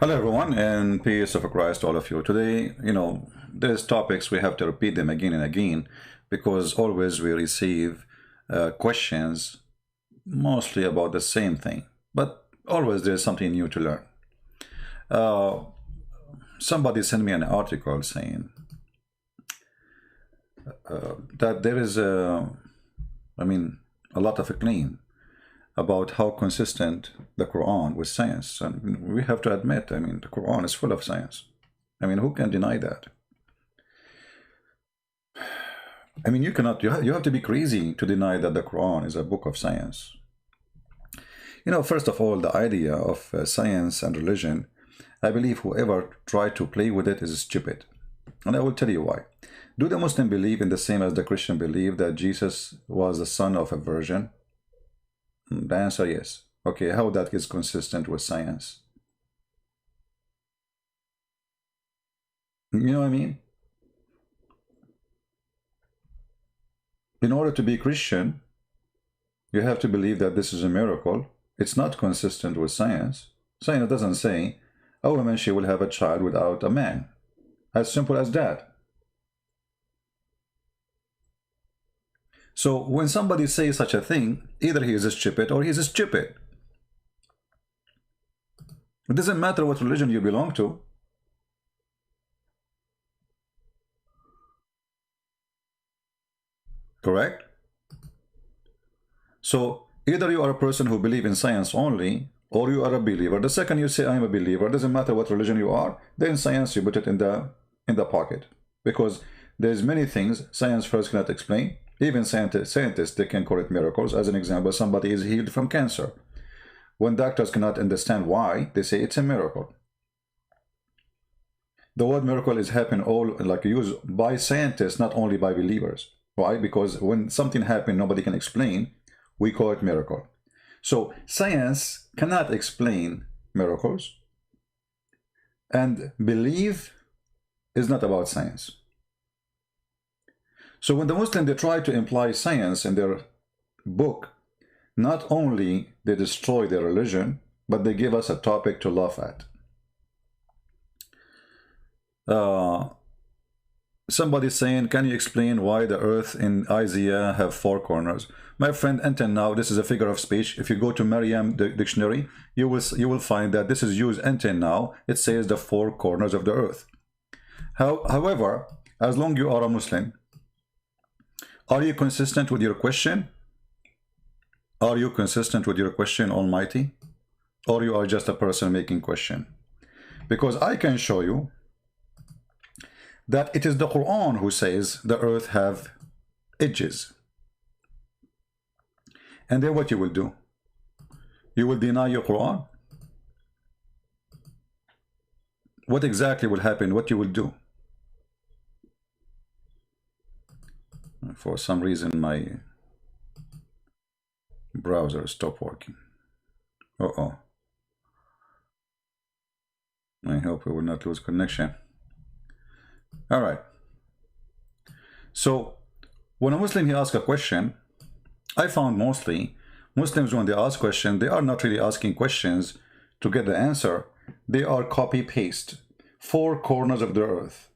Hello, everyone, and peace of Christ to all of you. Today, there's topics we have to repeat them again and again because always we receive questions mostly about the same thing, but always there's something new to learn. Uh, Somebody sent me an article saying that there is a lot of acclaim about how consistent the Quran with science. And we have to admit, the Quran is full of science. Who can deny that? You have to be crazy to deny that the Quran is a book of science. First of all, the idea of science and religion, I believe whoever tried to play with it is stupid. And I will tell you why. Do the Muslim believe in the same as the Christian believe that Jesus was the son of a virgin? The answer yes. Okay, how that is consistent with science? You know what I mean? In order to be Christian, you have to believe that this is a miracle. It's not consistent with science. Science doesn't say a woman, she will have a child without a man. As simple as that. So when somebody says such a thing, either he is stupid or he is stupid. It doesn't matter what religion you belong to. Correct? So either you are a person who believes in science only, or you are a believer. The second you say I'm a believer, doesn't matter what religion you are, then science you put it in the pocket. Because there's many things science first cannot explain. Even scientists, they can call it miracles. As an example, somebody is healed from cancer. When doctors cannot understand why, they say it's a miracle. The word miracle is used by scientists, not only by believers. Why? Because when something happens nobody can explain, we call it miracle. So science cannot explain miracles, and belief is not about science. So when the Muslims, they try to imply science in their book, not only they destroy their religion, but they give us a topic to laugh at. Somebody saying, can you explain why the earth in Isaiah have 4 corners? My friend, until now, this is a figure of speech. If you go to Merriam dictionary, you will find that this is used until now. It says the 4 corners of the earth. However, as long as you are a Muslim, are you consistent with your question? Are you consistent with your question, Almighty? Or you are just a person making question? Because I can show you that it is the Quran who says the earth have edges. And then what you will do? You will deny your Quran? What exactly will happen? What you will do? For some reason my browser stopped working. Uh-oh. I hope we will not lose connection. All right. So when a Muslim he asks a question, I found mostly Muslims, when they ask questions, they are not really asking questions to get the answer. They are copy paste 4 corners of the earth.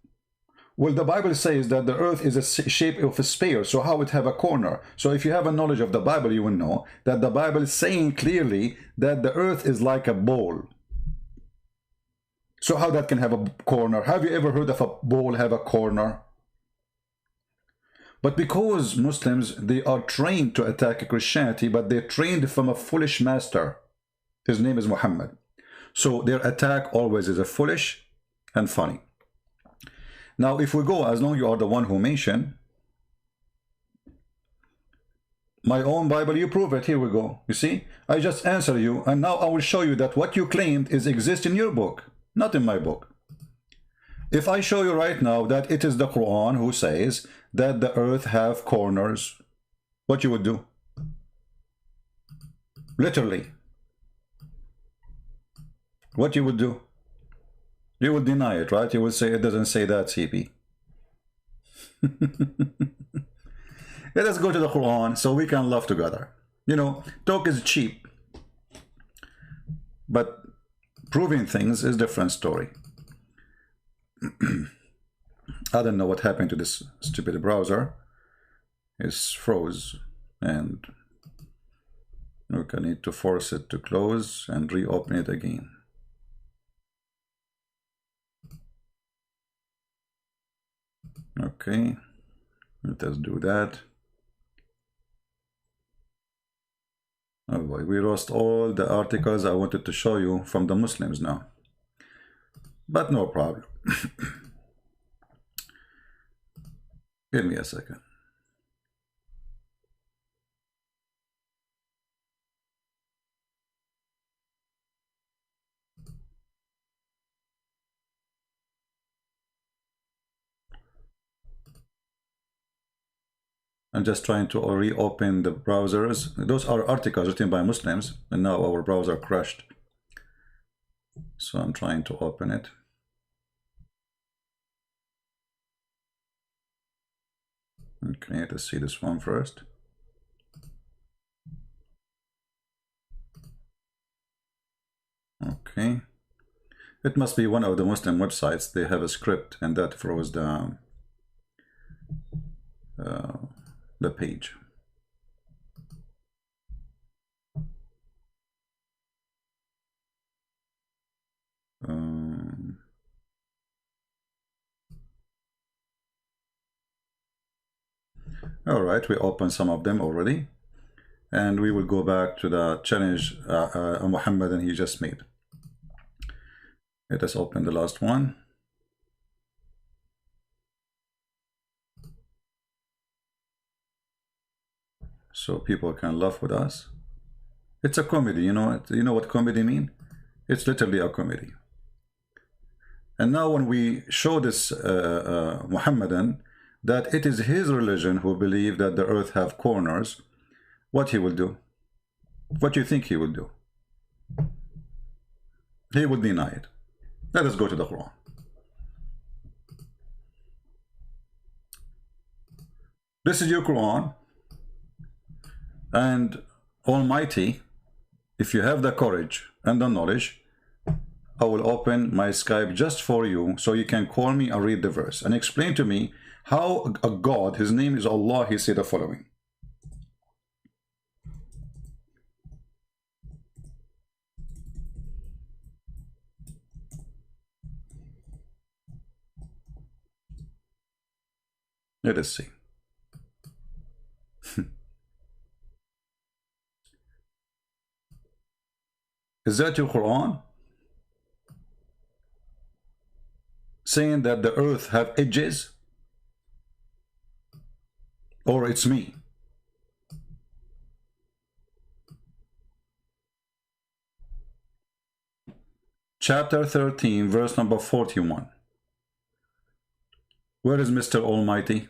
Well, the Bible says that the earth is a shape of a sphere, so how it have a corner? So if you have a knowledge of the Bible, you will know that the Bible is saying clearly that the earth is like a bowl. So how that can have a corner? Have you ever heard of a bowl have a corner? But because Muslims, they are trained to attack Christianity, but they're trained from a foolish master. His name is Muhammad. So their attack always is a foolish and funny. Now, if we go, as long as you are the one who mentioned, my own Bible, you prove it. Here we go. You see, I just answer you, and now I will show you that what you claimed is exist in your book, not in my book. If I show you right now that it is the Quran who says that the earth have corners, what you would do? Literally. What you would do? You will deny it, right? You will say it doesn't say that, CP. Let us go to the Quran so we can laugh together. Talk is cheap. But Proving things is a different story. I don't know what happened to this stupid browser. It's froze, and look, I need to force it to close and reopen it again. Okay, let us do that. Oh boy, we lost all the articles I wanted to show you from the Muslims now. But no problem. Give me a second. I'm just trying to reopen the browsers. Those are articles written by Muslims, and now our browser crashed. So I'm trying to open it. Okay, let's see this one first. Okay. It must be one of the Muslim websites. They have a script, and that froze the page. All right, we opened some of them already, and we will go back to the challenge Muhammad he just made. Let us open the last one. So people can laugh with us. It's a comedy, you know. You know what comedy mean? It's literally a comedy. And now when we show this Muhammadan that it is his religion who believe that the earth have corners, what he will do? What do you think he will do? He would deny it. Let us go to the Quran. This is your Quran, and Almighty, if you have the courage and the knowledge, I will open my Skype just for you so you can call me and read the verse and explain to me how a God, his name is Allah, he said the following. Let us see. Is that your Quran? Saying that the earth have edges? Or it's me? Chapter 13, verse number 41. Where is Mr. Almighty?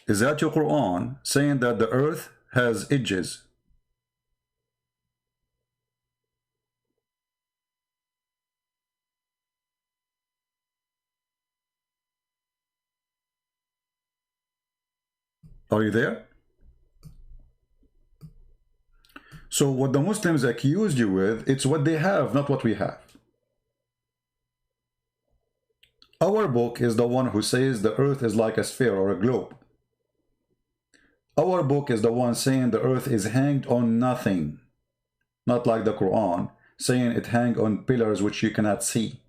Is that your Quran saying that the earth has edges? Are you there? So what the Muslims accused you with, it's what they have, not what we have. Our book is the one who says the earth is like a sphere or a globe. Our book is the one saying the earth is hanged on nothing. Not like the Quran, saying it hanged on pillars which you cannot see.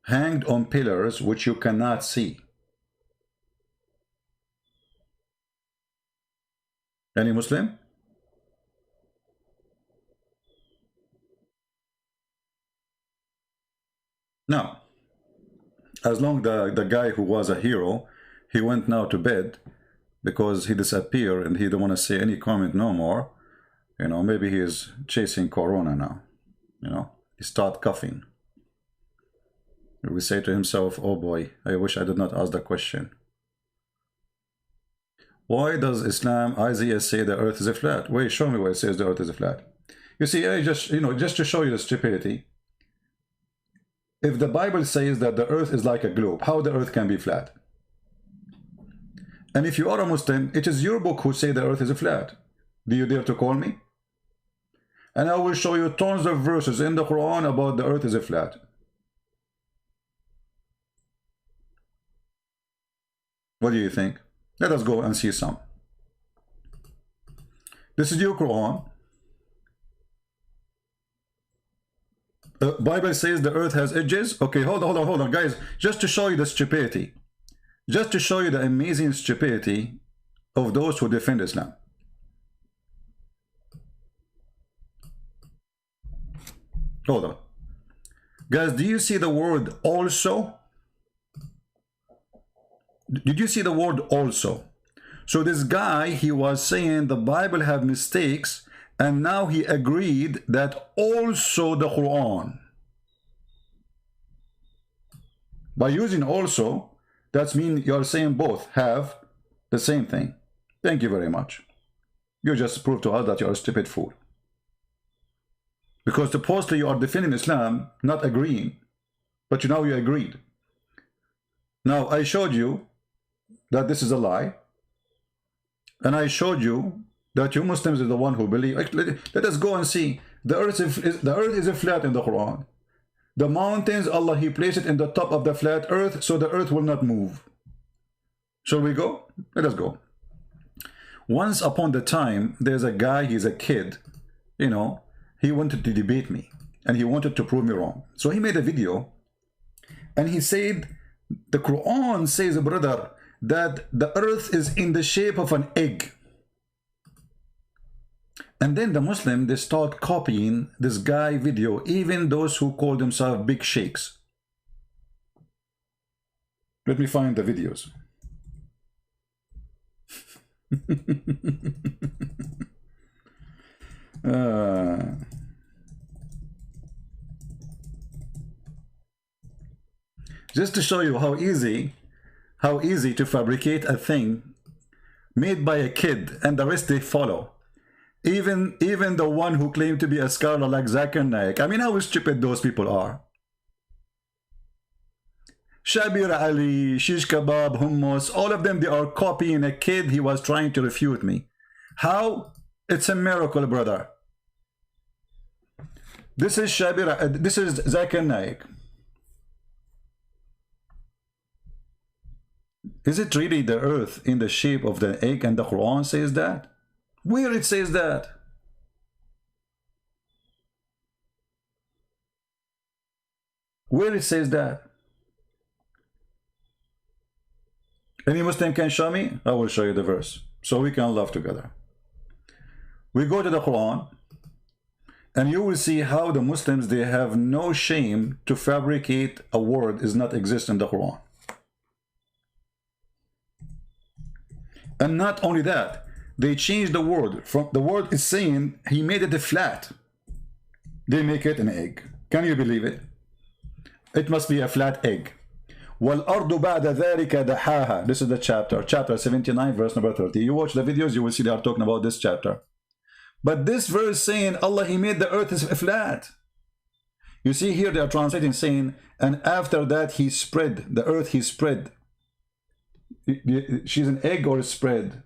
Hanged on pillars which you cannot see. Any Muslim? No. As long as the guy who was a hero, he went now to bed because he disappeared and he don't want to say any comment no more. You know, maybe he is chasing Corona now. You know, he start coughing. He will say to himself, oh boy, I wish I did not ask the question. Why does Islam, Isaiah, say the earth is a flat? Wait, show me where it says the earth is a flat. You see, just to show you the stupidity. If the Bible says that the earth is like a globe, how the earth can be flat? And if you are a Muslim, it is your book who say the earth is flat. Do you dare to call me? And I will show you tons of verses in the Quran about the earth is flat. What do you think? Let us go and see some. This is your Quran. The Bible says the earth has edges. Okay, hold on, guys. Just to show you the stupidity. Just to show you the amazing stupidity of those who defend Islam. Hold on. Guys, do you see the word also? Did you see the word also? So this guy, he was saying the Bible have mistakes, and now he agreed that also the Quran. By using also, that means you're saying both have the same thing. Thank you very much. You just proved to us that you're a stupid fool. Because supposedly you are defending Islam, not agreeing. But now you agreed. Now I showed you that this is a lie. And I showed you that you Muslims are the one who believe. Let us go and see. The earth is flat in the Quran. The mountains, Allah, He placed it in the top of the flat earth, so the earth will not move. Shall we go? Let us go. Once upon the time, there's a guy, he's a kid, you know, he wanted to debate me, and he wanted to prove me wrong. So he made a video, and he said, the Quran says, brother, that the earth is in the shape of an egg. And then the Muslim, they start copying this guy video, even those who call themselves big sheikhs. Let me find the videos. Just to show you how easy to fabricate a thing made by a kid, and the rest they follow. Even the one who claimed to be a scholar like Zakir Naik. I mean, how stupid those people are. Shabir Ali, Shish Kebab, Hummus, all of them, they are copying a kid. He was trying to refute me. How? It's a miracle, brother. This is Shabir, this is Zakir Naik. Is it really the earth in the shape of the egg, and the Quran says that? Where it says that? Where it says that? Any Muslim can show me? I will show you the verse, so we can love together. We go to the Quran, and you will see how the Muslims, they have no shame to fabricate a word does not exist in the Quran. And not only that, they changed the word. From the word is saying, he made it a flat. They make it an egg. Can you believe it? It must be a flat egg. وَالْأَرْضُ بَعْدَ ذَلِكَ دَحَاهَا. This is the chapter 79, verse number 30. You watch the videos, you will see they are talking about this chapter. But this verse saying, Allah, He made the earth flat. You see here they are translating saying, and after that He spread, the earth He spread. She's an egg or a spread.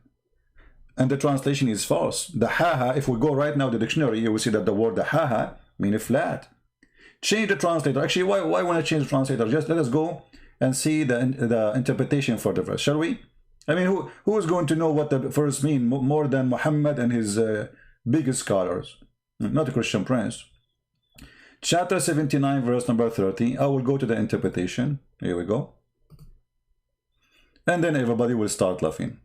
And the translation is false. The haha, if we go right now to the dictionary, you will see that the word the haha means flat. Change the translator. Actually, why want to change the translator? Just let us go and see the interpretation for the verse, shall we? I mean, who is going to know what the verse means more than Muhammad and his biggest scholars? Not a Christian Prince. Chapter 79, verse number 30. I will go to the interpretation. Here we go. And then everybody will start laughing.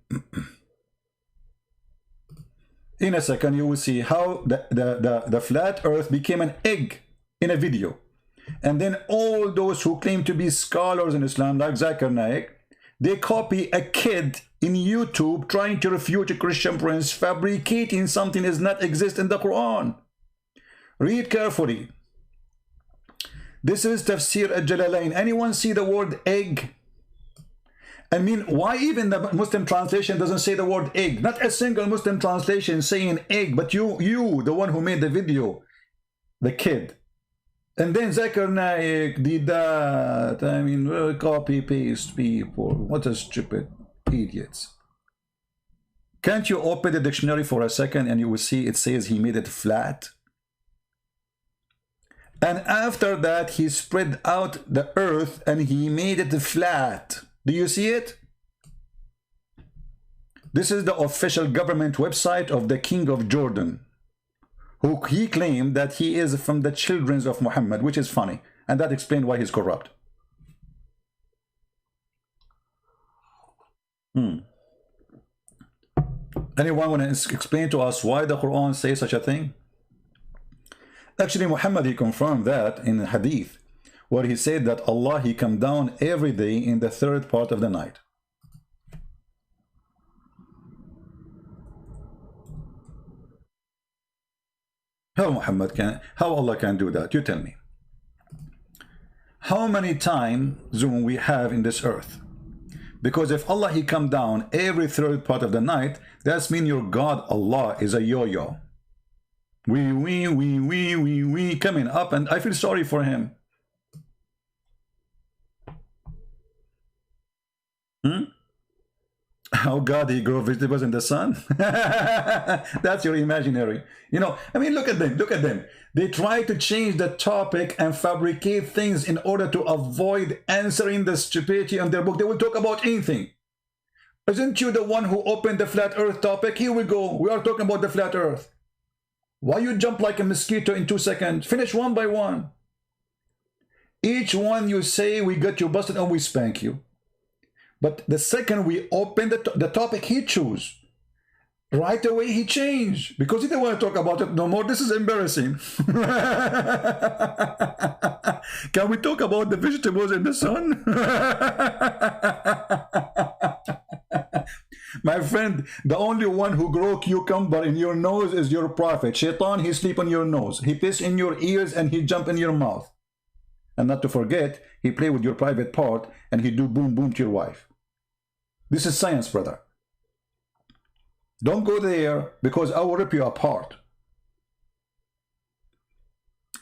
In a second, you will see how the flat earth became an egg in a video. And then all those who claim to be scholars in Islam, like Zakir Naik, they copy a kid in YouTube trying to refute a Christian Prince, fabricating something that does not exist in the Quran. Read carefully. This is Tafsir al-Jalalain. Anyone see the word egg? I mean, why even the Muslim translation doesn't say the word egg? Not a single Muslim translation saying egg, but you, the one who made the video, the kid. And then Zakir Naik did that. I mean, copy paste people. What a stupid idiots. Can't you open the dictionary for a second and you will see it says he made it flat? And after that, he spread out the earth and he made it flat. Do you see it? This is the official government website of the King of Jordan, who he claimed that he is from the children of Muhammad, which is funny. And that explains why he's corrupt. Anyone want to explain to us why the Quran says such a thing? Actually, Muhammad, he confirmed that in a hadith, where he said that Allah, he come down every day in the third part of the night. How Allah can do that? You tell me. How many time zone we have in this earth? Because if Allah, he come down every third part of the night, that means your God, Allah, is a yo-yo. We coming up, and I feel sorry for him. How God, he grow vegetables in the sun? That's your imaginary. You know, I mean, look at them, look at them. They try to change the topic and fabricate things in order to avoid answering the stupidity on their book. They will talk about anything. Isn't you the one who opened the flat earth topic? Here we go. We are talking about the flat earth. Why you jump like a mosquito in 2 seconds? Finish one by one. Each one you say, we got you busted and we spank you. But the second we open the topic he choose, right away he changed. Because he didn't want to talk about it no more. This is embarrassing. Can we talk about the vegetables in the sun? My friend, the only one who grow cucumber in your nose is your prophet. Shaitan, he sleep on your nose. He piss in your ears and he jump in your mouth. And not to forget, he play with your private part and he do boom boom to your wife. This is science, brother. Don't go there because I will rip you apart.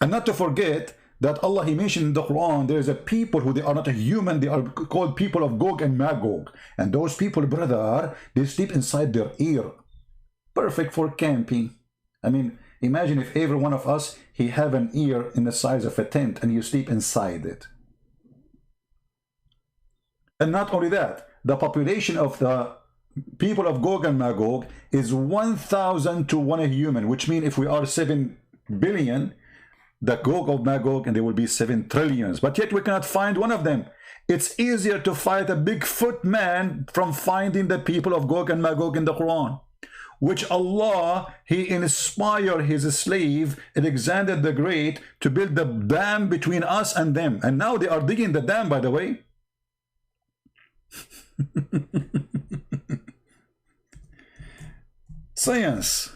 And not to forget that Allah, he mentioned in the Quran, there is a people who they are not a human, they are called people of Gog and Magog. And those people, brother, they sleep inside their ear. Perfect for camping. I mean, imagine if every one of us, he have an ear in the size of a tent and you sleep inside it. And not only that, the population of the people of Gog and Magog is 1,000 to 1 human, which means if we are 7 billion, the Gog of Magog, and there will be 7 trillions. But yet we cannot find one of them. It's easier to fight a Bigfoot man from finding the people of Gog and Magog in the Quran, which Allah, he inspired his slave, Alexander the Great, to build the dam between us and them. And now they are digging the dam, by the way. Science.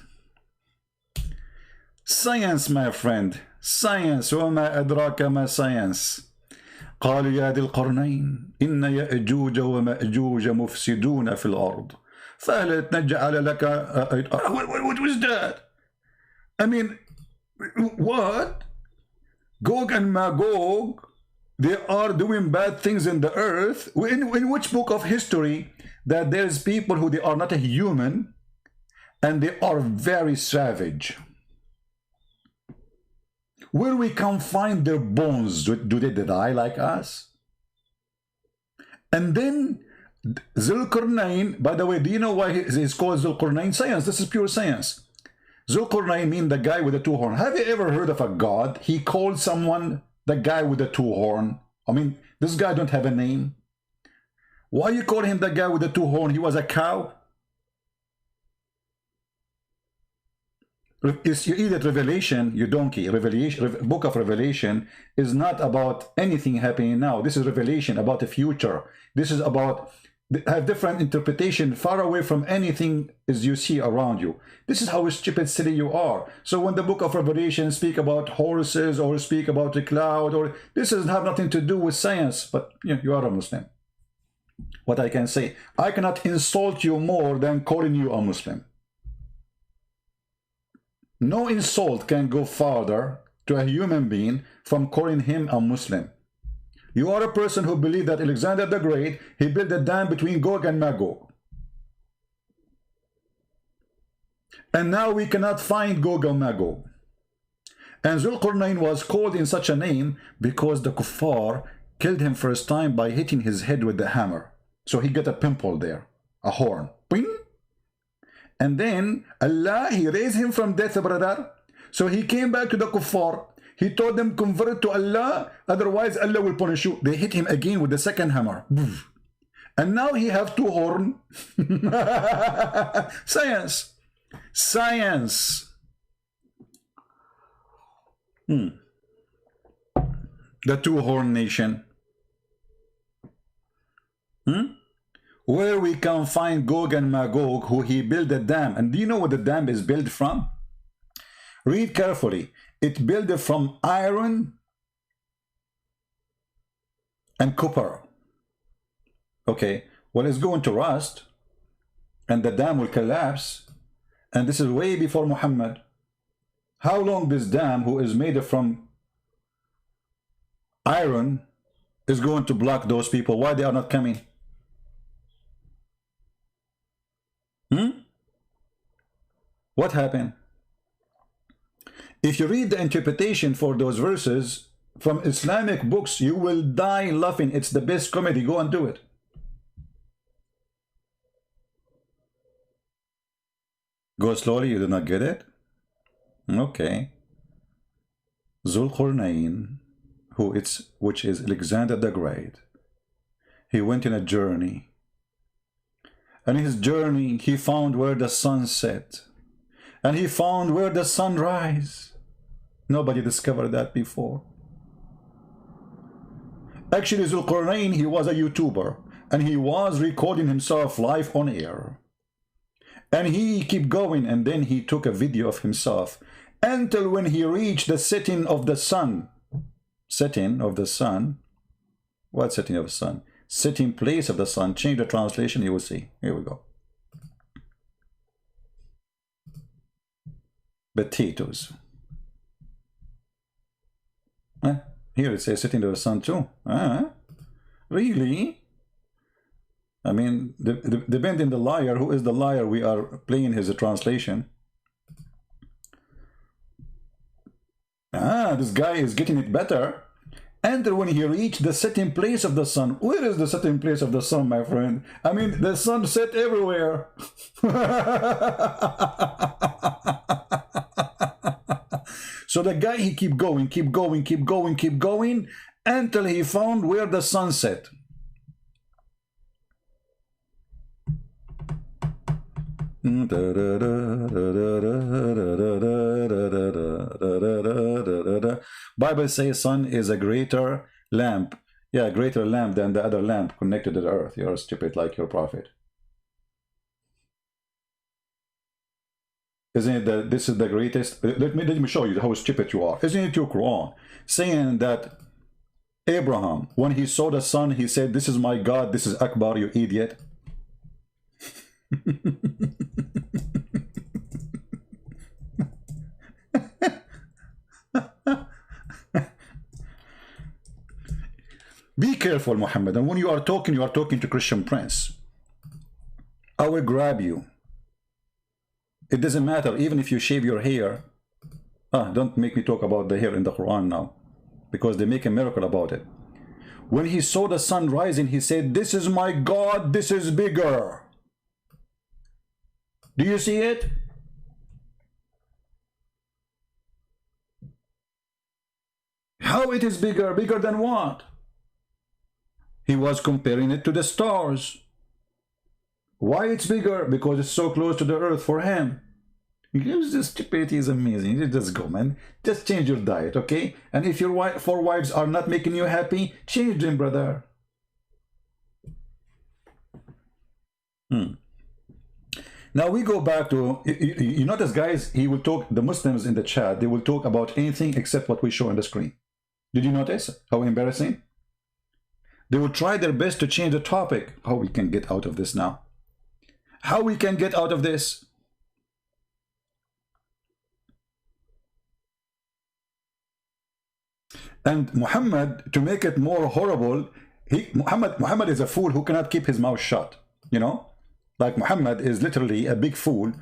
Science, my friend. Science. وما أدراك ما science. قالوا يا ذي القرنين إن يأجوج ومأجوج مفسدون في الأرض فهل نجعل لك what was that? I mean, what? Gog and Magog, they are doing bad things in the earth. In which book of history that there's people who they are not a human and they are very savage? Where we can find their bones? Do they die like us? And then Zulqarnain, by the way, do you know why he's called Zulqarnain? Science, this is pure science. Zulqarnain means the guy with the 2 horns. Have you ever heard of a god? He called someone the guy with the 2 horns. I mean, this guy don't have a name. Why you call him the guy with the 2 horns? He was a cow? You eat at Revelation, you donkey. Book of Revelation is not about anything happening now. This is Revelation about the future. This is about have different interpretation far away from anything as you see around you. This is how stupid silly you are. So when the book of Revelation speak about horses or speak about the cloud, or this doesn't have nothing to do with science, but you are a Muslim. What I can say, I cannot insult you more than calling you a Muslim. No insult can go farther to a human being from calling him a Muslim. You are a person who believes that Alexander the Great, he built a dam between Gog and Magog. And now we cannot find Gog and Magog. And Zulqarnain was called in such a name because the kuffar killed him first time by hitting his head with the hammer. So he got a pimple there, a horn. Bing! And then Allah, he raised him from death, brother. So he came back to the kuffar. He told them, convert to Allah, otherwise Allah will punish you. They hit him again with the second hammer. And now he have two horns. Science. Science. The two-horn nation. Where we can find Gog and Magog, who he built a dam. And do you know what the dam is built from? Read carefully. It built from iron and copper. Okay, well, it's going to rust and the dam will collapse, and this is way before Muhammad. How long this dam, who is made from iron, is going to block those people? Why they are not coming? What happened? If you read the interpretation for those verses from Islamic books, you will die laughing. It's the best comedy. Go and do it. Go slowly, you do not get it? Okay. Zulqarnain, which is Alexander the Great, he went in a journey. And in his journey, he found where the sun set. And he found where the sun rise. Nobody discovered that before. Actually, Zulqarnain, he was a YouTuber. And he was recording himself live on air. And he kept going, and then he took a video of himself until when he reached the setting of the sun. Setting of the sun? What setting of the sun? Setting place of the sun. Change the translation, you will see. Here we go. Potatoes. Here it says setting of the sun too. Really? I mean, depending on the liar, who is the liar, we are playing his translation. This guy is getting it better. And when he reached the setting place of the sun, where is the setting place of the sun, my friend? I mean, the sun set everywhere. So the guy, he keep going until he found where the sun set. Bible says sun is a greater lamp. Yeah, greater lamp than the other lamp connected to the earth. You're stupid like your prophet. Isn't it that this is the greatest? Let me show you how stupid you are. Isn't it your Quran saying that Abraham, when he saw the sun, he said, this is my God, this is Akbar, you idiot? Be careful, Muhammad. And when you are talking to Christian Prince. I will grab you. It doesn't matter, even if you shave your hair. Don't make me talk about the hair in the Quran now, because they make a miracle about it. When he saw the sun rising, he said, this is my God, this is bigger. Do you see it? How it is bigger? Bigger than what? He was comparing it to the stars. Why it's bigger? Because it's so close to the earth for him. This stupidity is amazing. You just go, man. Just change your diet, okay? And if your four wives are not making you happy, change them, brother. Now we go back to, you notice, guys, he will talk, the Muslims in the chat, they will talk about anything except what we show on the screen. Did you notice how embarrassing? They will try their best to change the topic. How we can get out of this now? How we can get out of this? And Muhammad, to make it more horrible, Muhammad is a fool who cannot keep his mouth shut, you know? Like Muhammad is literally a big fool,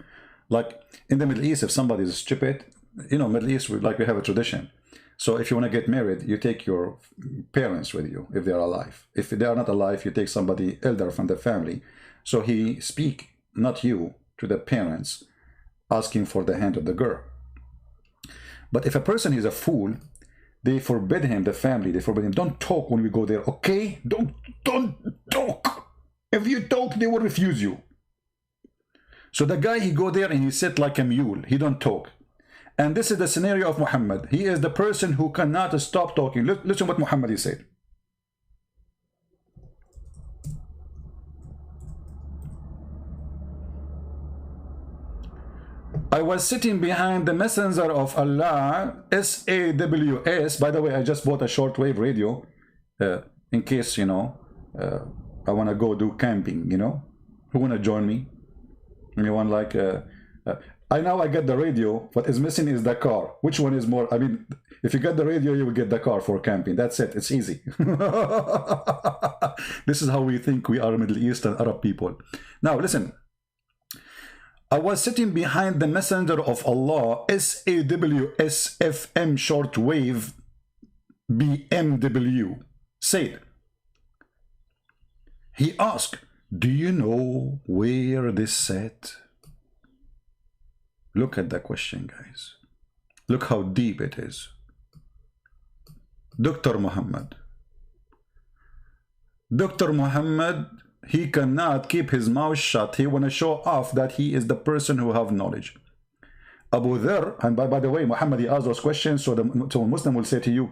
Like in the Middle East, if somebody is stupid, you know, Middle East, we have a tradition. So if you want to get married, you take your parents with you if they are alive. If they are not alive, you take somebody elder from the family. So he speak, not you, to the parents, asking for the hand of the girl. But if a person is a fool, they forbid him, the family, they forbid him, don't talk when we go there, okay? Don't talk. If you talk, they will refuse you. So the guy, he go there and he sit like a mule. He don't talk. And this is the scenario of Muhammad. He is the person who cannot stop talking. Listen what Muhammad he said. I was sitting behind the messenger of Allah, SAWS. By the way, I just bought a shortwave radio in case, you know, I want to go do camping, you know. Who want to join me? Anyone like... I get the radio. What is missing is the car. Which one is more? I mean, if you get the radio, you will get the car for camping. That's it. It's easy. This is how we think we are Middle Eastern Arab people. Now, listen. I was sitting behind the messenger of Allah, SAWS FM shortwave BMW. Said, he asked, do you know where this sat? Look at the question, guys. Look how deep it is. Dr. Muhammad. Dr. Muhammad, he cannot keep his mouth shut. He want to show off that he is the person who have knowledge. Abu Dharr, and by the way, Muhammad, he asked those questions, so a Muslim will say to you,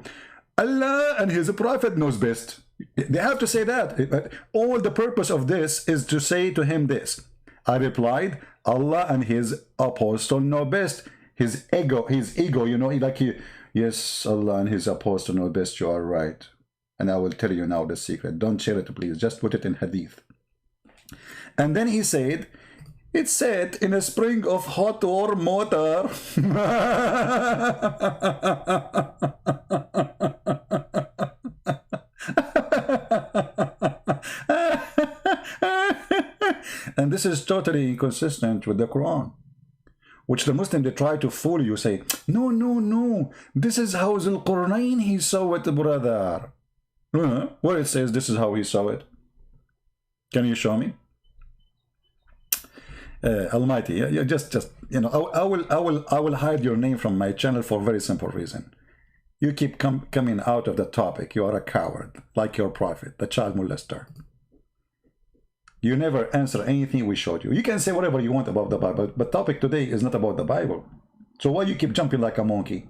Allah and his prophet knows best. They have to say that. All the purpose of this is to say to him this. I replied, Allah and his apostle know best. His ego, you know, yes, Allah and his apostle know best, you are right. And I will tell you now the secret. Don't share it, please. Just put it in hadith. And then he said, it's set in a spring of hot warm water. And this is totally inconsistent with the Quran, which the Muslim, they try to fool you, say, no, this is how Zul Qurnayn he saw it, brother. Where it says this is how he saw it. Can you show me? Almighty, yeah, just you know, I will hide your name from my channel for a very simple reason. You keep coming out of the topic. You are a coward, like your prophet, the child molester. You never answer anything we showed you. You can say whatever you want about the Bible, but topic today is not about the Bible. So why you keep jumping like a monkey?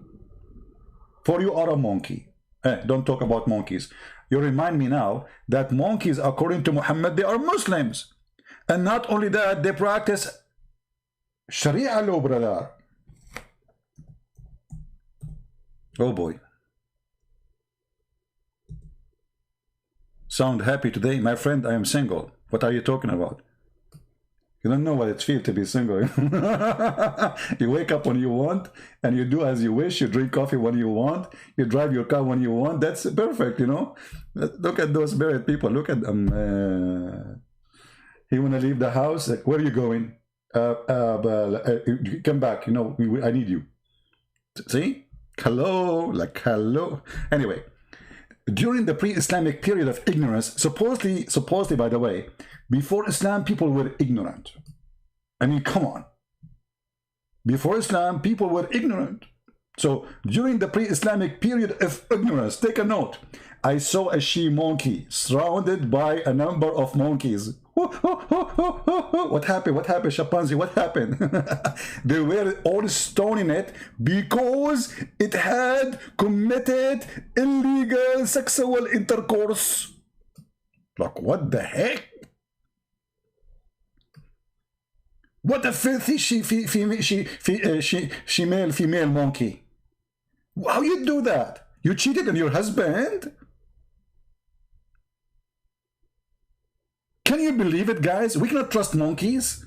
For you are a monkey. Don't talk about monkeys. You remind me now that monkeys, according to Muhammad, they are Muslims. And not only that, they practice Sharia law, brother. Oh boy. Sound happy today? My friend, I am single. What are you talking about? You don't know what it feels to be single. You wake up when you want, and you do as you wish. You drink coffee when you want. You drive your car when you want. That's perfect, you know. Look at those married people. Look at them. He want to leave the house. Like, where are you going? Come back. You know, I need you. See? Hello, like hello. Anyway. During the pre-Islamic period of ignorance, supposedly, by the way, before Islam, people were ignorant. I mean, come on. Before Islam, people were ignorant. So during the pre-Islamic period of ignorance, take a note. I saw a she-monkey surrounded by a number of monkeys. What happened? What happened, Chimpanzee? What happened? They were all stoning it because it had committed illegal sexual intercourse. Like, what the heck? What a filthy female monkey. How you do that? You cheated on your husband? Can you believe it, guys? We cannot trust monkeys.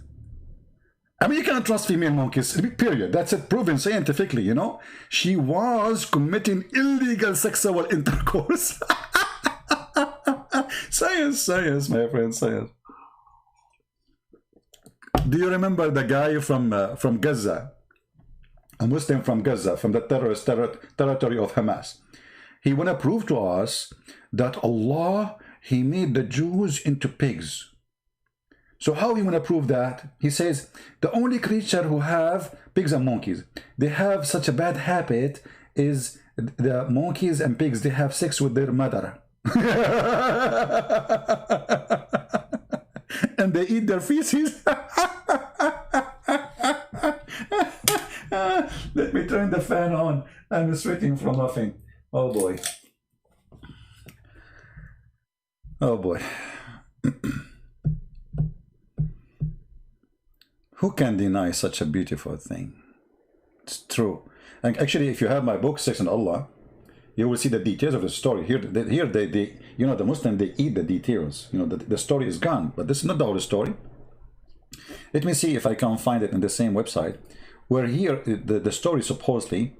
I mean, you cannot trust female monkeys, period. That's it, proven scientifically, you know? She was committing illegal sexual intercourse. Science, my friend, science. Do you remember the guy from Gaza, a Muslim from Gaza, from the terrorist territory of Hamas? He want to prove to us that Allah, he made the Jews into pigs. So how he want to prove that? He says the only creature who have, pigs and monkeys, they have such a bad habit is the monkeys and pigs, they have sex with their mother. And they eat their feces. Let me turn the fan on. I'm sweating from laughing. Oh boy. Oh boy. Who can deny such a beautiful thing? It's true. And actually, if you have my book, Sex and Allah, you will see the details of the story. Here they you know, the Muslim, they eat the details. You know, the story is gone, but this is not the whole story. Let me see if I can find it in the same website, where here the story supposedly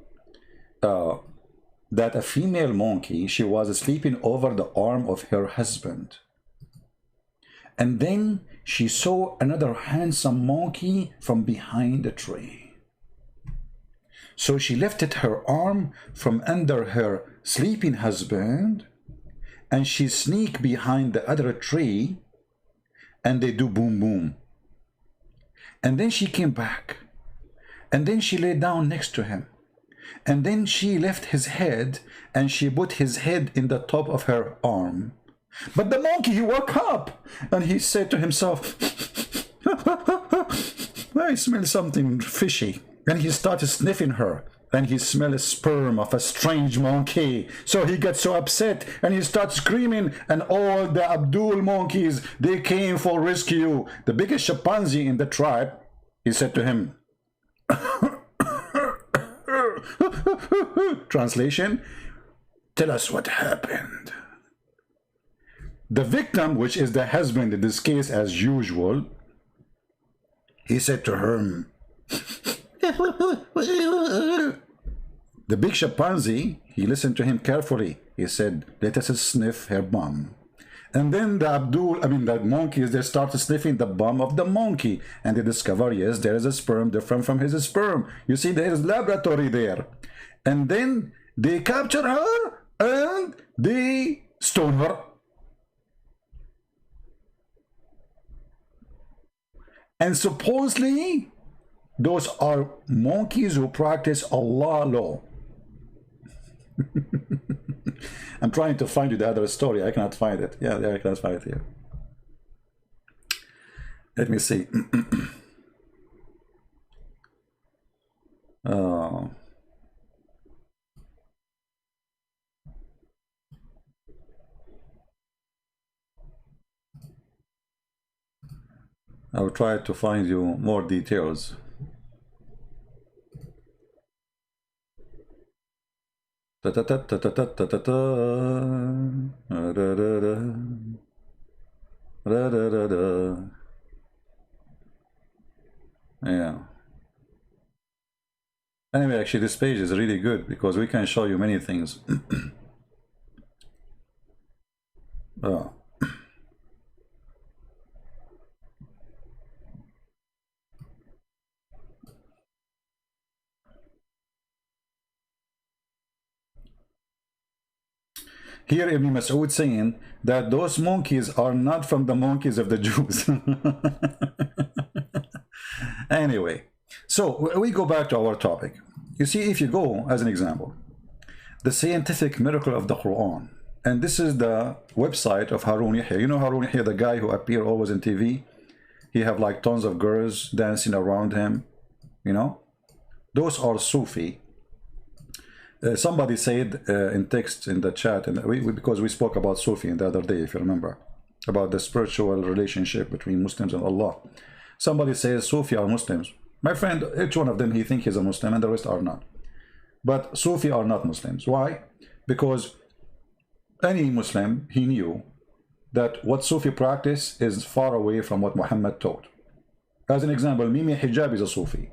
that a female monkey, she was sleeping over the arm of her husband. And then she saw another handsome monkey from behind a tree. So she lifted her arm from under her sleeping husband, and she sneaked behind the other tree, and they do boom boom. And then she came back, and then she lay down next to him, and then she left his head, and she put his head in the top of her arm. But the monkey, he woke up, and he said to himself, I smell something fishy. And he started sniffing her, and he smelled a sperm of a strange monkey. So he got so upset, and he started screaming, and all the Abdul monkeys, they came for rescue. The biggest chimpanzee in the tribe, he said to him, translation, tell us what happened. The victim, which is the husband in this case as usual, he said to her, the big chimpanzee, he listened to him carefully. He said, let us sniff her bum. And then the monkeys, they started sniffing the bum of the monkey. And they discover, yes, there is a sperm different from his sperm. You see, there is laboratory there. And then they capture her and they stone her. And supposedly, those are monkeys who practice Allah law. I'm trying to find you the other story. I cannot find it. Yeah, I cannot find it here. Let me see. I will try to find you more details. Yeah. Anyway, actually this page is really good because we can show you many things. Oh. Here Ibn Mas'ud saying that those monkeys are not from the monkeys of the Jews. Anyway, so we go back to our topic. You see, if you go, as an example, the scientific miracle of the Quran, and this is the website of Harun Yahya. You know Harun Yahya, the guy who appear always in TV? He have like tons of girls dancing around him, you know? Those are Sufi. Somebody said in text in the chat, and because we spoke about Sufi the other day, if you remember, about the spiritual relationship between Muslims and Allah. Somebody says Sufi are Muslims. My friend, each one of them, he thinks he's a Muslim and the rest are not. But Sufi are not Muslims. Why? Because any Muslim, he knew that what Sufi practice is far away from what Muhammad taught. As an example, Mimi Hijab is a Sufi.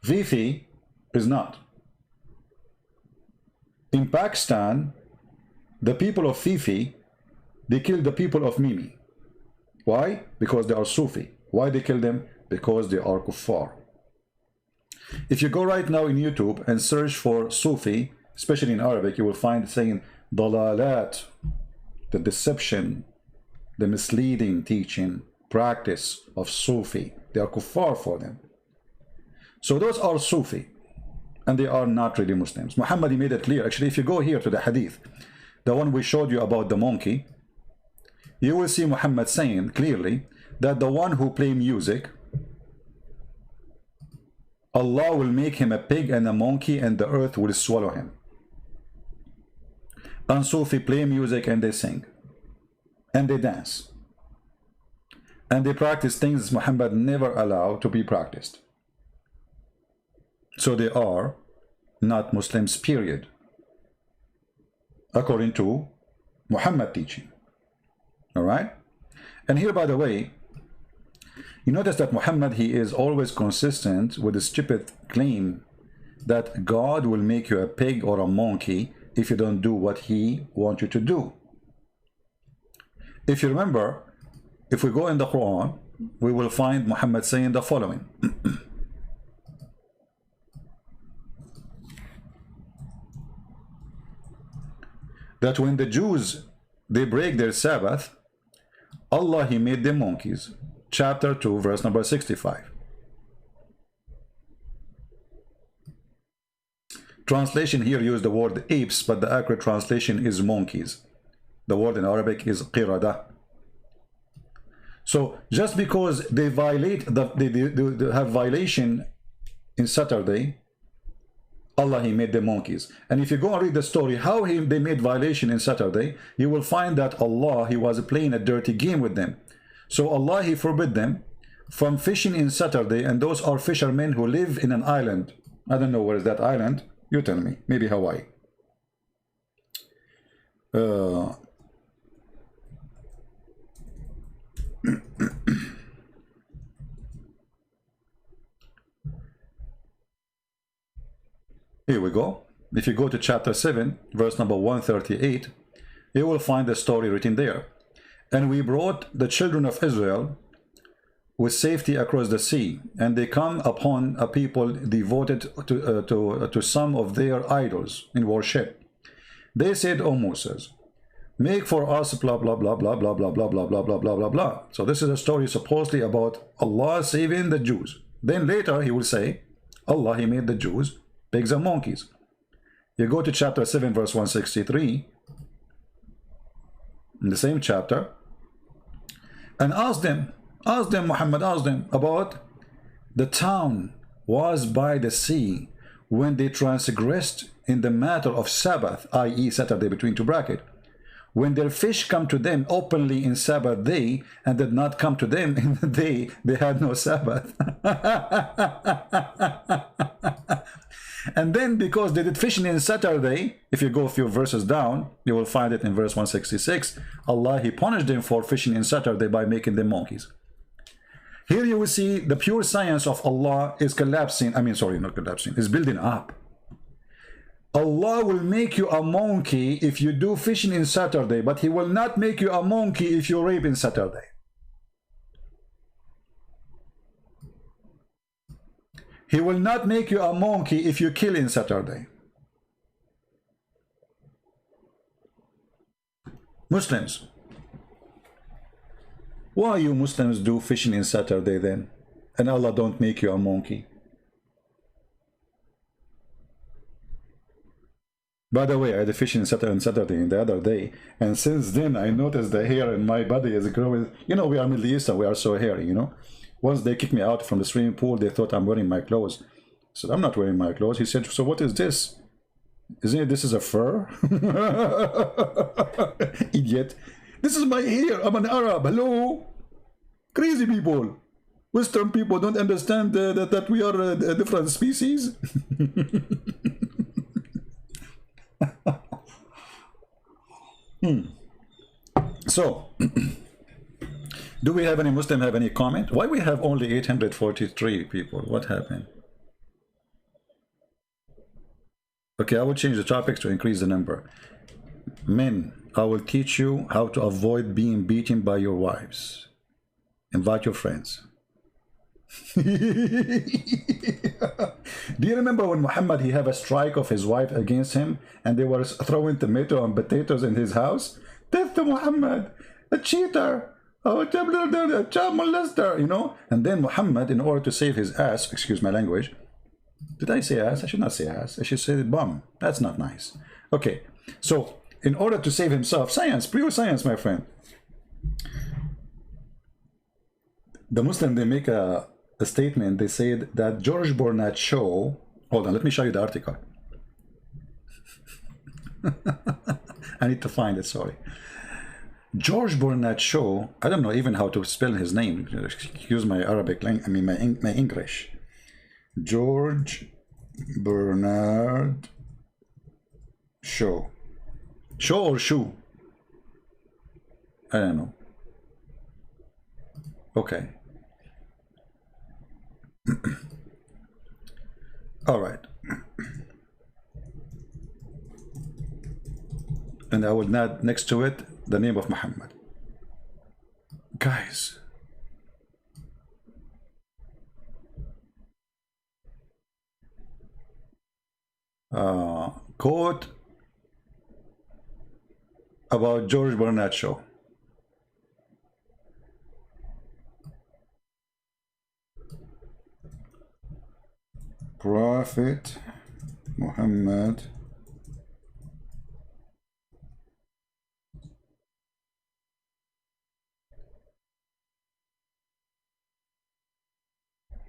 Fifi is not. In Pakistan, the people of Fifi, they killed the people of Mimi. Why? Because they are Sufi. Why they kill them? Because they are kuffar. If you go right now in YouTube and search for Sufi, especially in Arabic, you will find it saying dalalat, the deception, the misleading teaching, practice of Sufi. They are kuffar for them. So those are Sufi, and they are not really Muslims. Muhammad, he made it clear. Actually, if you go here to the hadith, the one we showed you about the monkey, you will see Muhammad saying clearly that the one who play music, Allah will make him a pig and a monkey, and the earth will swallow him. And Sufi play music and they sing, and they dance, and they practice things Muhammad never allowed to be practiced. So they are not Muslims, period, according to Muhammad teaching. All right? And here, by the way, you notice that Muhammad, he is always consistent with the stupid claim that God will make you a pig or a monkey if you don't do what he wants you to do. If you remember, if we go in the Quran, we will find Muhammad saying the following. That when the Jews, they break their Sabbath, Allah, he made them monkeys. Chapter 2, verse number 65. Translation here use the word apes, but the accurate translation is monkeys. The word in Arabic is qirada. So just because they violate, they have violation in Saturday, Allah, he made them monkeys. And if you go and read the story, how they made violation in Saturday, you will find that Allah, he was playing a dirty game with them. So Allah, he forbid them from fishing in Saturday, and those are fishermen who live in an island. I don't know where is that island. You tell me. Maybe Hawaii. Here we go. If you go to chapter 7, verse number 138, you will find the story written there. And we brought the children of Israel with safety across the sea, and they come upon a people devoted to some of their idols in worship. They said, O Moses, make for us blah blah blah blah blah blah blah blah blah blah blah blah blah. So this is a story supposedly about Allah saving the Jews. Then later he will say, Allah, he made the Jews pigs and monkeys. You go to chapter 7, verse 163, in the same chapter, and ask them, Muhammad, ask them about the town was by the sea when they transgressed in the matter of Sabbath, i.e. Saturday between two brackets, when their fish come to them openly in Sabbath day and did not come to them in the day they had no Sabbath. And then because they did fishing in Saturday, if you go a few verses down, you will find it in verse 166, Allah, he punished them for fishing in Saturday by making them monkeys. Here you will see the pure science of Allah is collapsing. I mean, sorry, not collapsing, is building up. Allah will make you a monkey if you do fishing in Saturday, but he will not make you a monkey if you rape in Saturday. He will not make you a monkey if you kill in Saturday. Muslims, why you Muslims do fishing in Saturday then, and Allah don't make you a monkey? By the way, I had a fishing on Saturday the other day, and since then I noticed the hair in my body is growing. You know, we are Middle Eastern, we are so hairy, you know. Once they kicked me out from the swimming pool, they thought I'm wearing my clothes. I said, I'm not wearing my clothes. He said, so what is this? Isn't it, this is a fur? Idiot. This is my hair. I'm an Arab. Hello? Crazy people. Western people don't understand that we are a different species. So, do we have any Muslim have any comment? Why we have only 843 people? What happened? Okay, I will change the topics to increase the number. Men, I will teach you how to avoid being beaten by your wives. Invite your friends. Do you remember when Muhammad, he have a strike of his wife against him and they were throwing tomato and potatoes in his house? Death to Muhammad, a cheater, oh, a child molester, you know? And then Muhammad, in order to save his ass, excuse my language, did I say ass? I should not say ass. I should say bum. That's not nice. Okay, so in order to save himself, science, pure science, my friend. The Muslim, they make a statement. They said that George Bernard Shaw, hold on, let me show you the article. I need to find it, sorry. George Bernard Shaw, I don't know even how to spell his name. Excuse my Arabic, I mean my English. George Bernard Shaw. Shaw or shoe? I don't know. Okay. All right. And I will add next to it the name of Muhammad. Guys, quote about George Bernard Shaw. Prophet Muhammad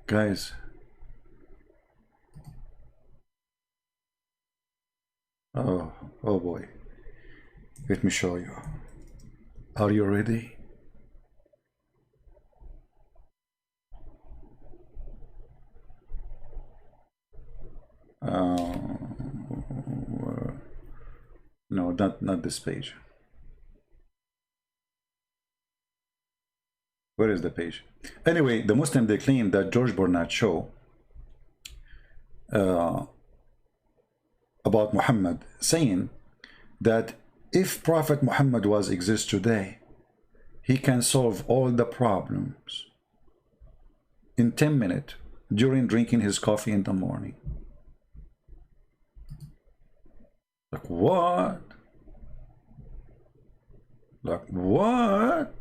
guys, oh boy, let me show you. Are you ready? No, not this page. Where is the page? Anyway, the Muslim, they claim that George Bernard Shaw about Muhammad, saying that if Prophet Muhammad was exist today, he can solve all the problems in 10 minutes during drinking his coffee in the morning. Like what? Like what?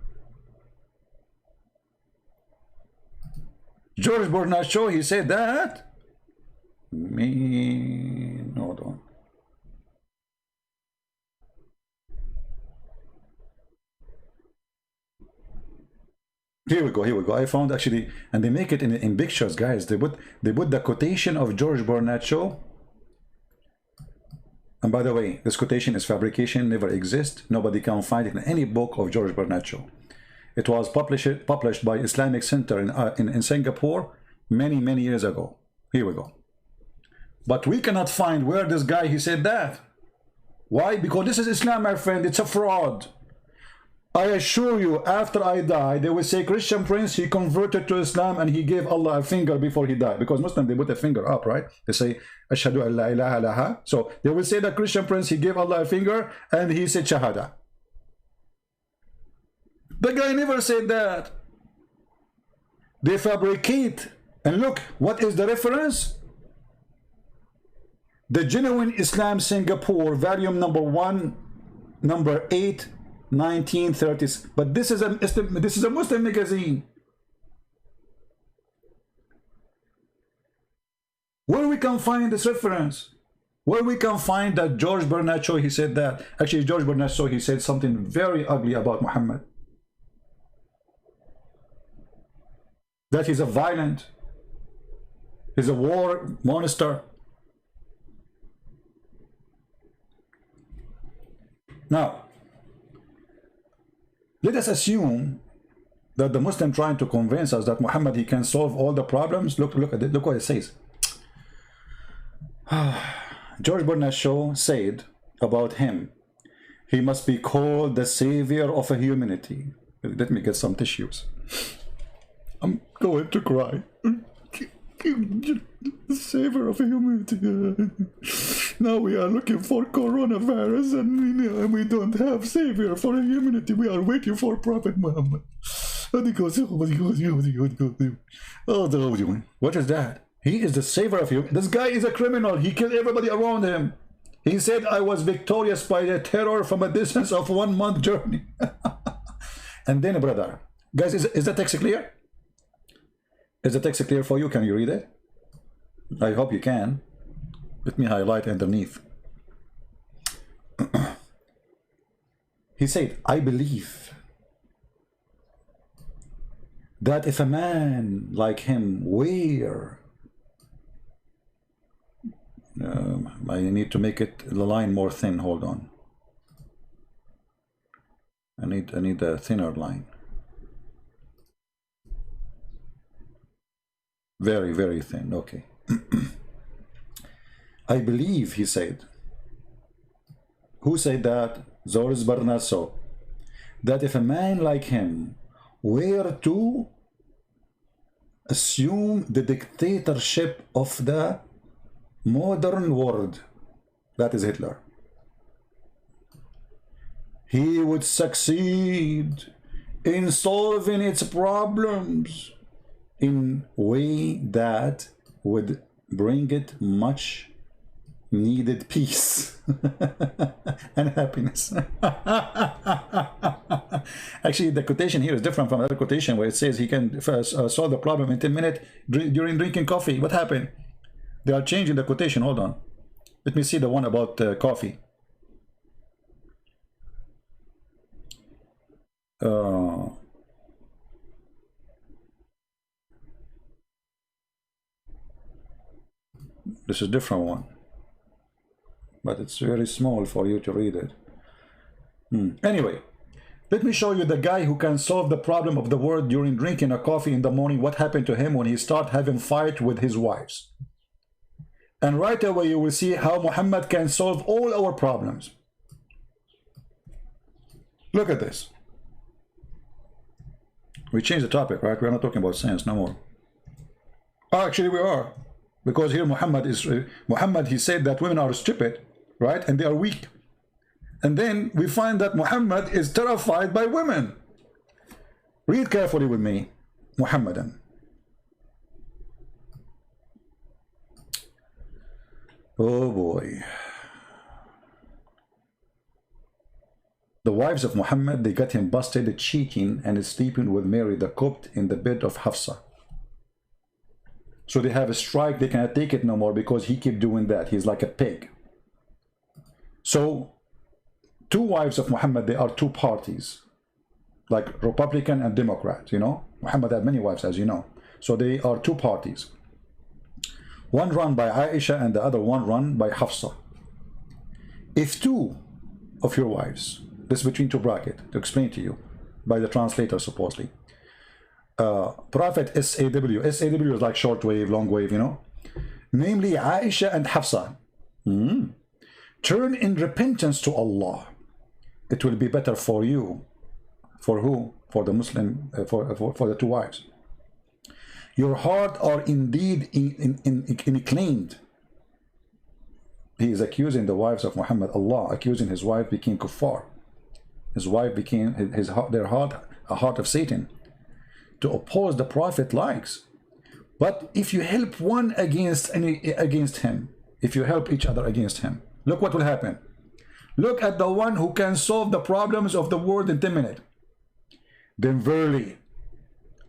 George Bernard Shaw, he said that? Hold on. Here we go. I found actually, and they make it in pictures, guys. They put the quotation of George Bernard Shaw. And by the way, this quotation is fabrication, never exists. Nobody can find it in any book of George Bernard Shaw. It was published by Islamic Center in Singapore many years ago. Here we go. But we cannot find where this guy, he said that. Why? Because this is Islam, my friend. It's a fraud. I assure you, after I die, they will say Christian Prince, he converted to Islam and he gave Allah a finger before he died. Because Muslim, they put a finger up, right? They say, Ashhadu an la ilaha illallah. So they will say that Christian Prince, he gave Allah a finger and he said Shahada. The guy never said that. They fabricate. And look, what is the reference? The Genuine Islam Singapore, volume number 1, number 8, 1930s. But this is a Muslim magazine. Where we can find this reference? Where we can find that George Bernard Shaw, he said that. Actually, George Bernard Shaw, he said something very ugly about Muhammad. That he's a violent, he's a war monster. Now, let us assume that the Muslim trying to convince us that Muhammad, he can solve all the problems. Look at it. Look what it says. George Bernard Shaw said about him, he must be called the savior of humanity. Let me get some tissues. I'm going to cry. The savior of humanity. Now we are looking for coronavirus and we don't have savior for humanity. We are waiting for Prophet Muhammad. What is that? He is the savior of you. This guy is a criminal. He killed everybody around him. He said, I was victorious by the terror from a distance of 1 month journey. And then, brother, guys, is the text clear? Is the text clear for you? Can you read it? I hope you can. Let me highlight underneath. He said, I believe that if a man like him were, I need to make it the line more thin. Hold on. I need a thinner line. Very, very thin. Okay. I believe, he said. Who said that? Zoris Barnaso. That if a man like him were to assume the dictatorship of the modern world, that is Hitler, he would succeed in solving its problems in a way that would bring it much needed peace and happiness. Actually, the quotation here is different from the other quotation where it says he can solve the problem in 10 minutes during drinking coffee. What happened? They are changing the quotation. Hold on. Let me see the one about coffee. This is a different one, but it's very small for you to read it. Anyway, let me show you the guy who can solve the problem of the world during drinking a coffee in the morning. What happened to him when he started having fight with his wives. And right away you will see how Muhammad can solve all our problems. Look at this. We changed the topic, right? We're not talking about science no more. Oh, actually we are. Because here Muhammad, he said that women are stupid, right? And they are weak. And then we find that Muhammad is terrified by women. Read carefully with me, Muhammadan. Oh boy. The wives of Muhammad, they got him busted cheating and sleeping with Mary the Copt in the bed of Hafsa. So they have a strike, they cannot take it no more because he keep doing that. He's like a pig. So two wives of Muhammad, they are two parties, like Republican and Democrat, you know. Muhammad had many wives, as you know. So they are two parties. One run by Aisha and the other one run by Hafsa. If two of your wives, this is between two brackets, to explain to you, by the translator supposedly, Prophet SAW is like short wave, long wave, you know, namely Aisha and Hafsa, turn in repentance to Allah, it will be better for you. For who? For the Muslim, for the two wives. Your heart are indeed inclined. He is accusing the wives of Muhammad. Allah accusing his wife became kuffar. His wife became their heart a heart of Satan, to oppose the Prophet likes. But if you help one against him, if you help each other against him, look what will happen. Look at the one who can solve the problems of the world in 10 minutes. Then verily,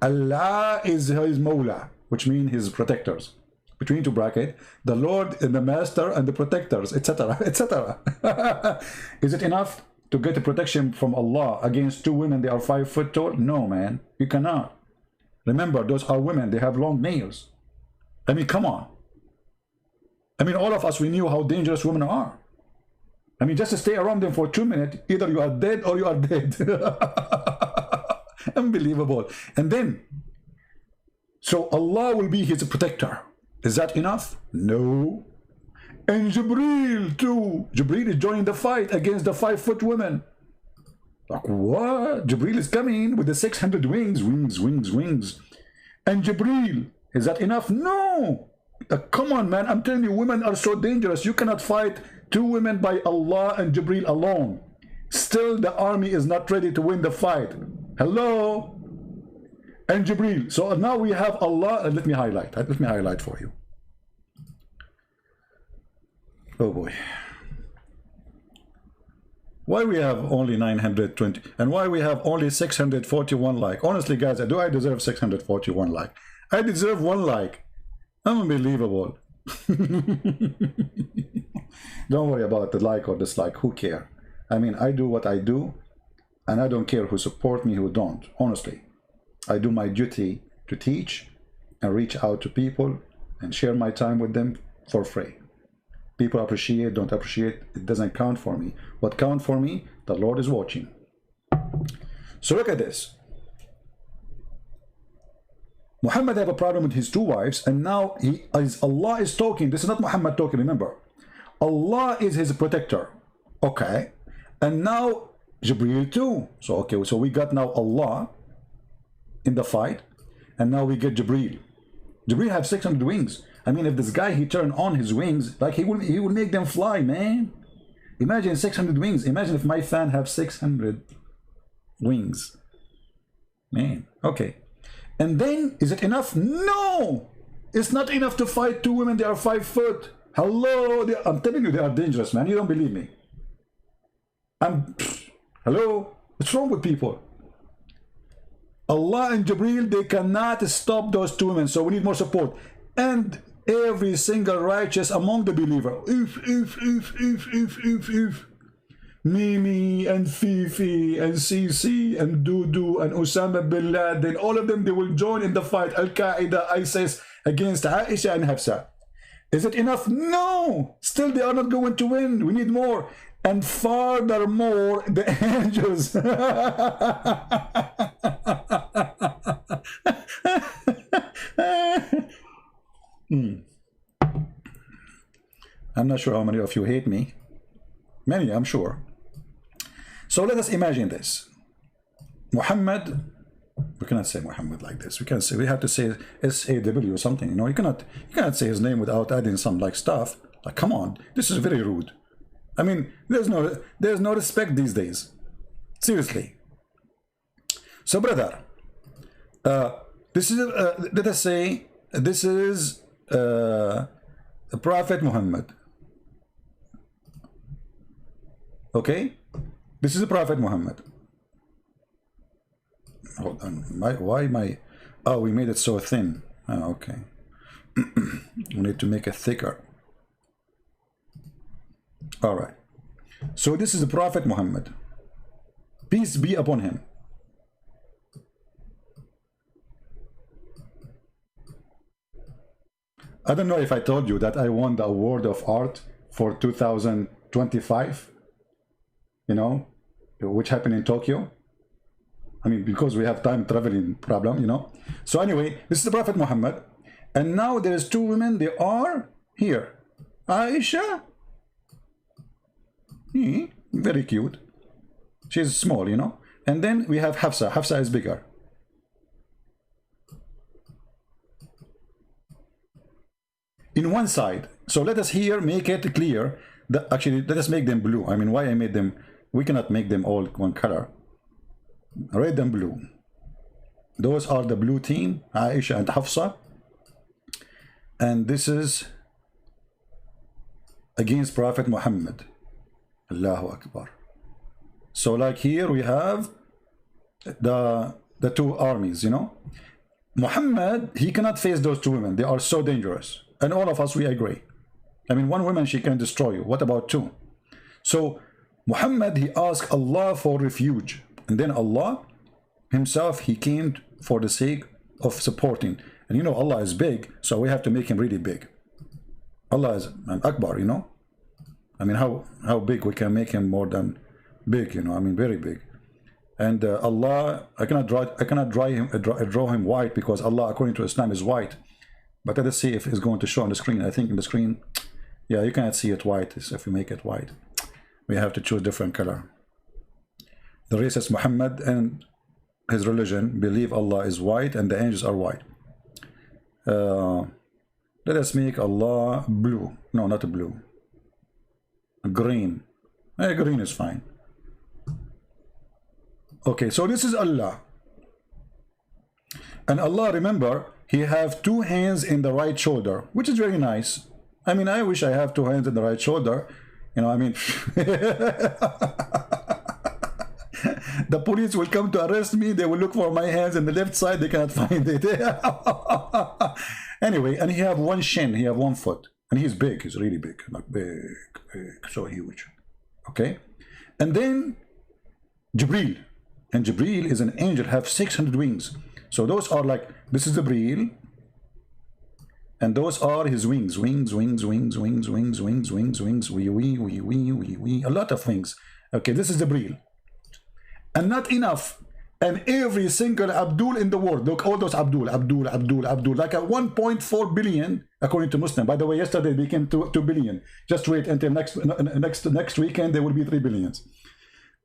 Allah is his Mawla, which means his protectors. Between two brackets, the Lord and the Master and the protectors, etc., etc. Is it enough to get a protection from Allah against two women? They are 5 foot tall? No, man, you cannot. Remember, those are women. They have long nails. I mean, come on. I mean, all of us, we knew how dangerous women are. I mean, just to stay around them for 2 minutes, either you are dead or you are dead. Unbelievable. And then, so Allah will be his protector. Is that enough? No. And Jibreel too. Jibreel is joining the fight against the 5 foot women. Like, what? Jibreel is coming with the 600 wings. Wings. And Jibreel, is that enough? No. Come on, man. I'm telling you, women are so dangerous. You cannot fight 2 women by Allah and Jibreel alone. Still, the army is not ready to win the fight. Hello? and Jibril. So now we have Allah, and let me highlight for you. Oh boy. Why we have only 920 and why we have only 641 like? Honestly, guys, do I deserve 641 like? I deserve 1 like. Unbelievable. Don't worry about the like or dislike. Who care? I mean, I do what I do, and I don't care who support me, who don't. Honestly, I do my duty to teach and reach out to people and share my time with them for free. People appreciate, don't appreciate, it doesn't count for me. What counts for me, the Lord is watching. So look at this. Muhammad have a problem with his 2 wives, and now Allah is talking. This is not Muhammad talking, remember. Allah is his protector. Okay. And now Jibreel too. So okay, so we got now Allah in the fight, and now we get Jibreel. Jibreel have 600 wings. I mean, if this guy, he turn on his wings, like he will make them fly, man. Imagine 600 wings. Imagine if my fan have 600 wings. Man, okay. And then, is it enough? No! It's not enough to fight 2 women. They are 5 foot. Hello? I'm telling you, they are dangerous, man. You don't believe me. Hello? What's wrong with people? Allah and Jibreel, they cannot stop those 2 women. So we need more support. And every single righteous among the believer. If. Mimi and Fifi and Sisi and Dudu and Osama bin Laden, all of them, they will join in the fight. Al-Qaeda, ISIS against Aisha and Hafsa. Is it enough? No! Still, they are not going to win. We need more. And furthermore, the angels. I'm not sure how many of you hate me. Many, I'm sure. So let us imagine this. Muhammad, we cannot say Muhammad like this. We have to say SAW or something. You know, you cannot say his name without adding some like stuff. Like, come on, this is very rude. I mean, there's no respect these days. Seriously. So, brother, this is let us say this is the Prophet Muhammad. Okay, this is the Prophet Muhammad. Hold on, why my? Oh, we made it so thin. Oh, okay. We need to make it thicker. All right. So this is the Prophet Muhammad. Peace be upon him. I don't know if I told you that I won the award of art for 2025. You know, which happened in Tokyo. I mean, because we have time traveling problem, you know. So anyway, this is the Prophet Muhammad. And now there's 2 women. They are here. Aisha. Very cute. She's small, you know. And then we have Hafsa. Hafsa is bigger. In one side. So let us here make it clear that actually let us make them blue. I mean, why I made them, we cannot make them all one color. Red and blue. Those are the blue team, Aisha and Hafsa. And this is against Prophet Muhammad. Allahu Akbar. So like here we have the 2 armies, you know. Muhammad, he cannot face those 2 women. They are so dangerous. And all of us, we agree. I mean, 1 woman, she can destroy you. What about 2? So Muhammad, he asked Allah for refuge. And then Allah himself, he came for the sake of supporting. And you know, Allah is big, so we have to make him really big. Allah is an Akbar, you know. I mean, how big we can make him more than big, you know. I mean, very big. And Allah, I cannot draw him white, because Allah, according to Islam, is white. But let us see if it's going to show on the screen. I think in the screen, yeah, you cannot see it white. If we make it white, we have to choose different color. The racist Muhammad and his religion believe Allah is white and the angels are white. Let us make Allah blue. No, not blue. Green. Green is fine. Okay, so this is Allah. And Allah, remember, He have two hands in the right shoulder, which is very nice. I mean, I wish I have two hands in the right shoulder. You know, I mean, the police will come to arrest me. They will look for my hands in the left side. They cannot find it. Anyway, and he have one shin. He have one foot. And he's big. He's really big. Like big, so huge. Okay? And then Jibreel. And Jibreel is an angel, have 600 wings. So those are like, this is Jibreel. And those are his wings. Wings, wings, wings, wings, wings, wings, wings, wings. Wee. A lot of wings. Okay, this is Jibreel. And not enough. And every single Abdul in the world, look, all those Abdul, like a 1.4 billion, according to Muslim. By the way, yesterday they became 2 billion. Just wait until next weekend, there will be 3 billions.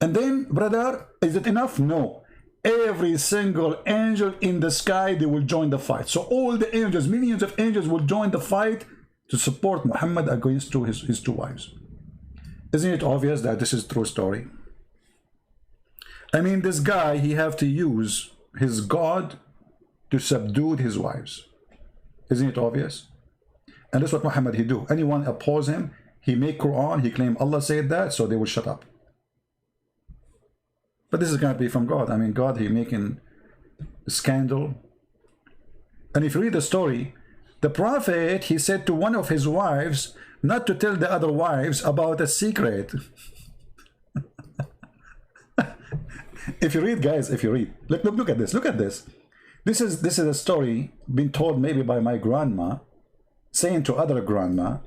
And then, brother, is it enough? No. Every single angel in the sky, they will join the fight. So all the angels, millions of angels will join the fight to support Muhammad against his two wives. Isn't it obvious that this is a true story? I mean, this guy, he have to use his God to subdue his wives. Isn't it obvious? And that's what Muhammad he do. Anyone oppose him, he make Quran, he claim Allah said that, so they will shut up. But this is going to be from God. I mean, God, he making a scandal. And if you read the story, the prophet, he said to one of his wives not to tell the other wives about a secret. If you read, guys, if you read, look at this. Look at this. This is a story being told maybe by my grandma, saying to other grandma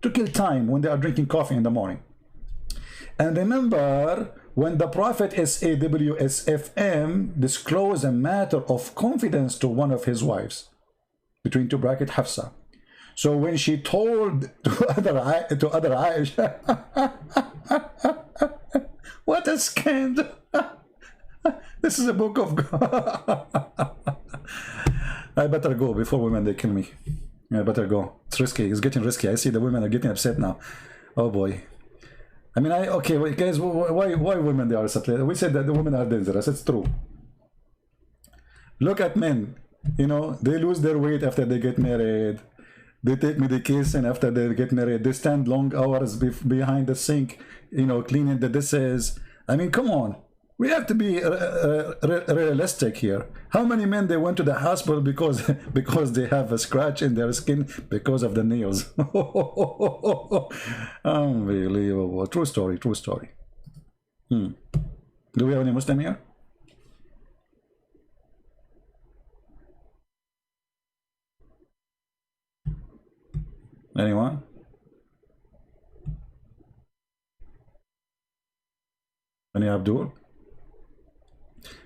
to kill time when they are drinking coffee in the morning. And remember, when the Prophet SAWSFM disclosed a matter of confidence to one of his wives, between two brackets, Hafsa. So when she told to other Aisha, what a scandal! This is a book of God. I better go before women they kill me. I better go. It's risky. It's getting risky. I see the women are getting upset now. Oh boy. I mean, okay, wait, guys, why women they are upset? We said that the women are dangerous. It's true. Look at men. You know, they lose their weight after they get married. They take medication after they get married. They stand long hours behind the sink, you know, cleaning the dishes. I mean, come on. We have to be realistic here. How many men they went to the hospital because they have a scratch in their skin because of the nails? Unbelievable. True story, true story. Do we have any Muslim here? Anyone? Any Abdul?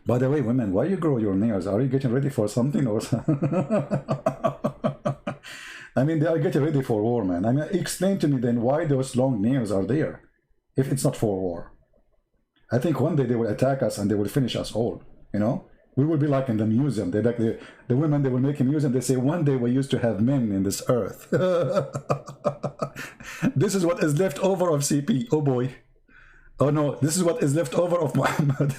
By the way, women, why you grow your nails? Are you getting ready for something or something? I mean, they are getting ready for war, man. I mean, explain to me then why those long nails are there if it's not for war. I think one day they will attack us and they will finish us all, you know? We will be like in the museum. They like the women, they will make a museum. They say, one day we used to have men in this earth. This is what is left over of CP. Oh boy. Oh no, this is what is left over of Muhammad.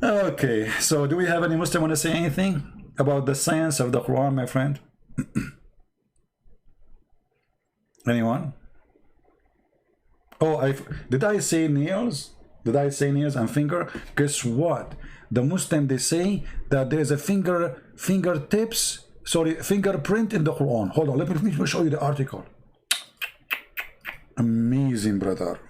Okay, so do we have any Muslim want to say anything about the science of the Quran, my friend? Anyone? Oh, did I say nails? Did I say nails and finger? Guess what? The Muslim, they say that there's a fingerprint in the Quran. Hold on, let me show you the article. Amazing, brother.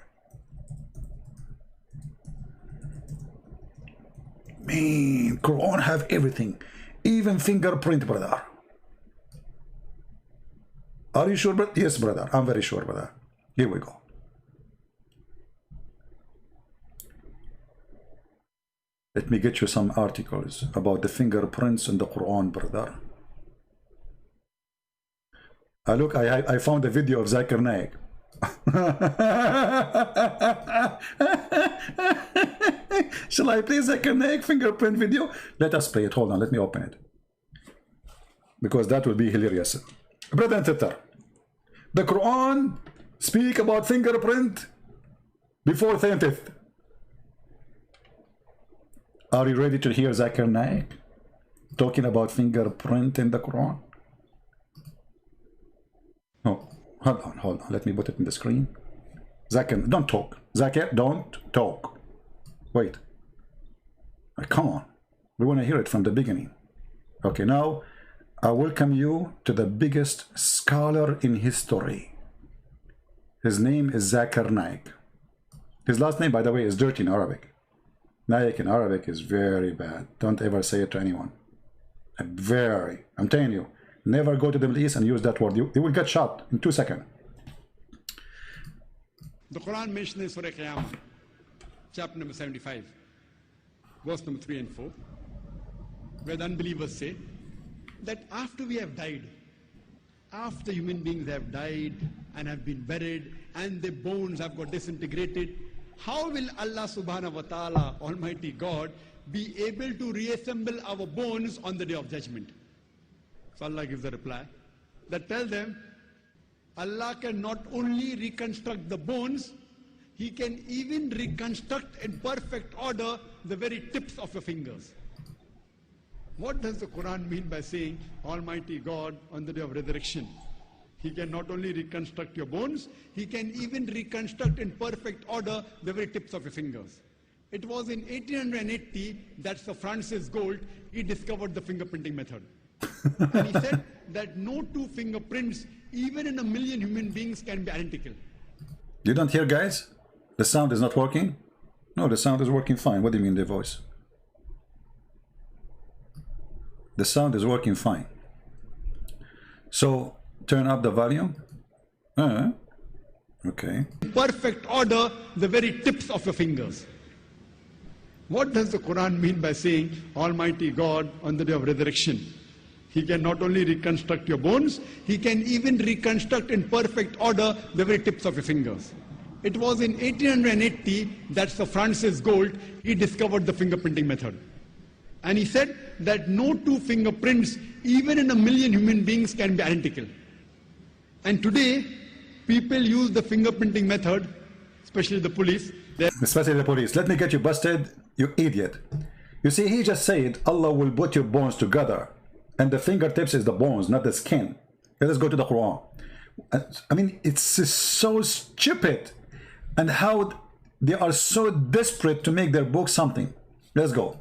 Man, Quran have everything, even fingerprint, brother. Are you sure, brother? Yes, brother. I'm very sure, brother. Here we go. Let me get you some articles about the fingerprints in the Quran, brother. Look, I found a video of Zakir Naik. Shall I play Zakir Naik fingerprint video? Let us play it. Hold on, let me open it, because that will be hilarious. Brother and sister, the Quran speak about fingerprint before 10th. Are you ready to hear Zakir Naik talking about fingerprint in the Quran? Oh, hold on. Let me put it in the screen. Zakir, don't talk. Zakir, don't talk. Wait. Come on. We want to hear it from the beginning. Okay, now I welcome you to the biggest scholar in history. His name is Zakir Naik. His last name, by the way, is dirty in Arabic. Naik in Arabic is very bad. Don't ever say it to anyone. I'm telling you, never go to the Middle East and use that word. You will get shot in 2 seconds. The Quran mentions in Surah Qiyamah, chapter number 75, verse number 3 and 4, where the unbelievers say that after we have died, after human beings have died and have been buried and their bones have got disintegrated, how will Allah subhanahu wa ta'ala, Almighty God, be able to reassemble our bones on the day of judgment? So Allah gives a reply that tell them, Allah can not only reconstruct the bones, He can even reconstruct in perfect order the very tips of your fingers. What does the Quran mean by saying Almighty God on the day of resurrection? He can not only reconstruct your bones, He can even reconstruct in perfect order the very tips of your fingers. It was in 1880 that Sir Francis Gould, he discovered the fingerprinting method. And he said that no two fingerprints, even in a million human beings, can be identical. You don't hear, guys? The sound is not working? No, the sound is working fine. What do you mean the voice? The sound is working fine. So, turn up the volume. Okay. Perfect order, the very tips of your fingers. What does the Quran mean by saying Almighty God on the day of resurrection? He can not only reconstruct your bones, He can even reconstruct in perfect order the very tips of your fingers. It was in 1880 that Sir Francis Gould, he discovered the fingerprinting method. And he said that no two fingerprints, even in a million human beings, can be identical. And today, people use the fingerprinting method, especially the police. Especially the police. Let me get you busted, you idiot. You see, he just said Allah will put your bones together. And the fingertips is the bones, not the skin. Let us go to the Quran. I mean, it's so stupid. And how they are so desperate to make their book something. Let's go.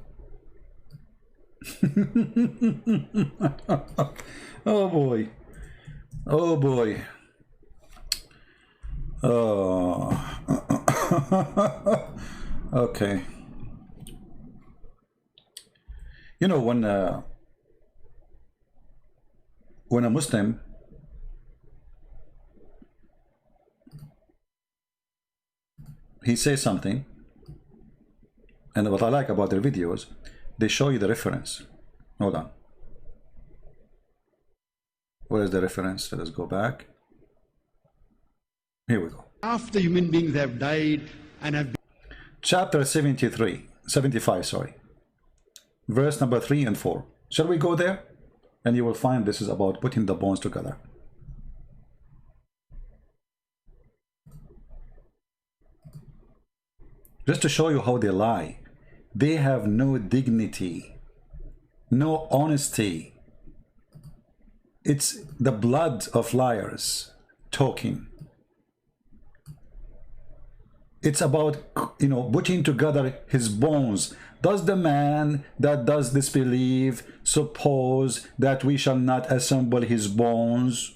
Oh boy. Oh boy. Oh. Okay. You know, when a Muslim he says something, and what I like about their videos, they show you the reference. Hold on. Where is the reference? Let us go back. Here we go. After human beings have died and have been... Chapter 75, sorry. Verse number 3 and 4. Shall we go there? And you will find this is about putting the bones together. Just to show you how they lie. They have no dignity, no honesty. It's the blood of liars talking. It's about, you know, putting together his bones. Does the man that does disbelieve suppose that we shall not assemble his bones?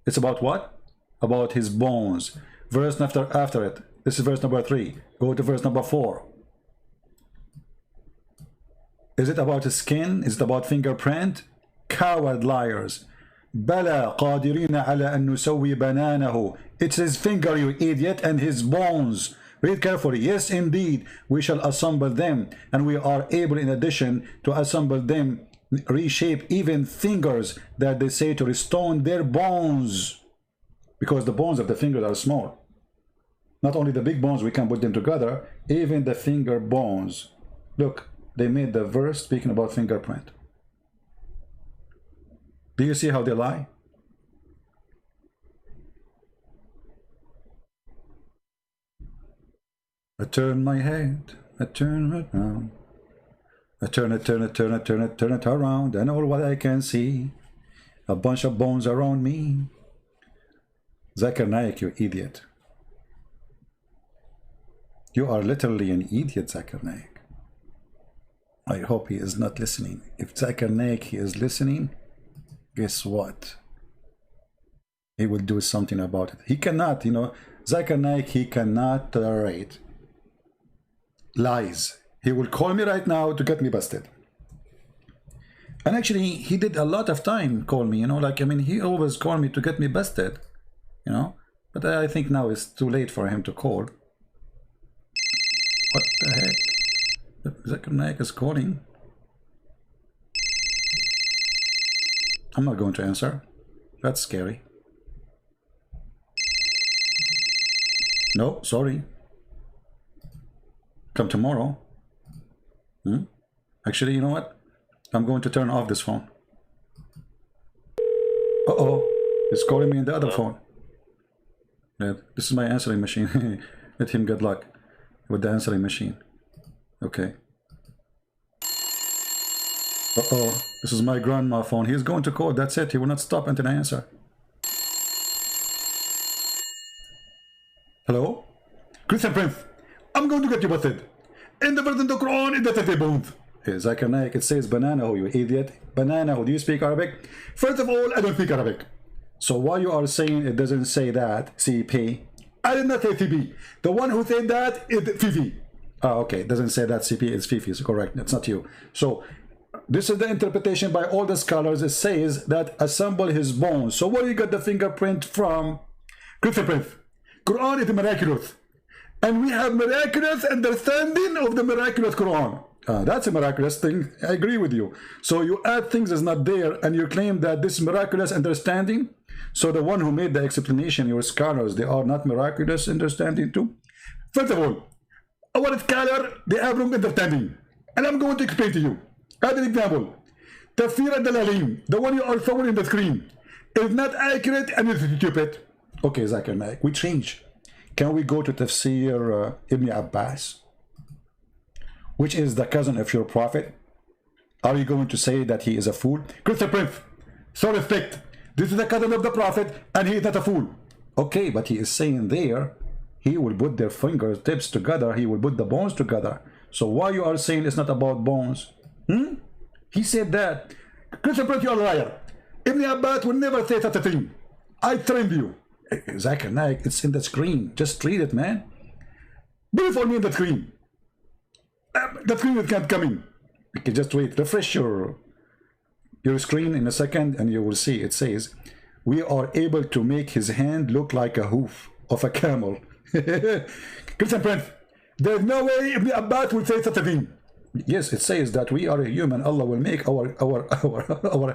It's about what? About his bones. Verse after it. This is verse number 3. Go to verse number 4. Is it about his skin? Is it about fingerprint? Coward liars. Bala qadirina ala an nusawi bananahu. It's his finger, you idiot, and his bones. Read carefully. Yes, indeed, we shall assemble them, and we are able, in addition, to assemble them, reshape even fingers that they say to restore their bones, because the bones of the fingers are small. Not only the big bones, we can put them together, even the finger bones. Look, they made the verse speaking about fingerprint. Do you see how they lie? I turn my head, I turn it round. I turn it around, and all what I can see, a bunch of bones around me. Zakir Naik, you idiot. You are literally an idiot, Zakir Naik. I hope he is not listening. If Zakir Naik he is listening, guess what? He will do something about it. He cannot, you know, Zakir Naik, he cannot tolerate lies. He will call me right now to get me busted. And actually, he did a lot of time call me, you know, like, I mean, he always called me to get me busted, you know. But I think now it's too late for him to call. What the heck? Zakir Naik is calling. I'm not going to answer. That's scary. No, sorry. Come tomorrow. Actually, you know what? I'm going to turn off this phone. Uh-oh. He's calling me in the other phone. Yeah, this is my answering machine. Let him get luck with the answering machine. Okay. Uh-oh. This is my grandma phone. He's going to call. That's it. He will not stop until I answer. Hello? Christian Prince, I'm going to get you busted. In the verse in the Quran, in the 30 bones. Zakir Naik, it says banana, you idiot. Banana, do you speak Arabic? First of all, I don't speak Arabic. So why you are saying it doesn't say that, CP? I did not say CP. The one who said that is Fifi. Okay, it doesn't say that CP, it's Fifi, it's correct, it's not you. So, this is the interpretation by all the scholars. It says that assemble his bones. So where you got the fingerprint from? Christian Prince, Quran is miraculous. And we have miraculous understanding of the miraculous Quran. That's a miraculous thing. I agree with you. So you add things that's not there, and you claim that this miraculous understanding. So the one who made the explanation, your scholars, they are not miraculous understanding too. First of all, our scholar, they have wrong understanding, and I'm going to explain to you. As an example, Tafsir al-Dalalim, the one you are showing in the screen, is not accurate and is stupid. Okay, Zakir Naik, we change. Can we go to Tafsir Ibn Abbas, which is the cousin of your prophet? Are you going to say that he is a fool? Christian Prince, so respect. This is the cousin of the prophet, and he is not a fool. Okay, but he is saying there, he will put their fingertips together, he will put the bones together. So why you are saying it's not about bones? He said that. Christian Prince, you are a liar. Ibn Abbas will never say such a thing. I trained you. Zakir Naik, it's in the screen. Just read it, man. Put it for me in the screen. The screen is not coming. Okay, just wait. Refresh your screen in a second and you will see. It says, we are able to make his hand look like a hoof of a camel. Christian Prince, there's no way Ibn Abbas will say such a thing. Yes, it says that we are a human. Allah will make our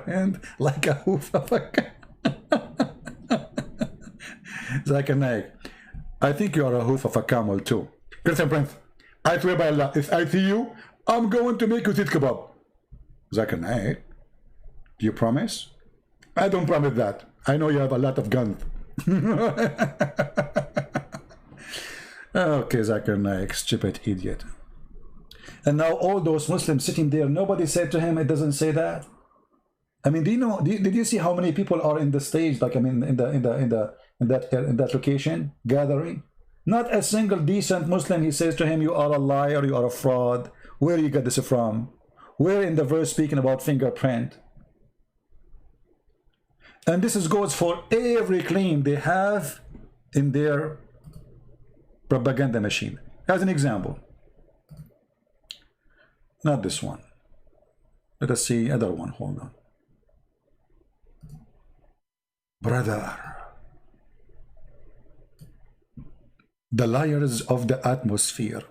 hand like a hoof of a camel. Zakir Naik, I think you are a hoof of a camel too. Christian Prince, I swear by Allah, if I see you, I'm going to make you sit kebab. Zakir Naik, do you promise? I don't promise that. I know you have a lot of guns. Okay, Zakir Naik, stupid idiot. And now all those Muslims sitting there, nobody said to him, it doesn't say that. I mean, do you know? Did you see how many people are in the stage? Like, I mean, in that location gathering? Not a single decent Muslim. He says to him, "You are a liar. You are a fraud. Where you get this from? Where in the verse speaking about fingerprint?" And this goes for every claim they have in their propaganda machine. As an example, not this one. Let us see other one. Hold on. Brother, the liars of the atmosphere.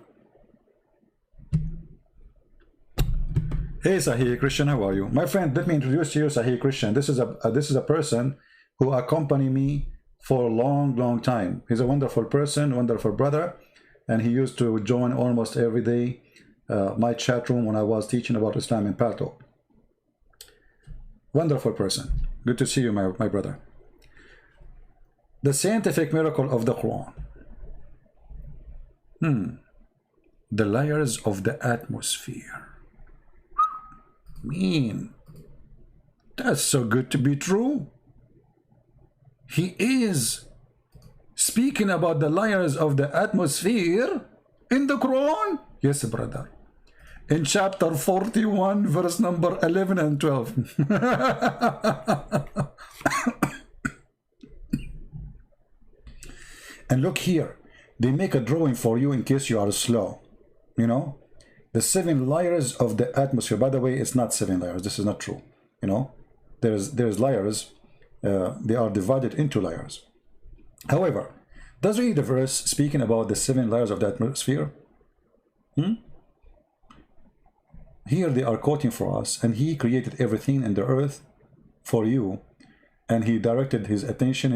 Hey Sahih Christian, how are you? My friend, let me introduce to you Sahih Christian. This is a person who accompanied me for a long time. He's a wonderful person, wonderful brother, and he used to join almost every day my chat room when I was teaching about Islam in Palto. Wonderful person. Good to see you, my brother. The scientific miracle of the Quran. The layers of the atmosphere. mean, that's so good to be true. He is speaking about the layers of the atmosphere in the Quran. Yes, brother. In chapter 41, verse number 11 and 12. And look here. They make a drawing for you in case you are slow. You know? The 7 layers of the atmosphere. By the way, it's not 7 layers. This is not true. You know? There's layers. They are divided into layers. However, does read the verse speaking about the 7 layers of the atmosphere? Here they are quoting for us, and he created everything in the earth for you, and he directed his attention.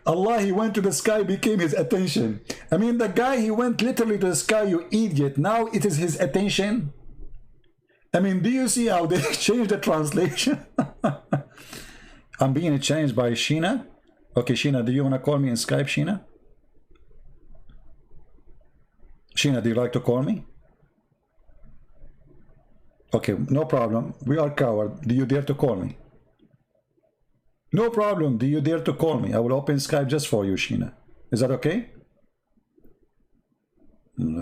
Allah, he went to the sky, became his attention. I mean, the guy, he went literally to the sky, you idiot. Now it is his attention. I mean, do you see how they changed the translation? I'm being changed by Sheena. Okay, Sheena, do you want to call me in Skype, Sheena? Sheena, do you like to call me? Okay, no problem. We are coward. Do you dare to call me? No problem. Do you dare to call me? I will open Skype just for you, Sheena. Is that okay?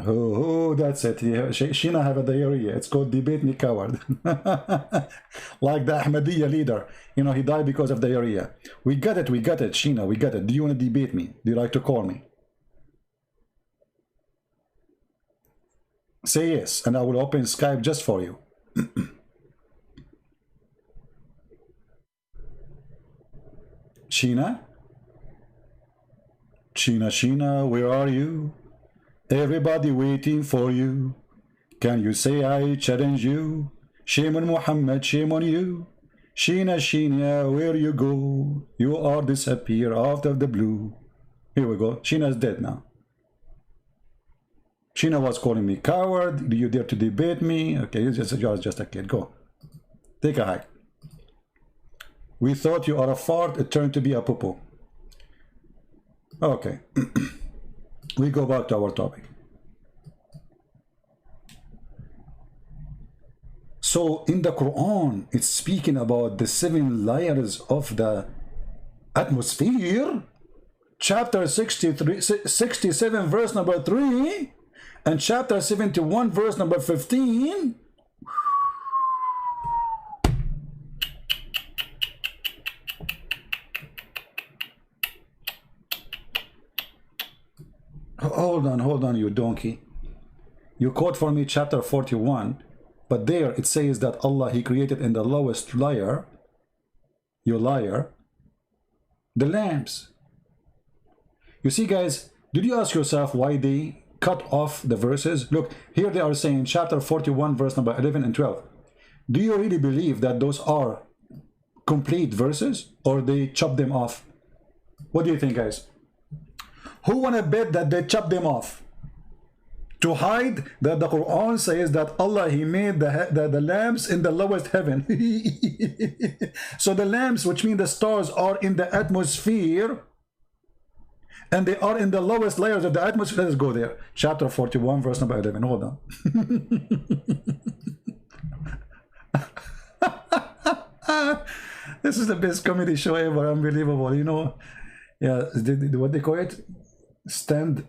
Oh, that's it. Sheena have a diarrhea. It's called debate me coward. Like the Ahmadiyya leader. You know, he died because of diarrhea. We got it, Sheena, we got it. Do you want to debate me? Do you like to call me? Say yes, and I will open Skype just for you. Sheena? Sheena, where are you? Everybody waiting for you. Can you say I challenge you? Shame on Muhammad, shame on you. Sheena, where you go? You are disappear out of the blue. Here we go. Sheena's dead now. Sheena was calling me coward. Do you dare to debate me? Okay, you're just a kid. Go. Take a hike. We thought you are a fart. It turned to be a poo-poo. Okay. We go back to our topic. So in the Quran, it's speaking about the 7 layers of the atmosphere. Chapter 67, verse number 3, and chapter 71, verse number 15. Hold on, you donkey. You quote for me chapter 41, but there it says that Allah, he created in the lowest layer, you liar, the lamps. You see, guys, did you ask yourself why they cut off the verses? Look, here they are saying chapter 41, verse number 11 and 12. Do you really believe that those are complete verses, or they chop them off? What do you think, guys? Who want to bet that they chop them off to hide that the Quran says that Allah, he made the lamps in the lowest heaven? So the lamps, which mean the stars, are in the atmosphere, and they are in the lowest layers of the atmosphere. Let's go there. Chapter 41, verse number 11. Hold on. This is the best comedy show ever. Unbelievable. You know, yeah, what they call it? Stand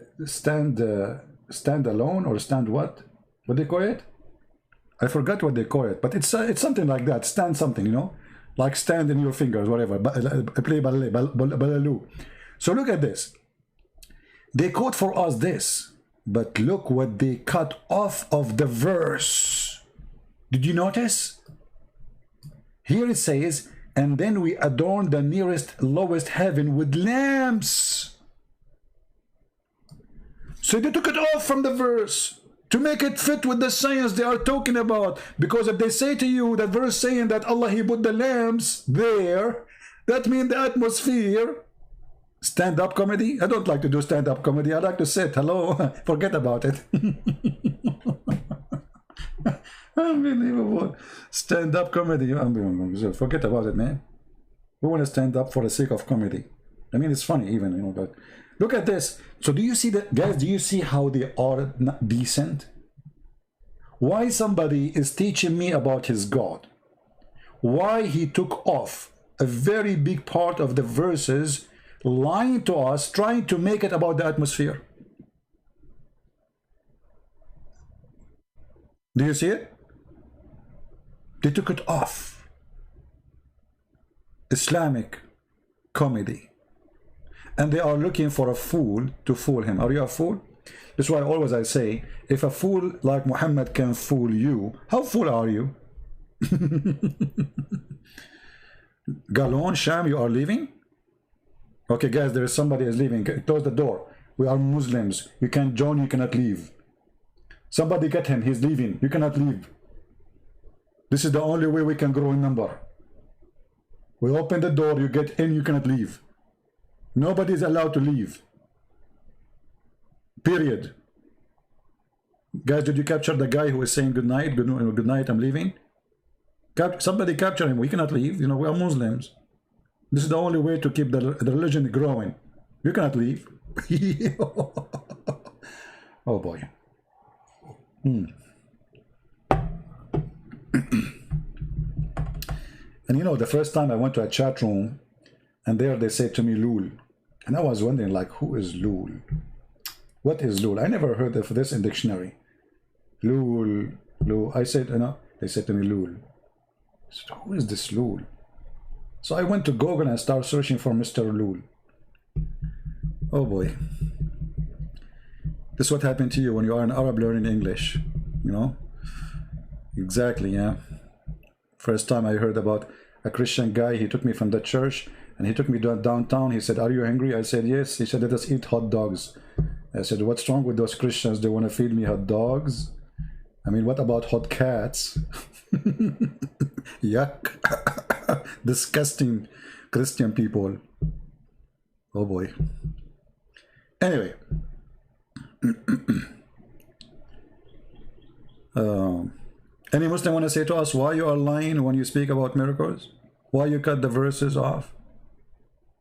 alone, or stand what? What they call it? I forgot what they call it, but it's something like that. Stand something, you know, like stand in your fingers, whatever. Play balaloo. So look at this. They quote for us this, but look what they cut off of the verse. Did you notice? Here it says, and then we adorn the nearest lowest heaven with lamps. So they took it off from the verse to make it fit with the science they are talking about. Because if they say to you that verse saying that Allah, he put the lamps there, that means the atmosphere. Stand-up comedy? I don't like to do stand-up comedy. I like to sit. Hello. Forget about it. Unbelievable. Stand-up comedy. Forget about it, man. We want to stand up for the sake of comedy. I mean, it's funny even, you know, but look at this. So do you see that, guys? Do you see how they are not decent? Why somebody is teaching me about his God? Why he took off a very big part of the verses, lying to us, trying to make it about the atmosphere? Do you see it? They took it off. Islamic comedy. And they are looking for a fool to fool him. Are you a fool? That's why always I say, if a fool like Muhammad can fool you, how fool are you? Galon, Sham, you are leaving? Okay, guys, there is somebody is leaving. Close the door. We are Muslims. You can't join, you cannot leave. Somebody get him, he's leaving. You cannot leave. This is the only way we can grow in number. We open the door, you get in, you cannot leave. Nobody is allowed to leave. Period. Guys, did you capture the guy who is saying good night? Good night, I'm leaving. Somebody capture him. We cannot leave. You know, we are Muslims. This is the only way to keep the religion growing. You cannot leave. Oh boy. And you know, the first time I went to a chat room, and there they said to me, Lul. And I was wondering, like, who is Lul? What is Lul? I never heard of this in dictionary. Lul, Lul. I said, you know, they said to me, Lul. I said, who is this Lul? So I went to Google and started searching for Mr. Lul. Oh boy. This is what happened to you when you are an Arab learning English, you know? Exactly, yeah. First time I heard about a Christian guy, he took me from the church and he took me downtown. He said, are you hungry? I said, yes. He said, let us eat hot dogs. I said, what's wrong with those Christians? They want to feed me hot dogs? I mean, what about hot cats? Yuck. Disgusting Christian people. Oh boy. Anyway. Any Muslim want to say to us why you are lying when you speak about miracles? Why you cut the verses off?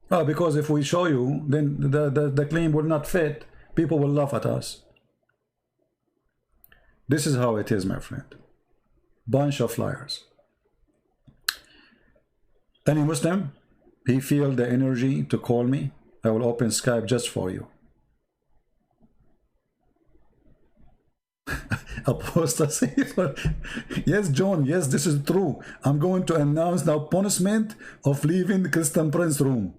Oh, because if we show you, then the claim will not fit. People will laugh at us. This is how it is, my friend. Bunch of liars. Any Muslim, he feel the energy to call me. I will open Skype just for you. Apostasy. Yes, John, yes, this is true. I'm going to announce now punishment of leaving the Christian Prince room.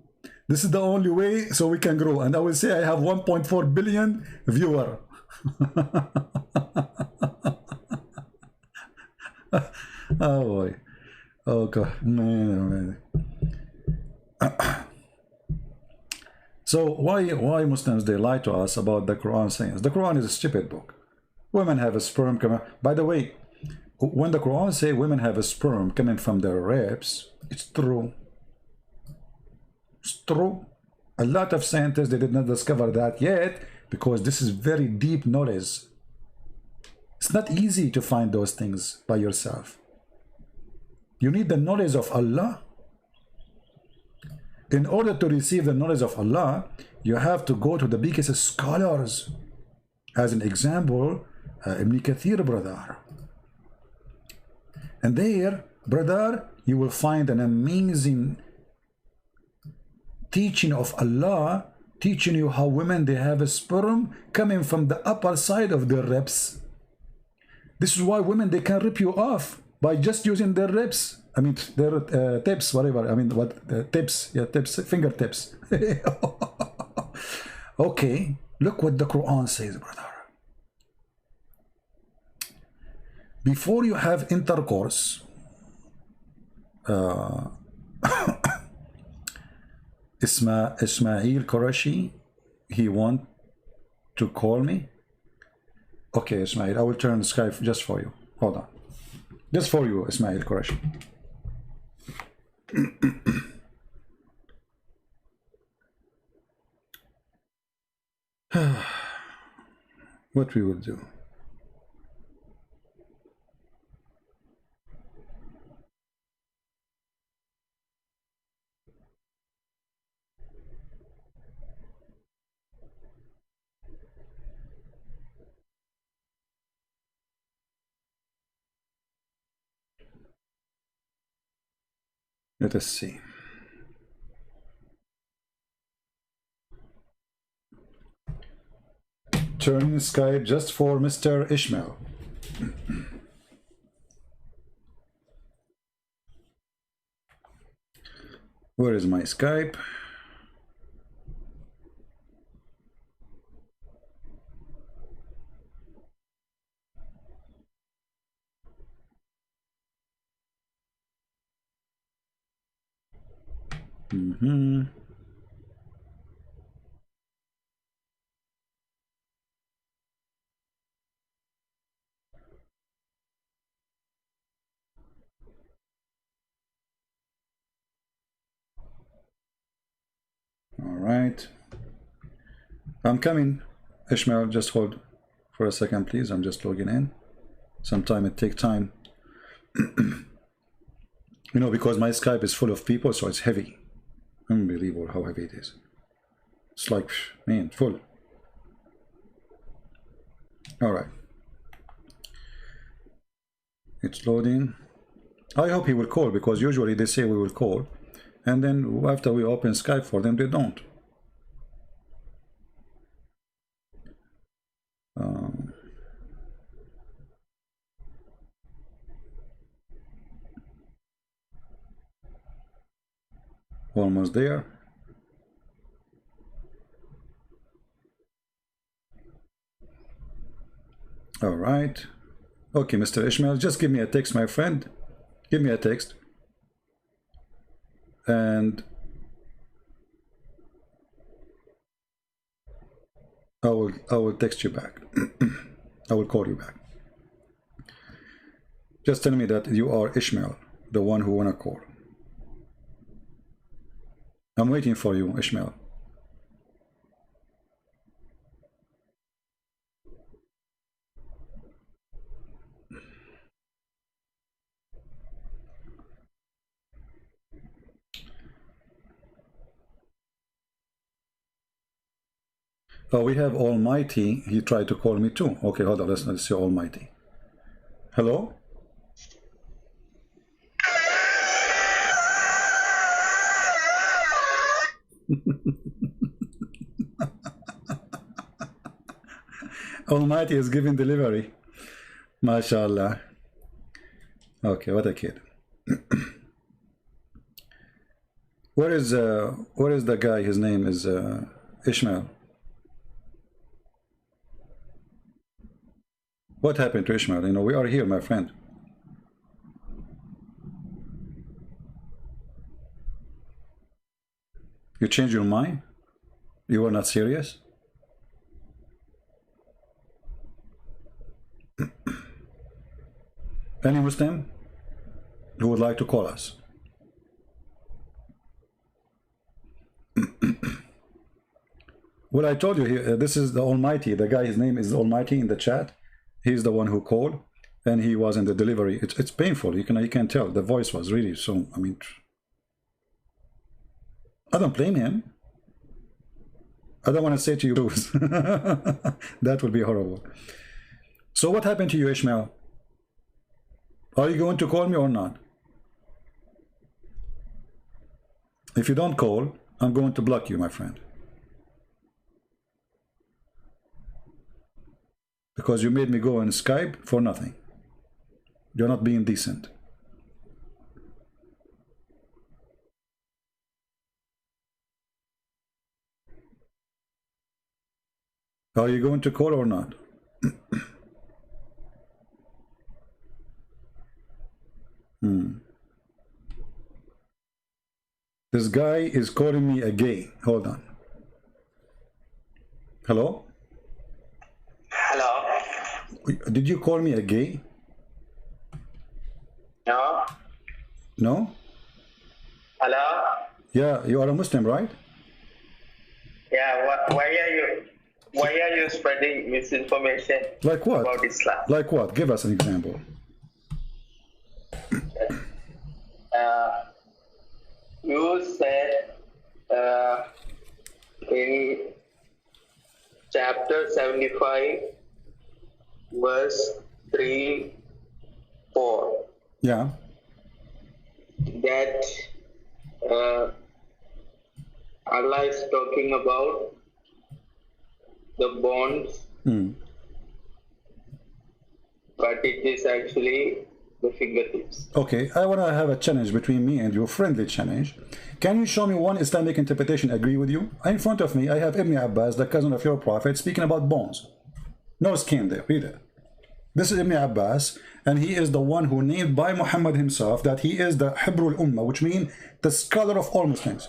This is the only way so we can grow. And I will say I have 1.4 billion viewer. Oh boy. Oh God. Man. So why Muslims, they lie to us about the Quran sayings? The Quran is a stupid book. Women have a sperm coming. By the way, when the Quran say women have a sperm coming from their ribs, it's true. It's true. A lot of scientists, they did not discover that yet because this is very deep knowledge. It's not easy to find those things by yourself. You need the knowledge of Allah. In order to receive the knowledge of Allah, you have to go to the biggest scholars. As an example, Ibn Kathir, brother. And there, brother, you will find an amazing teaching of Allah, teaching you how women, they have a sperm coming from the upper side of their ribs. This is why women, they can rip you off by just using their ribs. I mean, their tips, whatever. I mean, what tips? Yeah, tips, fingertips. Okay, look what the Quran says, brother. Before you have intercourse, Ismail Qurashi, he want to call me. Okay, Ismail, I will turn the Skype just for you. Hold on. Just for you, Ismail Qurashi. What we will do. Let us see. Turn Skype just for Mr. Ishmael. Where is my Skype? All right. I'm coming. Ishmael, just hold for a second, please. I'm just logging in. Sometime it takes time. You know, because my Skype is full of people, so it's heavy. Unbelievable how heavy it is. It's like, man, full. All right. It's loading. I hope he will call, because usually they say we will call, and then after we open Skype for them, they don't. Almost there. All right. Okay, Mr. Ishmael, just give me a text, my friend. Give me a text. And I will text you back. I will call you back. Just tell me that you are Ishmael, the one who wanna call. I'm waiting for you, Ishmael. Oh, we have Almighty. He tried to call me too. Okay, hold on. Let's see Almighty. Hello? Almighty is giving delivery. MashaAllah. Okay, what a kid. Where is the guy? His name is Ishmael. What happened to Ishmael? You know, we are here, my friend. You changed your mind? You are not serious? Any Muslim who would like to call us? Well, I told you here, this is the Almighty. The guy, his name is Almighty in the chat. He's the one who called, and he was in the delivery. It's painful. You can tell the voice was really so. I mean, I don't blame him. I don't want to say to you, that would be horrible. So what happened to you, Ishmael? Are you going to call me or not? If you don't call, I'm going to block you, my friend. Because you made me go on Skype for nothing. You're not being decent. Are you going to call or not? This guy is calling me a gay. Hold on. Hello? Hello? Did you call me a gay? No? No? Hello? Yeah, you are a Muslim, right? Yeah, why are you spreading misinformation Like what? about Islam? Like what? Give us an example. You said in chapter 75, verse 3, 4, Yeah. that Allah is talking about the bonds, but it is actually the fingertips. Okay, I want to have a challenge between me and you, friendly challenge. Can you show me one Islamic interpretation agree with you? In front of me, I have Ibn Abbas, the cousin of your prophet, speaking about bones. No skin there, read it. This is Ibn Abbas, and he is the one who named by Muhammad himself that he is the Hibrul Ummah, which means the scholar of all Muslims.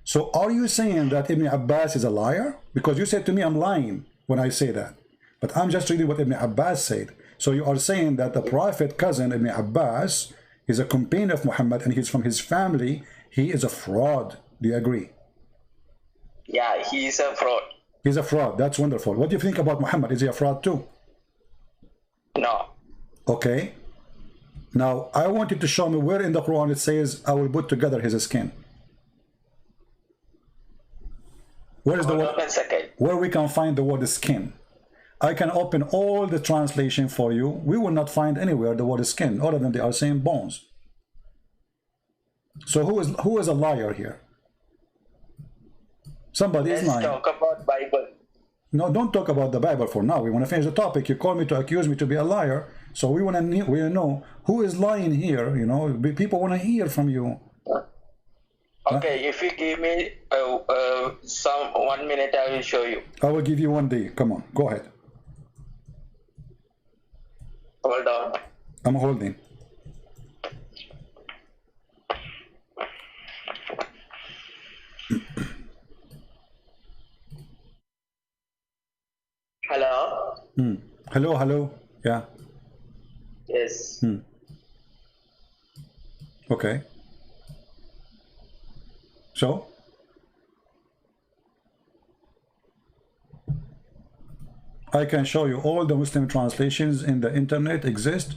So are you saying that Ibn Abbas is a liar? Because you said to me I'm lying when I say that. But I'm just reading what Ibn Abbas said. So you are saying that the prophet cousin Ibn Abbas is a companion of Muhammad and he's from his family. He is a fraud. Do you agree? Yeah, he is a fraud. He's a fraud. That's wonderful. What do you think about Muhammad? Is he a fraud too? No. Okay. Now, I want you to show me where in the Quran it says, I will put together his skin. Where is the word? Where we can find the word skin? I can open all the translation for you. We will not find anywhere the word skin. All of them, they are saying bones. So who is a liar here? Somebody is lying. Let's talk about Bible. No, don't talk about the Bible for now. We want to finish the topic. You call me to accuse me to be a liar. So we want to know who is lying here. You know, people want to hear from you. Okay, if you give me 1 minute, I will show you. I will give you 1 day. Come on, go ahead. Hold on. I'm holding. Hello? Hello, hello. Yeah. Yes. Okay. So? I can show you all the Muslim translations in the internet exist,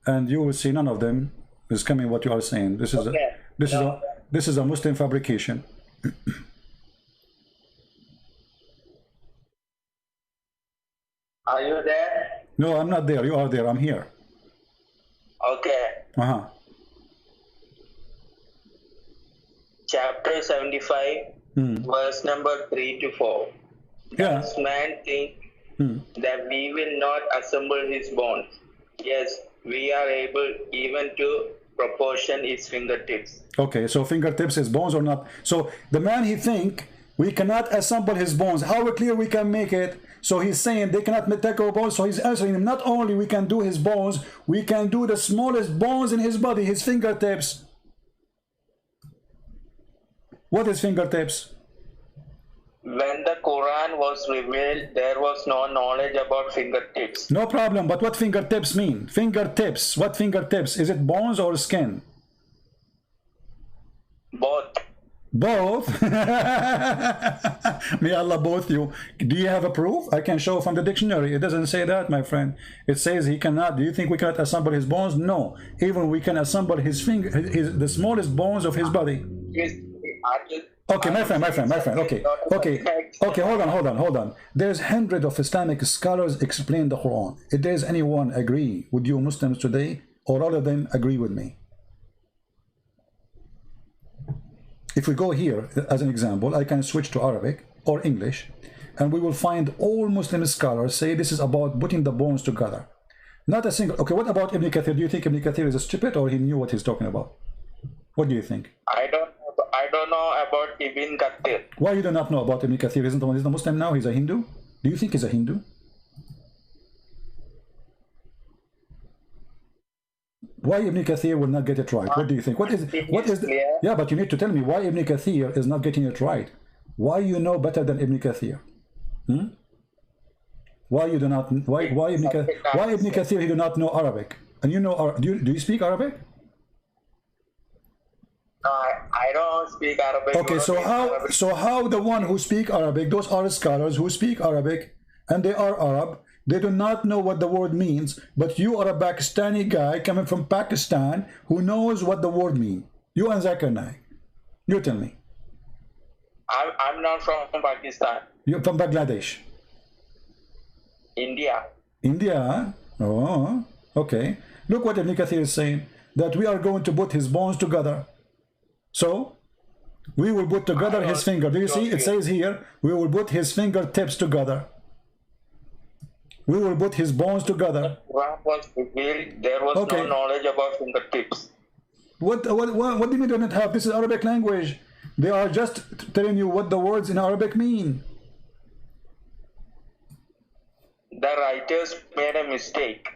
and you will see none of them is coming what you are saying. This is this is a Muslim fabrication. Are you there? No, I'm not there. You are there. I'm here. Okay. Chapter 75, verse number 3 to 4. Yeah. This man think that we will not assemble his bones. Yes, we are able even to proportion his fingertips. Okay, so fingertips is bones or not? So the man, he think we cannot assemble his bones. How clear we can make it? So he's saying they cannot take our bones. So he's answering him, not only we can do his bones, we can do the smallest bones in his body, his fingertips. What is fingertips? When the Quran was revealed, there was no knowledge about fingertips. No problem, but what fingertips mean? Fingertips, what fingertips? Is it bones or skin? Both. Both? May Allah both you. Do you have a proof? I can show from the dictionary. It doesn't say that, my friend. It says he cannot. Do you think we cannot assemble his bones? No. Even we can assemble his finger, the smallest bones of his body. Okay, my friend. Okay, hold on. There's hundreds of Islamic scholars explain the Quran. If there's anyone agree with you Muslims today, or all of them agree with me? If we go here, as an example, I can switch to Arabic or English, and we will find all Muslim scholars say this is about putting the bones together. Not a single. Okay, what about Ibn Kathir? Do you think Ibn Kathir is a stupid, or he knew what he's talking about? What do you think? I don't know about Ibn Kathir. Why you do not know about Ibn Kathir? Isn't he's a Muslim now? He's a Hindu? Do you think he's a Hindu? Why Ibn Kathir will not get it right? What do you think? What is yeah, but you need to tell me why Ibn Kathir is not getting it right. Why you know better than Ibn Kathir? Why you do not? Why Ibn Kathir he do not know Arabic? And you know, do you speak Arabic? No, I don't speak Arabic. Okay, so how the one who speak Arabic, those are scholars who speak Arabic, and they are Arab. They do not know what the word means, but you are a Pakistani guy coming from Pakistan who knows what the word means. You and Zakir Naik. You tell me. I'm not from Pakistan. You're from Bangladesh. India. India? Oh, okay. Look what Ibn Kathir is saying, that we are going to put his bones together. So we will put together his finger. Do you see? It says here, we will put his fingertips together. We will put his bones together. Quran was revealed, there was no knowledge about fingertips. What do you mean they don't have? This is Arabic language. They are just telling you what the words in Arabic mean. The writers made a mistake.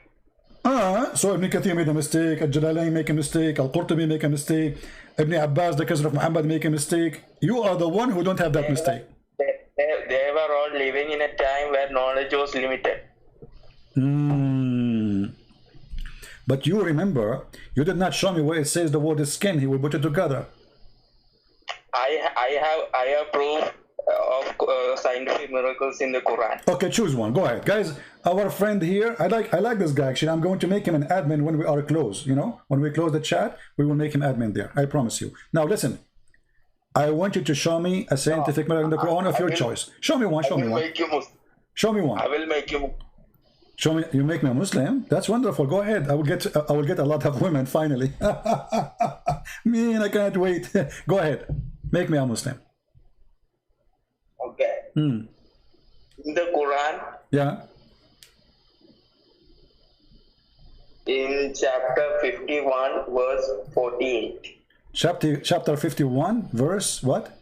So Ibn Kathir made a mistake, Al-Jalalain make a mistake, Al-Qurtubi make a mistake, Ibn Abbas, the cousin of Muhammad, make a mistake. You are the one who don't have that mistake. They were all living in a time where knowledge was limited. But you remember, you did not show me where it says the word is skin. He will put it together. I have proof of scientific miracles in the Quran. Okay, choose one. Go ahead, guys. Our friend here, I like this guy. Actually, I'm going to make him an admin when we are close. You know, when we close the chat, we will make him admin there. I promise you. Now listen. I want you to show me a scientific miracle in the Quran of your choice. Show me one. Show me one. Show me one. I will make you. Show me. You make me a Muslim. That's wonderful. Go ahead. I will get a lot of women finally. Man, I can't wait. Go ahead. Make me a Muslim. Okay. In the Quran. Yeah. In chapter 51, verse 48. Chapter 51, verse what?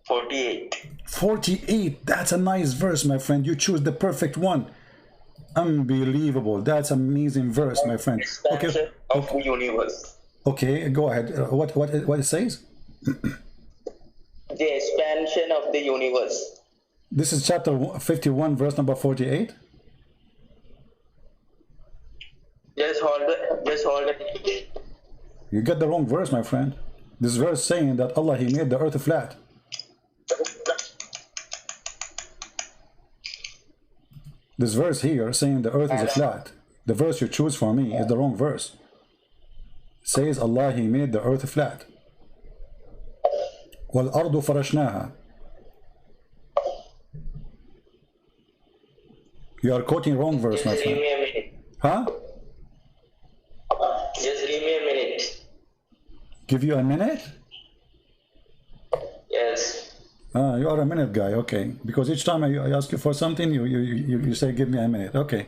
48. 48. That's a nice verse, my friend. You choose the perfect one. Unbelievable. That's amazing verse, my friend. Expansion of the universe. Okay, go ahead. What it says? The expansion of the universe. This is chapter 51, verse number 48. Just hold it. You get the wrong verse, my friend. This verse saying that Allah, He made the earth flat. This verse here saying the earth is flat. The verse you choose for me is the wrong verse. It says Allah, He made the earth flat. وَالْأَرْضُ فَرَشْنَاهَا. You are quoting wrong verse, my friend. Give me a minute. Huh? Just give me a minute. Give you a minute? Yes. You are a minute guy, okay. Because each time I ask you for something, you say give me a minute, okay.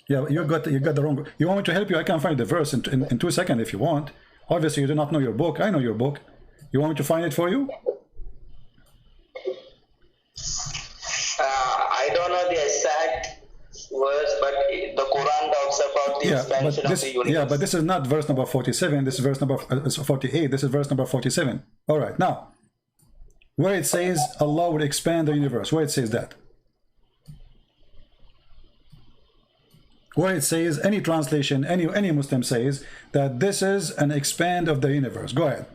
Yeah, you got the wrong. You want me to help you? I can find the verse in 2 seconds if you want. Obviously, you do not know your book. I know your book. You want me to find it for you? I don't know the exact verse, but the Quran talks about the expansion of the universe. Yeah, but this is not verse number 47. This is verse number 48. This is verse number 47. All right, now, where it says Allah will expand the universe, where it says that? Where it says, any translation, any Muslim says that this is an expand of the universe. Go ahead.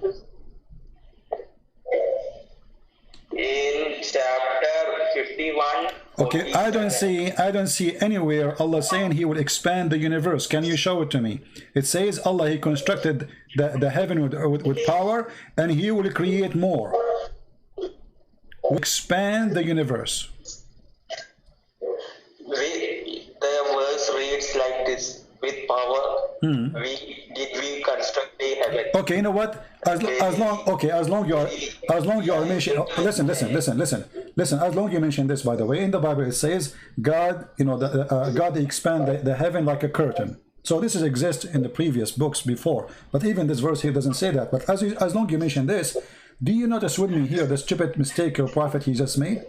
In chapter 51. Okay, I don't see anywhere Allah saying He will expand the universe. Can you show it to me? It says Allah, He constructed the heaven with power, and He will create more. Expand the universe. The verse reads like this: with power, we construct the heaven. Okay, you know what? As long you are mentioning. Listen. As long you mention this, by the way, in the Bible it says God, God expand the heaven like a curtain. So this exists in the previous books before, but even this verse here doesn't say that. But as long you mention this, do you notice with me here the stupid mistake your prophet he just made?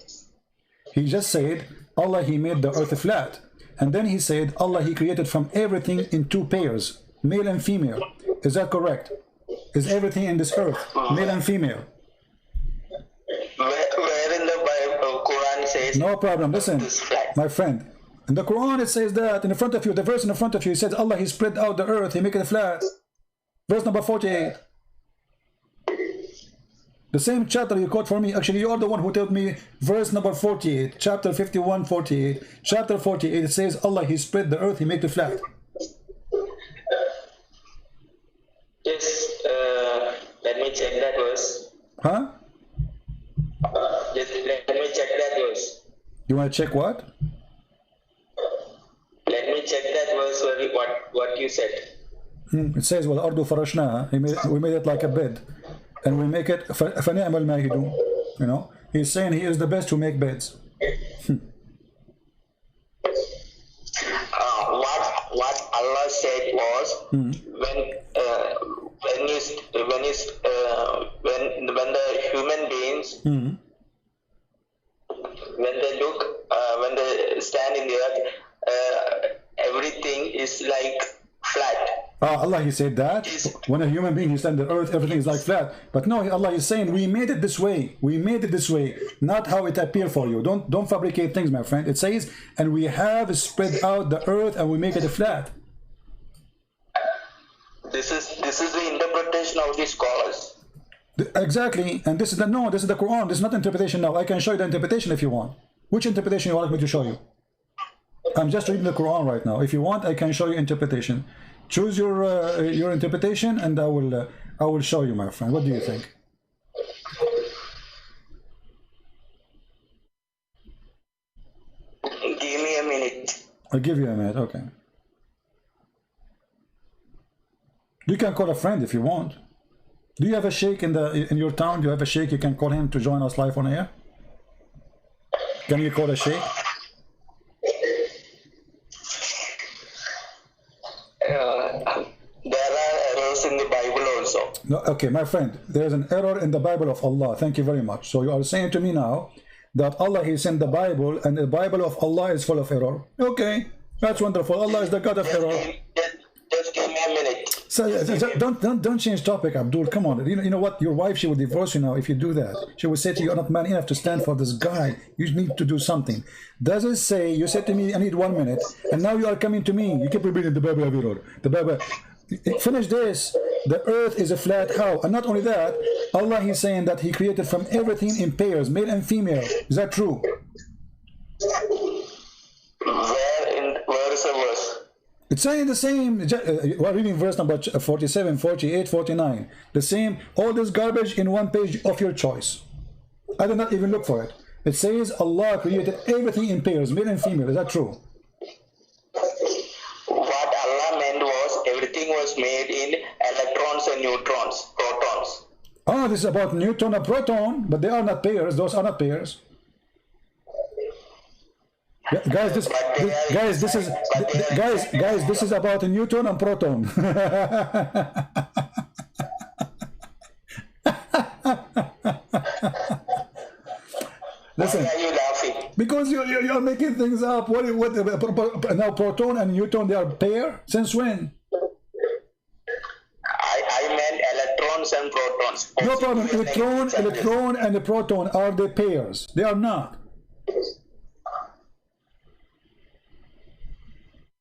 He just said Allah, He made the earth flat, and then he said Allah, He created from everything in two pairs, male and female. Is that correct? Is everything in this earth male and female? Where in the Bible, Quran says? No problem. Listen, my friend. In the Quran it says that in front of you, the verse in front of you, it says Allah, He spread out the earth, He make it flat. Verse number 48. The same chapter you quote for me. Actually, you are the one who told me verse number 48, chapter 51, 48. Chapter 48, it says Allah, He spread the earth, He made it flat. Yes, let me check that verse. Huh? Just let me check that verse. You want to check what? Let me check that verse, what you said. It says, well, ardu farashnaha. We made it like a bed, and we make it فَنِعْمَ الْمَاهِدُونَ. You know, he's saying he is the best to make beds. What Allah said was when the human beings when they stand in the earth, everything is like flat. Allah, he said that when a human being is on the earth, everything is like flat. But no, Allah is saying we made it this way. We made it this way, not how it appeared for you. Don't fabricate things, my friend. It says, and we have spread out the earth and we make it flat. This is the interpretation of the scholars. Exactly, and this is the Quran. This is not interpretation now. I can show you the interpretation if you want. Which interpretation you want me to show you? I'm just reading the Quran right now. If you want, I can show you interpretation. Choose your interpretation, and I will show you, my friend. What do you think? Give me a minute. I'll give you a minute. Okay. You can call a friend if you want. Do you have a sheikh in your town? Do you have a sheikh? You can call him to join us live on air. Can you call a sheikh? There are errors in the Bible also. No, okay, my friend, there is an error in the Bible of Allah. Thank you very much. So you are saying to me now that Allah is in the Bible and the Bible of Allah is full of error. Okay, that's wonderful. Allah is the God of error. Just give me a minute. So don't change topic, Abdul. Come on. You know what? Your wife, she will divorce you now if you do that. She will say to you, "You're not man enough to stand for this guy. You need to do something." Does it say you said to me, "I need 1 minute," and now you are coming to me? You keep repeating the Bible of error. The Bible. Finish this. The earth is a flat. How? And not only that, Allah is saying that He created from everything in pairs, male and female. Is that true? Where is the verse? It's saying the same. We're reading verse number 47, 48, 49. The same. All this garbage in one page of your choice. I did not even look for it. It says Allah created everything in pairs, male and female. Is that true? What Allah meant was everything was made in electrons and neutrons, protons. Oh, this is about neutron and proton, but they are not pairs. Those are not pairs. Guys, this is about a neutron and proton. Listen, why are you laughing? because you're making things up. What now? Proton and neutron, they are pair. Since when? I meant electrons and protons. No problem. Electron and the proton, are they pairs? They are not.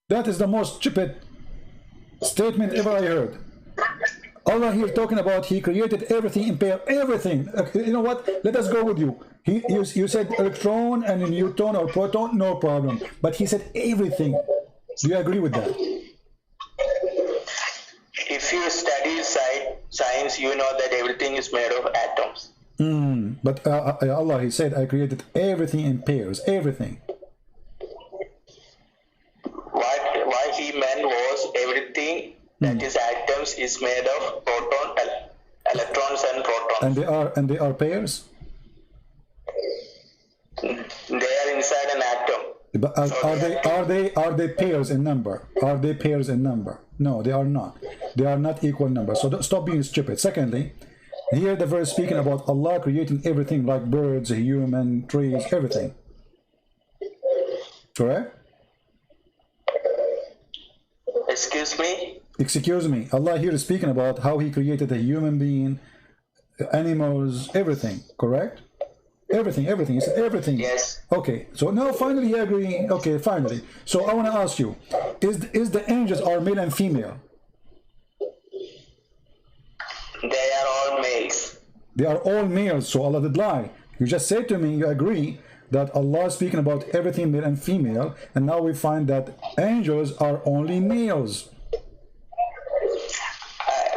That is the most stupid statement ever I heard. Allah here talking about He created everything in pair, everything. You know what? Let us go with you. You said electron and a neutron or proton, no problem. But He said everything. Do you agree with that? If you study science, you know that everything is made of atoms. But Allah, He said, I created everything in pairs, everything. What He meant was everything that is atoms is made of electrons and protons. And they are pairs? They are inside an atom. But are they pairs in number? Are they pairs in number? No, they are not. They are not equal numbers. So stop being stupid. Secondly, here the verse speaking about Allah creating everything like birds, human, trees, everything. Correct? Excuse me? Excuse me. Allah here is speaking about how He created a human being, animals, everything. Correct? Everything. He said everything. Yes. Okay. So now finally you agree. Okay, finally. So I want to ask you, is the angels are male and female? They are all males. They are all males. So Allah did lie. You just said to me, you agree that Allah is speaking about everything male and female, and now we find that angels are only males.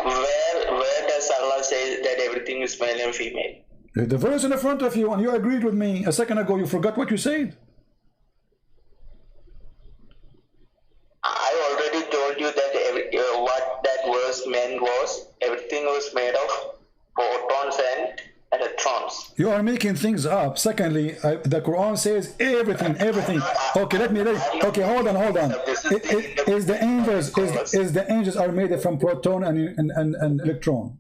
Where does Allah say that everything is male and female? The verse in the front of you, and you agreed with me a second ago. You forgot what you said. I already told you that what that meant was everything was made of protons and electrons. You are making things up. Secondly, the Quran says everything. Okay, okay, hold on. Is the angels are made from proton and electron?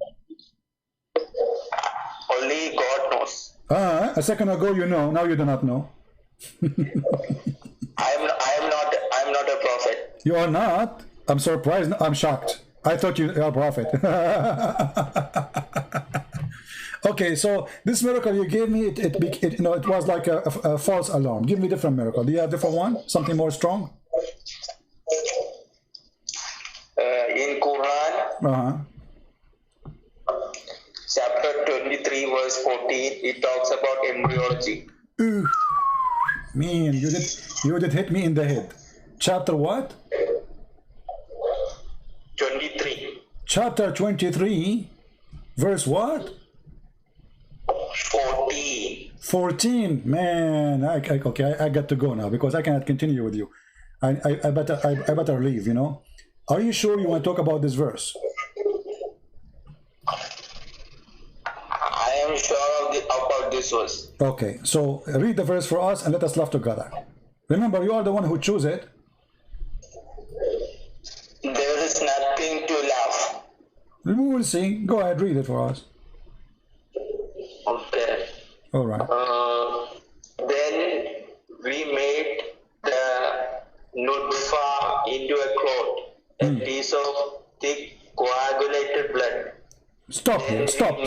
Only God knows. A second ago you know, now you do not know. I'm not a prophet. You are not? I'm surprised. I'm shocked. I thought you are a prophet. Okay, so this miracle you gave me, it was like a false alarm. Give me a different miracle. Do you have a different one? Something more strong? In Quran, chapter 23, verse 14, it talks about embryology. Ooh, man, you did hit me in the head. Chapter what? 23. Chapter 23, verse what? 14. 14. Man, okay, I got to go now because I cannot continue with you. I better leave, you know. Are you sure you want to talk about this verse? I am sure about this verse. Okay, so read the verse for us and let us laugh together. Remember, you are the one who chose it. There is nothing to laugh. We will see. Go ahead, read it for us. Okay. All right. Then we made the nutfa into a clot, a piece of thick coagulated blood. Stop here. Stop.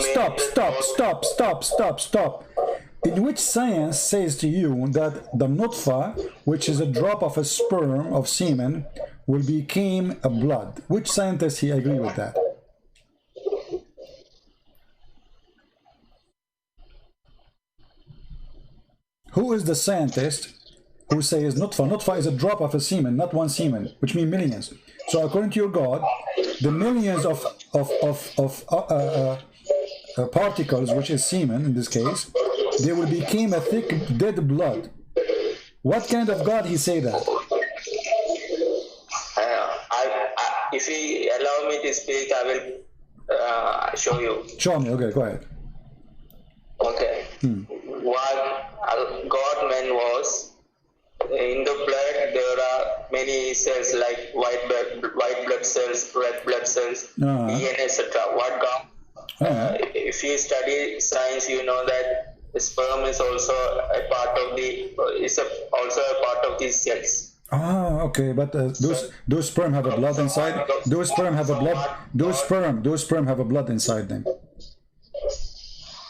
In which science says to you that the nutfa, which is a drop of a sperm of semen, will become a blood? Which scientist he agree with that? Who is the scientist who says nutfa? Nutfa is a drop of a semen, not one semen, which means millions. So according to your God, the millions of particles, which is semen in this case, they will become a thick dead blood. What kind of God he say that? If you allow me to speak, I will show you. Show me. Okay, go ahead. Okay. What God meant was, in the blood there are many cells like white blood cells, red blood cells, DNA, etc. What God? If you study science, you know that the sperm is also a part of these cells. Okay, but those sperm have a blood inside. Those sperm have a blood. Those sperm have a blood inside them.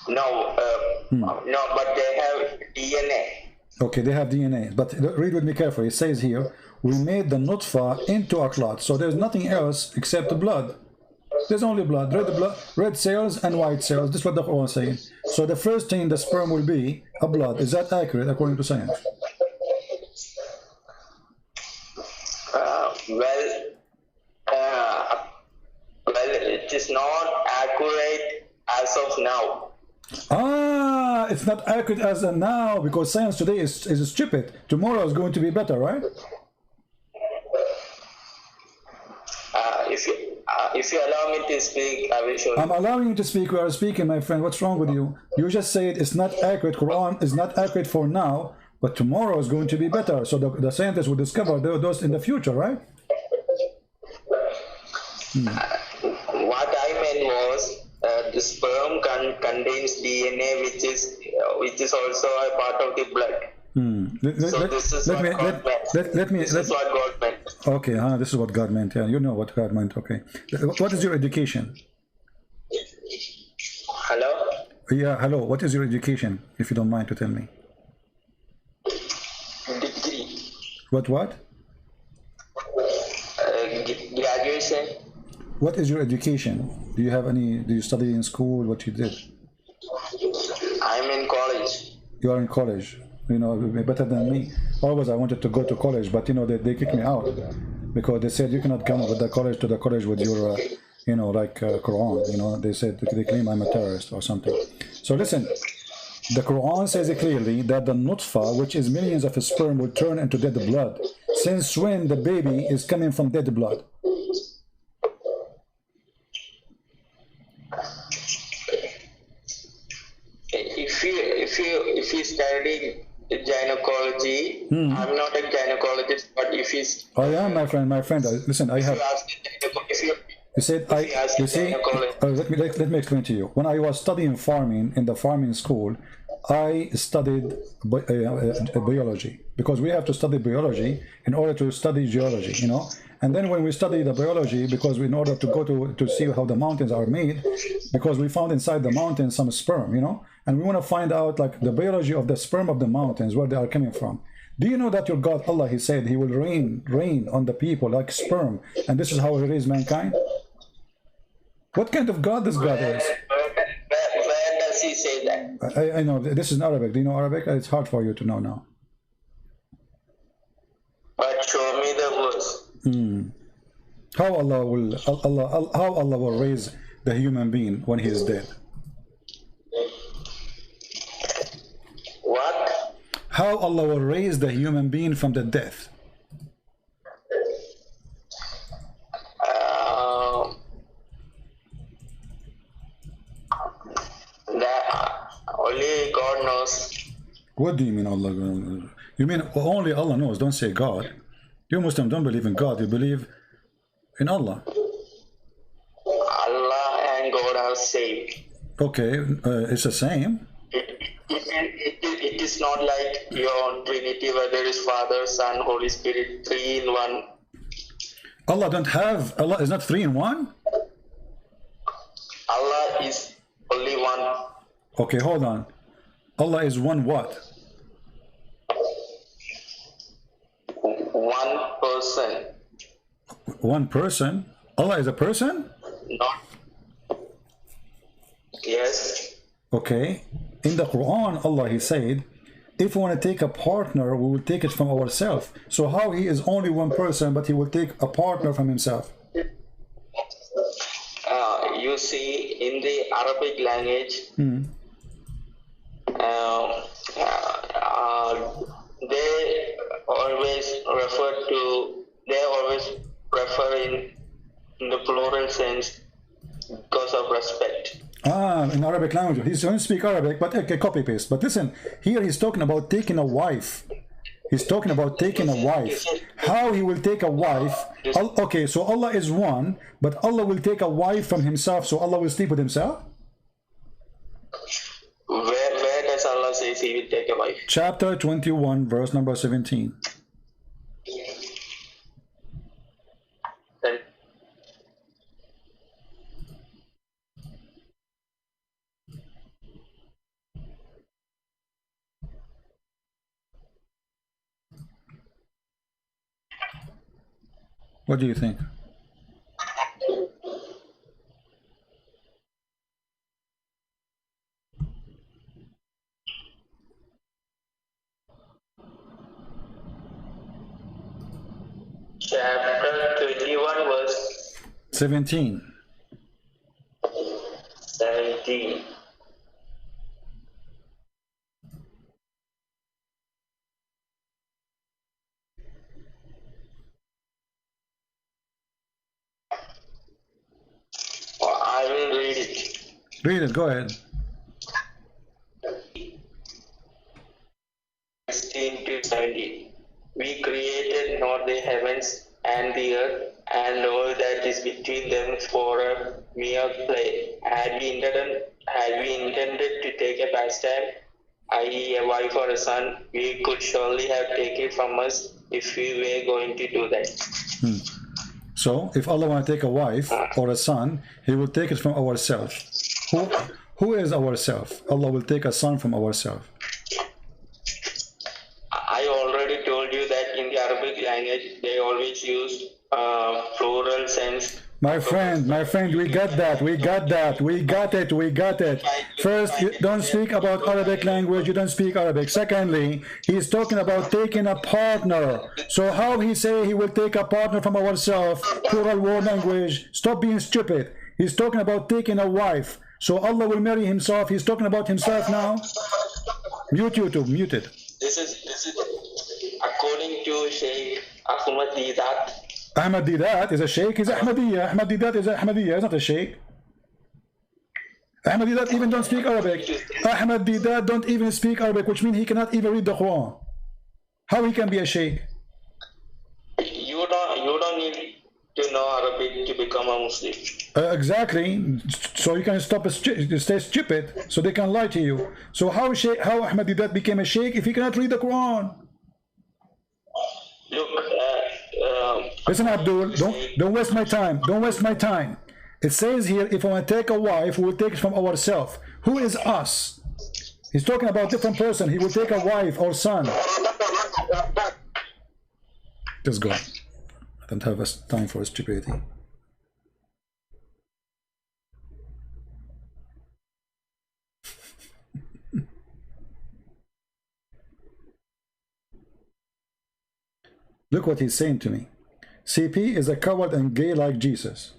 No, but they have DNA. Okay, they have DNA. But read with me carefully. It says here, we made the nutfa into a clot. So there's nothing else except the blood. There's only blood, red cells and white cells. This is what the Quran is saying. So the first thing, the sperm will be a blood. Is that accurate according to science? Well, it is not accurate as of now. It's not accurate as of now because science today is stupid. Tomorrow is going to be better, right? If you allow me to speak, I will show you. I'm allowing you to speak. We are speaking, my friend. What's wrong with you? You just said it's not accurate. Quran is not accurate for now, but tomorrow is going to be better. So the scientists will discover those in the future, right? What I meant was the sperm contains DNA, which is also a part of the blood. This is what God meant. Okay, this is what God meant. Yeah, you know what God meant. Okay, what is your education? Hello. Yeah, hello. What is your education, if you don't mind to tell me? Degree. What? Graduation. What is your education? Do you have any? Do you study in school? What you did? I'm in college. You are in college. You know, better than me. Always I wanted to go to college, but you know they kicked me out because they said you cannot come with the college with your Quran. You know, they said they claim I'm a terrorist or something. So listen, the Quran says it clearly that the nutfa, which is millions of sperm, will turn into dead blood. Since when the baby is coming from dead blood? If you study gynecology, I'm not a gynecologist, but if he's I am, my friend. Listen, I have. You said I. You see, let me explain to you. When I was studying farming in the farming school, I studied biology, because we have to study biology in order to study geology, you know. And then when we study the biology, because in order to go to see how the mountains are made, because we found inside the mountains some sperm, you know, and we want to find out like the biology of the sperm of the mountains, where they are coming from. Do you know that your God Allah, He said He will rain on the people like sperm, and this is how He raised mankind? What kind of God this God is? Where does He say that? I know this is in Arabic. Do you know Arabic? It's hard for you to know now. But show me the verse. How Allah will raise the human being when he is dead? What? How Allah will raise the human being from the death? That only God knows. What do you mean Allah? You mean only Allah knows? Don't say God. You Muslim don't believe in God. You believe in Allah. Allah and God are same. Okay, it's the same. It is not like your Trinity, where there is Father, Son, Holy Spirit, 3 in 1. Allah is not 3 in 1? Allah is only one. Okay, hold on. Allah is one what? One person. One person? Allah is a person? Not. Yes. Okay. In the Quran, Allah, He said, if we want to take a partner, we will take it from ourselves. So how He is only one person, but He will take a partner from Himself? You see, in the Arabic language, they always refer in the plural sense because of respect. In Arabic language. He doesn't speak Arabic, but okay, copy paste. But listen, here he's talking about taking a wife. He's talking about taking a wife. How he will take a wife? Okay, so Allah is one, but Allah will take a wife from Himself, so Allah will sleep with Himself? Where does Allah say He will take a wife? Chapter 21, verse number 17. What do you think? Chapter 21, verse 17. 17. I will read it. Read it, go ahead. 16 to 17. We created not the heavens and the earth and all that is between them for a mere play. Had we intended to take a pastime, i.e. a wife or a son, we could surely have taken it from us if we were going to do that. So, if Allah want to take a wife or a son, He will take it from ourselves. Who is ourself? Allah will take a son from ourselves. I already told you that in the Arabic language, they always use plural sense. My friend, we got it. First, you don't speak about Arabic language, you don't speak Arabic. Secondly, he's talking about taking a partner. So how he say he will take a partner from ourselves? Plural word language. Stop being stupid. He's talking about taking a wife. So Allah will marry Himself. He's talking about Himself now. Mute YouTube, mute it. This is according to Sheikh Ahmad Didat. Ahmad Didat is a sheikh, he's Ahmadiyya. Ahmad Didat is Ahmadiyya, he's not a sheikh. Ahmed Deedat even don't speak Arabic. Ahmed Deedat don't even speak Arabic, which means he cannot even read the Quran. How he can be a sheikh? You don't need to know Arabic to become a Muslim. Exactly. So you can stay stupid, so they can lie to you. So how Ahmed Deedat became a sheikh if he cannot read the Quran? Look, Listen, Abdul, don't waste my time. Don't waste my time. It says here, if I want to take a wife, we will take it from ourselves. Who is us? He's talking about a different person. He will take a wife or son. Just go. I don't have time for stupidity. Look what he's saying to me. CP is a coward and gay like Jesus.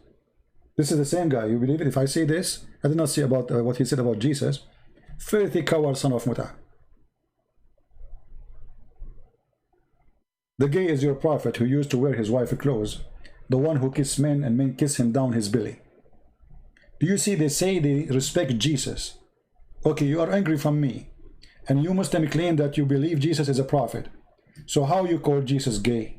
This is the same guy. You believe it? If I say this, I did not say about what he said about Jesus. Filthy coward, son of Muta. The gay is your prophet who used to wear his wife's clothes, the one who kissed men and men kiss him down his belly. Do you see? They say they respect Jesus. Okay, you are angry from me, and you Muslim claim that you believe Jesus is a prophet. So how you call Jesus gay?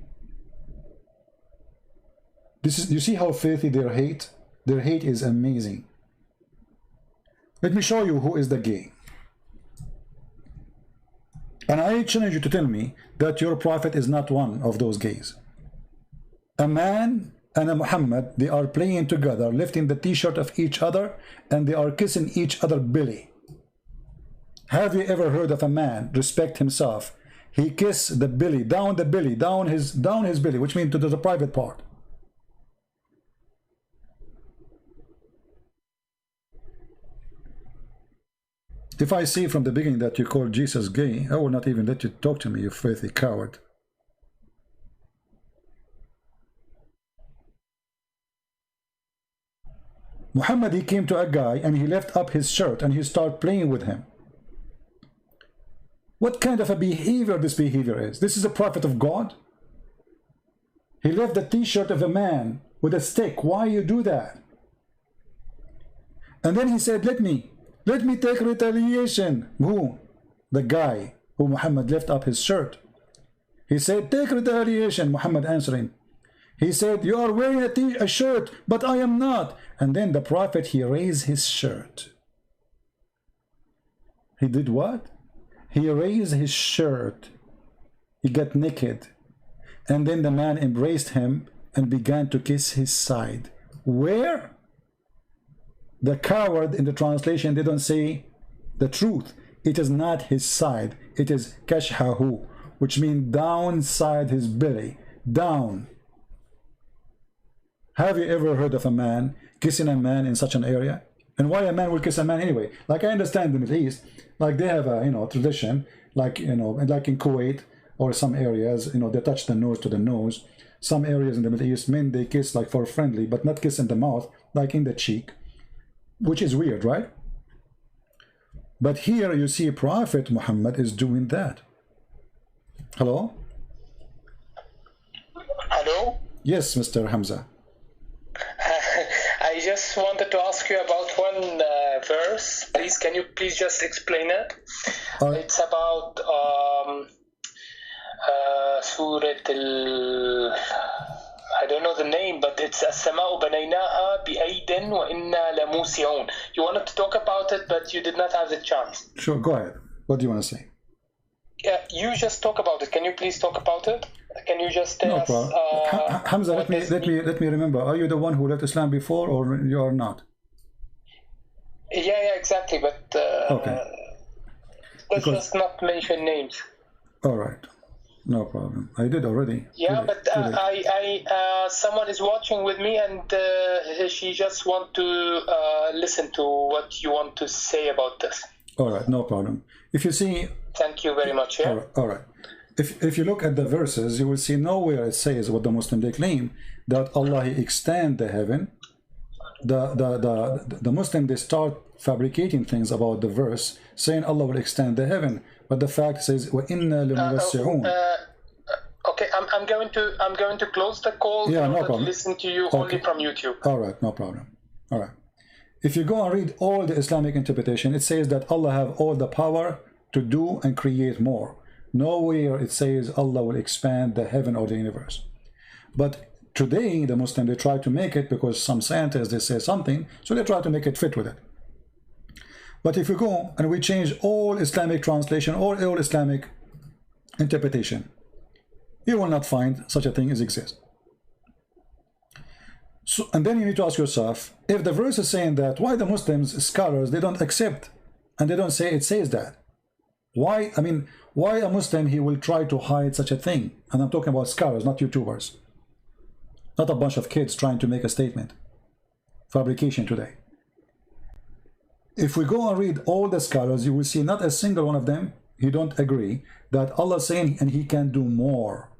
You see how filthy their hate? Their hate is amazing. Let me show you who is the gay. And I challenge you to tell me that your prophet is not one of those gays. A man and a Muhammad, they are playing together, lifting the t-shirt of each other, and they are kissing each other belly. Have you ever heard of a man respect himself? He kiss the belly, down his belly, which means to the private part. If I see from the beginning that you call Jesus gay, I will not even let you talk to me, you filthy coward. Muhammad, he came to a guy and he left up his shirt and he started playing with him. What kind of a behavior this behavior is? This is a prophet of God? He left the t-shirt of a man with a stick. Why you do that? And then he said, let me take retaliation. Who? The guy who Muhammad left up his shirt. He said, take retaliation. Muhammad answering. He said, you are wearing a shirt, but I am not. And then the prophet, he raised his shirt. He did what? He raised his shirt. He got naked. And then the man embraced him and began to kiss his side. Where? The coward in the translation, they don't say the truth. It is not his side. It is kashhahu, which means downside his belly. Down. Have you ever heard of a man kissing a man in such an area? And why a man will kiss a man anyway? Like I understand the Middle East, like they have a tradition, like like in Kuwait or some areas, they touch the nose to the nose. Some areas in the Middle East, men they kiss like for friendly, but not kiss in the mouth, like in the cheek, which is weird, right? But here you see Prophet Muhammad is doing that. Hello? Hello? Yes, Mr. Hamza. I just wanted to ask you about one verse. Please, can you please just explain it? It's about Surah Al... I don't know the name, but it's السماء بنيناها بأيد وإنا لموسعون. You wanted to talk about it, but you did not have the chance. Sure, go ahead. What do you want to say? Yeah, you just talk about it. Can you please talk about it? Can you just tell us? No problem. Hamza, let me remember. Are you the one who left Islam before, or you are not? Yeah, exactly. But okay. Let's just not mention names. All right. No problem. I did already. Yeah, but someone is watching with me, and she just want to listen to what you want to say about this. All right, no problem. If you see. Thank you very much. Yeah. All right. If you look at the verses, you will see nowhere it says what the Muslim they claim that Allah extend the heaven. The Muslim they start fabricating things about the verse, saying Allah will extend the heaven, but the fact says وَإِنَّا لَمُوَسِّعُونَ. Okay, I'm going to close the call. Yeah, no problem. Listen to you only from YouTube. All right, no problem. All right. If you go and read all the Islamic interpretation, it says that Allah have all the power to do and create more. Nowhere it says Allah will expand the heaven or the universe. But today, the Muslims, they try to make it, because some scientists, they say something, so they try to make it fit with it. But if you go and we change all Islamic translation or all Islamic interpretation, you will not find such a thing as exists. So, and then you need to ask yourself, if the verse is saying that, why the Muslims, scholars, they don't accept and they don't say it says that? Why, I mean, why a Muslim, he will try to hide such a thing? And I'm talking about scholars, not YouTubers. Not a bunch of kids trying to make a statement. Fabrication today. If we go and read all the scholars, you will see not a single one of them, he don't agree that Allah is saying and he can do more.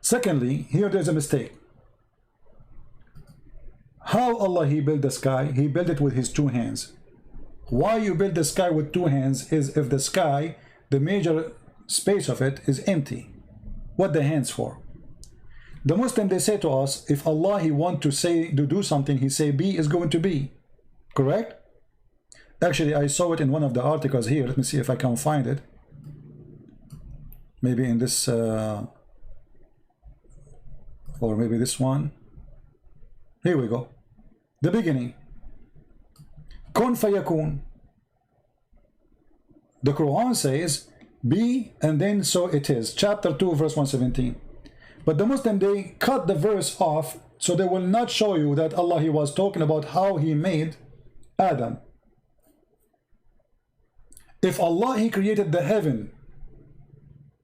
Secondly, here there's a mistake. How Allah he built the sky? He built it with his two hands. Why you build the sky with two hands is if the sky, the major space of it is empty. What the hands for? The Muslim, they say to us, if Allah he want to do something, he say be is going to be. Correct? Actually, I saw it in one of the articles here. Let me see if I can find it. Maybe in this or maybe this one. Here we go. The beginning. Kun fayakun. The Quran says be and then so it is. Chapter 2 verse 117. But the Muslim, they cut the verse off, so they will not show you that Allah he was talking about how he made Adam. If Allah he created the heaven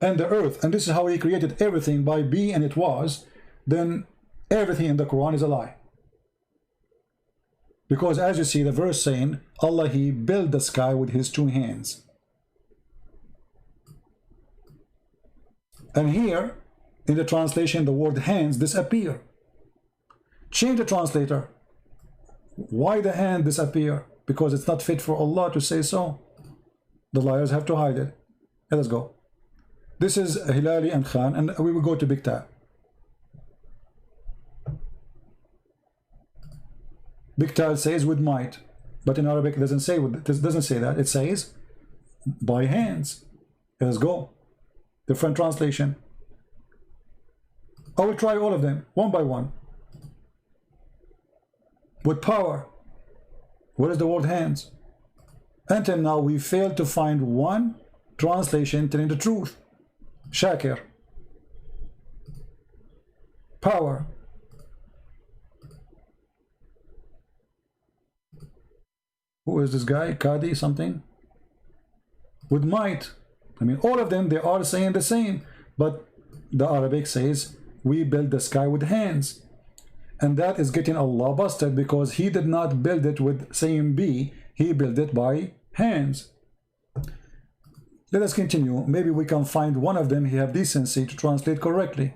and the earth, and this is how he created everything by be and it was, then everything in the Quran is a lie. Because as you see the verse saying, Allah he built the sky with his two hands. And here in the translation the word hands disappear. Change the translator. Why the hand disappear? Because it's not fit for Allah to say so. The liars have to hide it. Let us go. This is Hilali and Khan, and we will go to Big Tab. Big Tab says with might, but in Arabic it doesn't say that. It says by hands. Let us go. Different translation. I will try all of them one by one. With power. Where is the word hands? Until now we failed to find one translation telling the truth. Shakir. Power. Who is this guy? Qadi something? With might. I mean, all of them, they are saying the same. But the Arabic says, we build the sky with hands. And that is getting Allah busted, because he did not build it with saying be. He built it by hands. Let us continue. Maybe we can find one of them he have decency to translate correctly.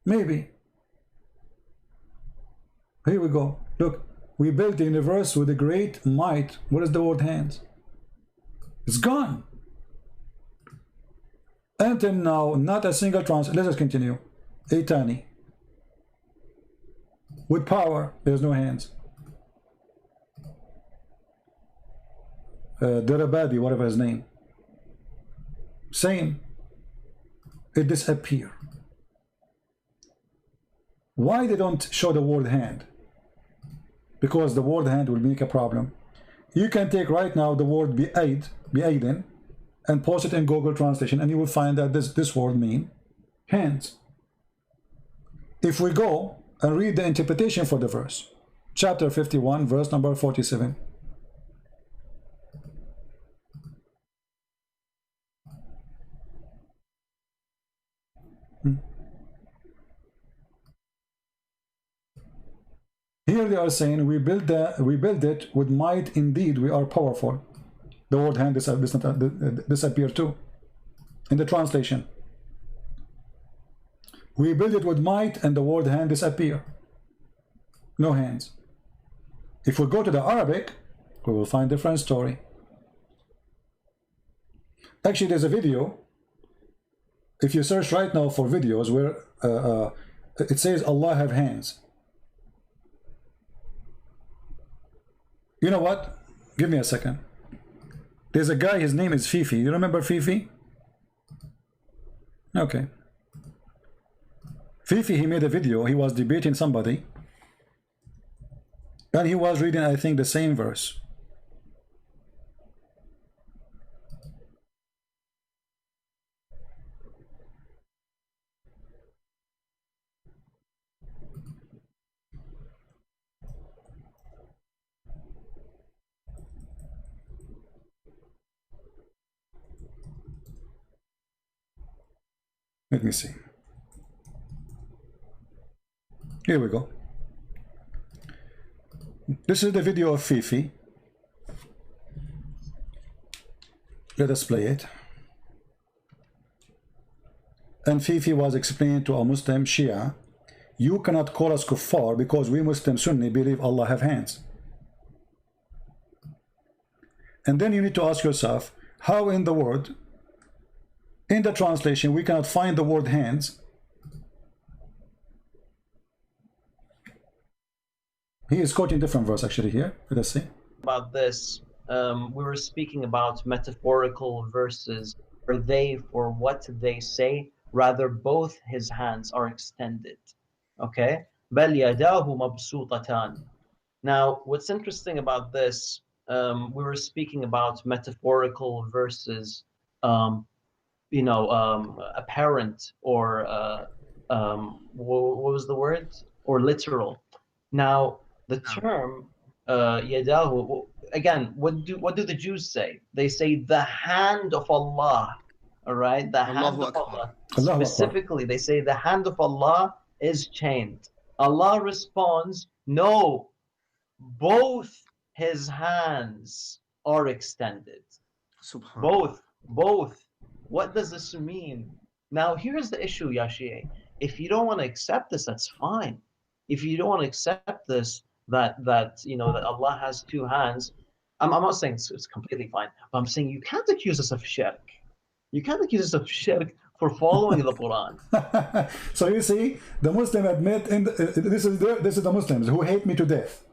Maybe. Here we go. Look, we built the universe with a great might. What is the word hands? It's gone. Until now, not a single translation. Let us continue. Eitani. With power, there's no hands. Darabadi, whatever his name. Same. It disappear. Why they don't show the word hand? Because the word hand will make a problem. You can take right now the word bi'aiden, and post it in Google Translation, and you will find that this word mean hands. If we go and read the interpretation for the verse, chapter 51, verse number 47. Here they are saying, we build it with might, indeed we are powerful. The word hand disappear too in the translation. We build it with might, and the word hand disappear. No hands. If we go to the Arabic, we will find a different story. Actually, there's a video. If you search right now for videos where it says Allah have hands, You know what? Give me a second. There's a guy, his name is Fifi. You remember Fifi? Okay. Fifi, he made a video. He was debating somebody. And he was reading, I think, the same verse. Let me see. Here we go. This is the video of Fifi. Let us play it. And Fifi was explaining to a Muslim Shia, you cannot call us kuffar because we Muslim Sunni believe Allah have hands. And then you need to ask yourself, how in the word, in the translation, we cannot find the word hands. He is quoting different verse actually here. Let us see. About this, we were speaking about metaphorical verses. Are they for what they say? Rather, both his hands are extended. Okay? بَلْ يَدَاهُ مَبْسُوطَتَانِ. Now, what's interesting about this, we were speaking about metaphorical verses, apparent or what was the word? Or literal. Now, the term yadahu, again, what do the Jews say? They say the hand of Allah. All right, the hand of Allah. Specifically, they say the hand of Allah is chained. Allah responds, no, both his hands are extended. Both. What does this mean? Now, here's the issue, Yashie. If you don't want to accept this, that's fine. If you don't want to accept this, that Allah has two hands, I'm not saying it's completely fine, but I'm saying you can't accuse us of shirk. You can't accuse us of shirk for following the Quran. So you see, the Muslim admit, this is the Muslims who hate me to death.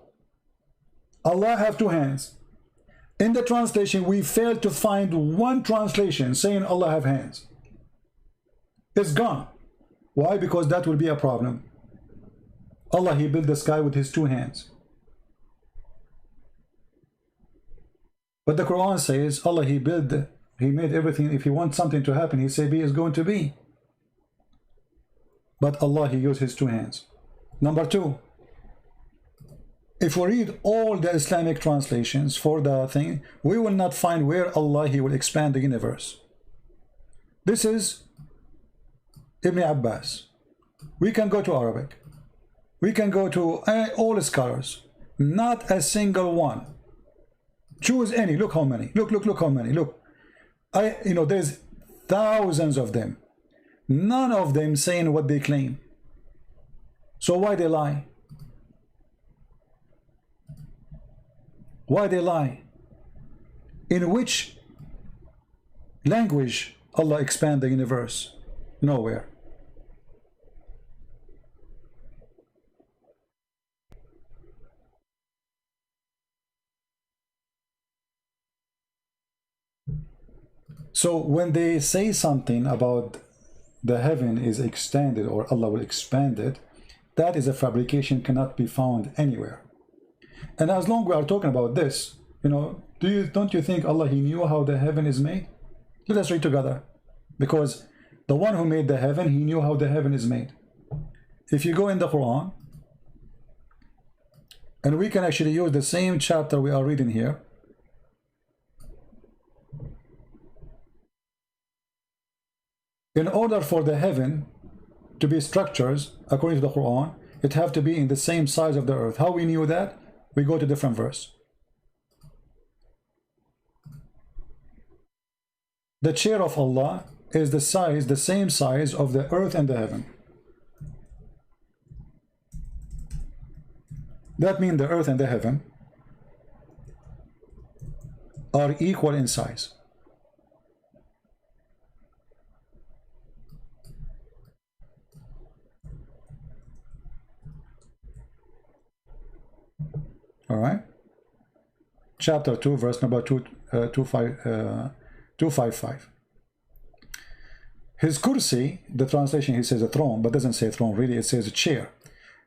Allah have two hands. In the translation, we failed to find one translation saying Allah have hands. It's gone. Why? Because that will be a problem. Allah, he built the sky with his two hands. But the Quran says, Allah, he made everything. If he wants something to happen, he say be is going to be. But Allah, he used his two hands. Number two, if we read all the Islamic translations for the thing, we will not find where Allah, he will expand the universe. This is Ibn Abbas. We can go to Arabic. We can go to all scholars. Not a single one. Choose any. Look how many. Look how many. Look. There's thousands of them. None of them saying what they claim. So why they lie? Why they lie? In which language Allah expand the universe? Nowhere. So when they say something about the heaven is extended or Allah will expand it, that is a fabrication, cannot be found anywhere. And as long as we are talking about this, don't you think Allah, he knew how the heaven is made? Let us read together. Because the one who made the heaven, he knew how the heaven is made. If you go in the Quran, and we can actually use the same chapter we are reading here. In order for the heaven to be structures, according to the Quran, it have to be in the same size of the earth. How we knew that? We go to different verse. The chair of Allah is the same size of the earth and the heaven. That means the earth and the heaven are equal in size. All right. chapter 2, verse number 255. His kursi, the translation, he says a throne, but doesn't say throne, really, it says a chair.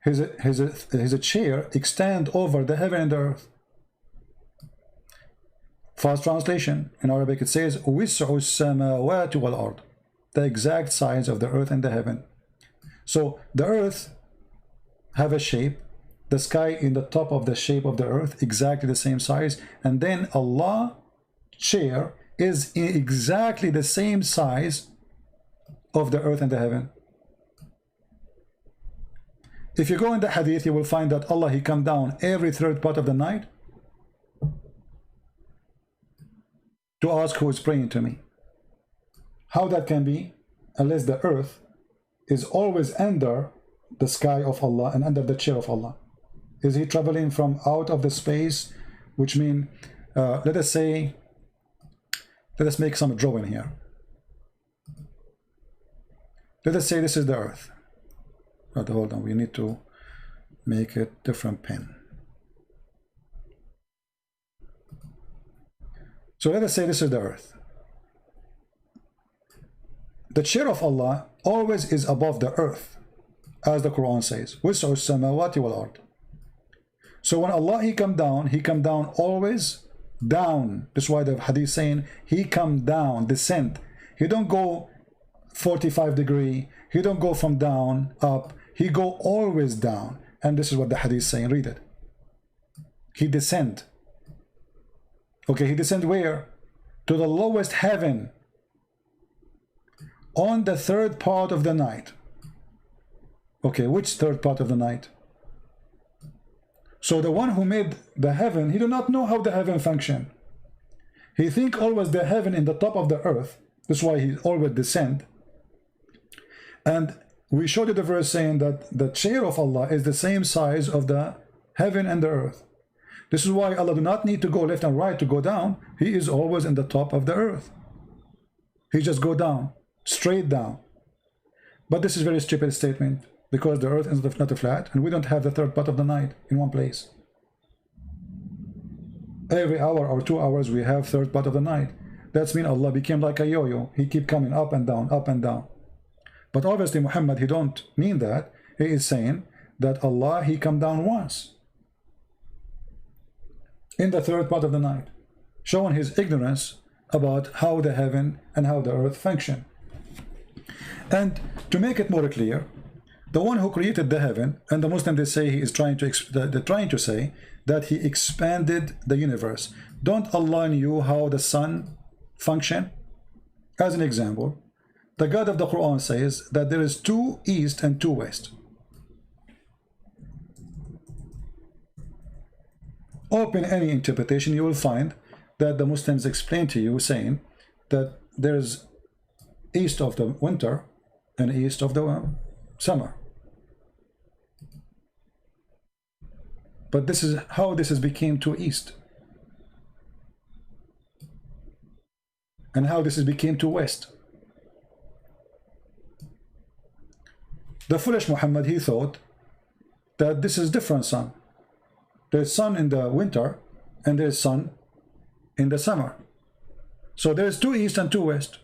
His chair extend over the heaven and the earth. Fast translation, in Arabic, it says, وِسْعُ السَّمَاوَاتِ وَالْأَرْضِ, the exact size of the earth and the heaven. So the earth have a shape, the sky in the top of the shape of the earth, exactly the same size, and then Allah's chair is exactly the same size of the earth and the heaven. If you go in the hadith, you will find that Allah, he come down every third part of the night to ask who is praying to me. How that can be, unless the earth is always under the sky of Allah and under the chair of Allah? Is he traveling from out of the space, which mean, let us make some drawing here. Let us say this is the earth. But hold on, we need to make a different pen. So let us say this is the earth. The chair of Allah always is above the earth, as the Quran says, وَسْعُ السَّمَاوَاتِ وَالْأَرْضِ. So when Allah, he come down always down. That's why the hadith saying, he come down, descend. He don't go 45 degrees. He don't go from down up. He go always down. And this is what the hadith saying. Read it. He descend. Okay, he descend where? To the lowest heaven on the third part of the night. Okay, which third part of the night? So the one who made the heaven, he do not know how the heaven function. He think always the heaven in the top of the earth. That's why he always descend. And we showed you the verse saying that the chair of Allah is the same size of the heaven and the earth. This is why Allah do not need to go left and right to go down. He is always in the top of the earth. He just go down, straight down. But this is a very stupid statement, because the earth is not flat, and we don't have the third part of the night in one place. Every hour or 2 hours we have third part of the night. That's mean Allah became like a yo-yo. He keep coming up and down, up and down. But obviously Muhammad, he don't mean that. He is saying that Allah, he come down once in the third part of the night, showing his ignorance about how the heaven and how the earth function. And to make it more clear, the one who created the heaven, and the Muslim, they say he is trying to say that he expanded the universe. Don't Allah knew how the sun function? As an example, the God of the Quran says that there is 2 east and 2 west. Open any interpretation, you will find that the Muslims explain to you saying that there's east of the winter and east of the summer. But this is how this has became 2 east, and how this has became 2 west. The foolish Muhammad, he thought that this is different sun. There's sun in the winter and there's sun in the summer. So there's 2 east and 2 west.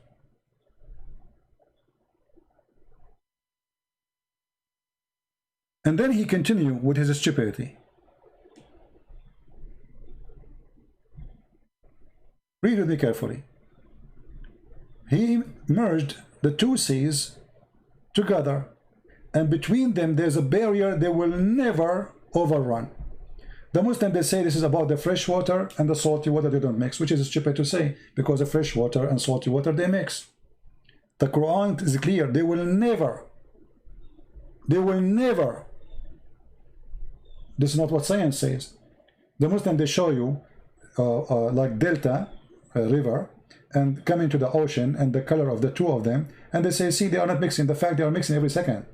And then he continued with his stupidity. Read with me carefully. He merged the 2 seas together, and between them there's a barrier they will never overrun. The Muslims, they say this is about the fresh water and the salty water, they don't mix, which is stupid to say, because the fresh water and salty water, they mix. The Quran is clear, they will never, this is not what science says. The Muslim, they show you like delta river and coming to the ocean and the color of the 2 of them, and they say, see, they are not mixing. The fact, they are mixing every second.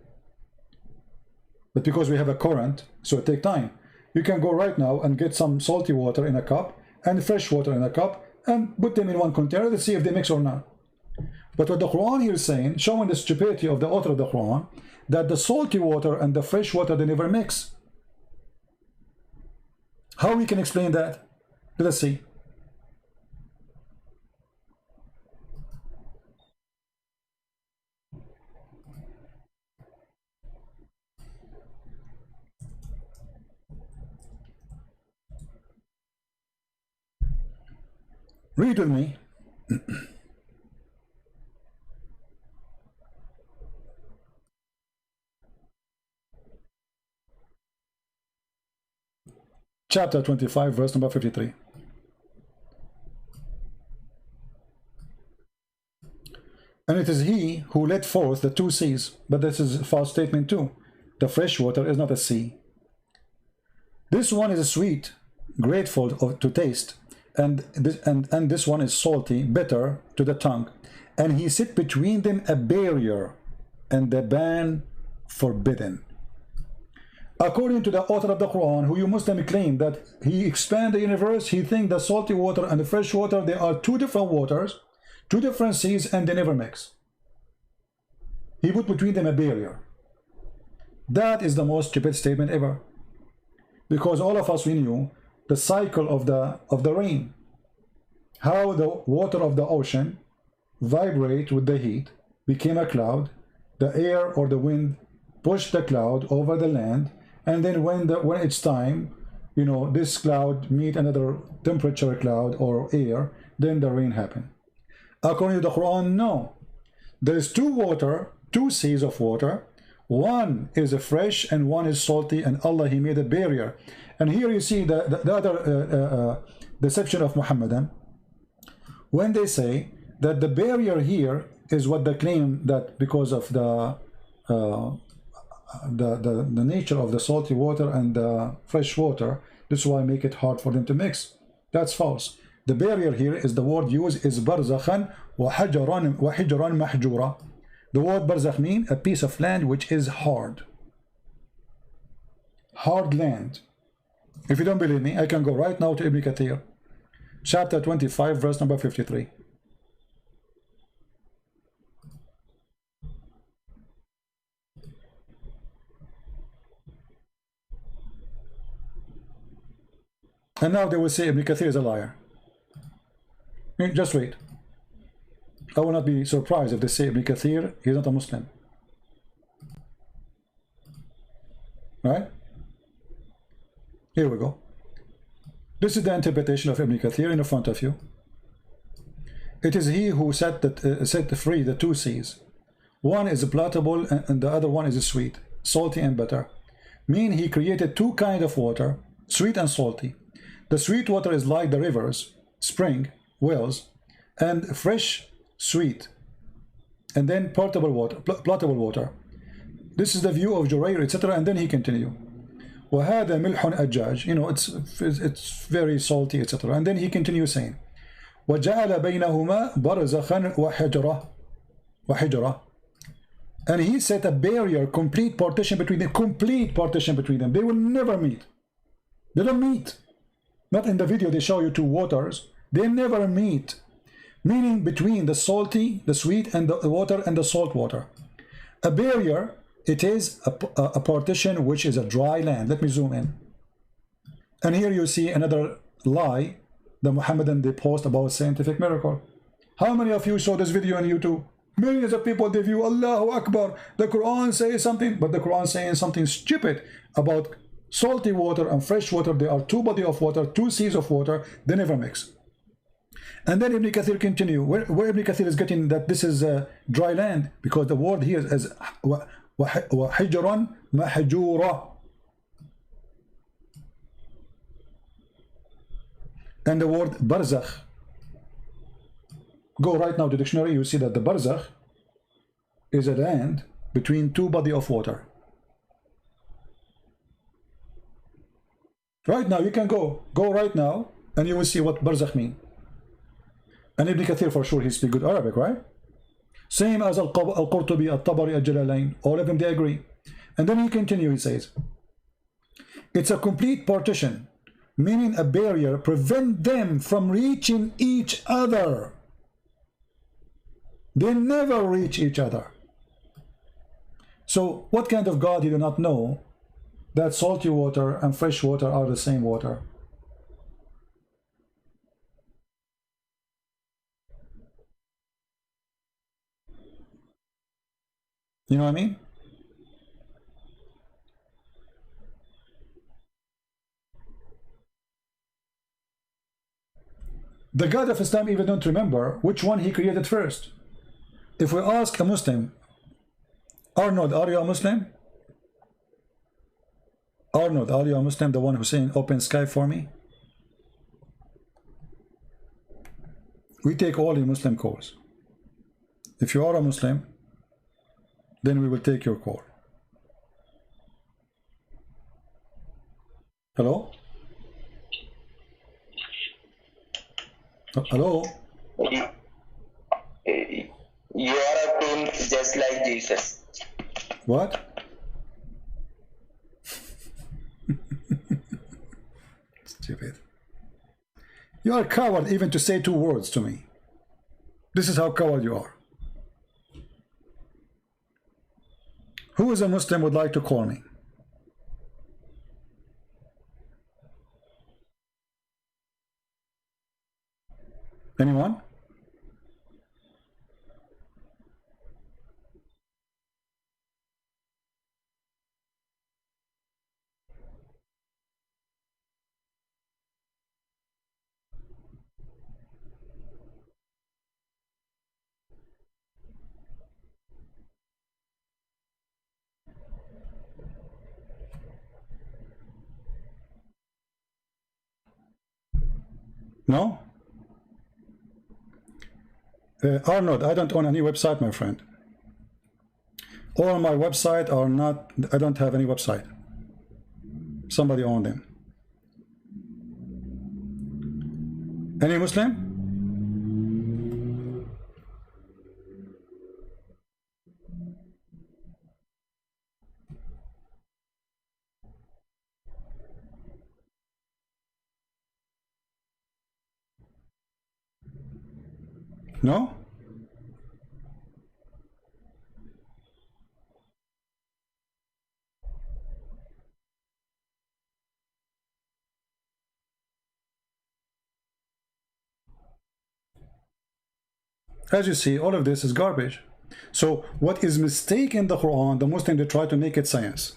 But because we have a current, so it takes time. You can go right now and get some salty water in a cup and fresh water in a cup and put them in one container to see if they mix or not. But what the Quran here is saying, showing the stupidity of the author of the Quran, that the salty water and the fresh water, they never mix. How we can explain that? to the sea. Read with me. Chapter 25, verse number 53. And it is he who led forth the two seas. But this is a false statement too. The fresh water is not a sea. This one is sweet, grateful to taste, and this one is salty, bitter to the tongue. And he set between them a barrier, and the ban forbidden. According to the author of the Quran, who you Muslim claim that he expand the universe, he thinks the salty water and the fresh water, they are two different waters, two different seas, and they never mix. He put between them a barrier. That is the most stupid statement ever. Because all of us, we knew the cycle of the rain. How the water of the ocean vibrate with the heat, became a cloud, the air or the wind pushed the cloud over the land, and then when it's time, you know, this cloud meet another temperature cloud or air, then the rain happen. According to the Quran, no. There is two seas of water. One is fresh and one is salty, and Allah, he made a barrier. And here you see the other deception of Muhammadan, when they say that the barrier here is what they claim, that because of the nature of the salty water and the fresh water, this is why make it hard for them to mix. That's false. The barrier here is the word used is barzakhan wa hijran mahjura. The word barzakh means a piece of land which is hard. Hard land. If you don't believe me, I can go right now to Ibn Kathir, chapter 25, verse number 53. And now they will say Ibn Kathir is a liar. Just wait. I will not be surprised if they say Ibn Kathir is not a Muslim. Right? Here we go. This is the interpretation of Ibn Kathir in front of you. It is he who set free the two seas. One is palatable and the other one is sweet, salty and bitter. Meaning he created two kinds of water, sweet and salty. The sweet water is like the rivers, spring, wells, and fresh, sweet, and then palatable water. This is the view of Jurair, etc. And then he continue. وهذا ملح أجاج. You know, it's very salty, etc. And then he continues saying, وجعل بينهما برزخا وحجرة. And he set a barrier, complete partition between them. They will never meet. They don't meet. Not in the video they show you two waters. They never meet. Meaning between the salty, the sweet, and the water and the salt water. A barrier, it is a partition which is a dry land. Let me zoom in. And here you see another lie the Muhammadan they post about scientific miracle. How many of you saw this video on YouTube? Millions of people, they view Allahu Akbar. The Quran says something, but the Quran saying something stupid about salty water and fresh water. They are two bodies of water, two seas of water. They never mix. And then Ibn Kathir continue. Where Ibn Kathir is getting that this is dry land, because the word here is وحجرا محجورة. And the word barzakh. Go right now to the dictionary, you see that the barzakh is a land between two bodies of water. Right now, you can go right now, and you will see what barzakh means. And Ibn Kathir, for sure, he speaks good Arabic, right? Same as Al-Qurtubi, Al-Tabari, Al-Jalalain. All of them, they agree. And then he continues, he says, it's a complete partition, meaning a barrier, prevent them from reaching each other. They never reach each other. So what kind of God you do not know that salty water and fresh water are the same water? You know what I mean? The God of Islam even don't remember which one he created first. If we ask a Muslim, Arnold, are you a Muslim? Arnold, are you a Muslim? The one who's saying open sky for me? We take all the Muslim calls. If you are a Muslim, then we will take your call. Hello? Hello? You are a team just like Jesus. What? Stupid. You are a coward even to say 2 words to me. This is how coward you are. Who is a Muslim would like to call me? Anyone? No? Arnold, I don't own any website, my friend. All my website are not, I don't have any website. Somebody owned them. Any Muslim? No? As you see, all of this is garbage. So what is mistake in the Quran, the Muslims, they try to make it science.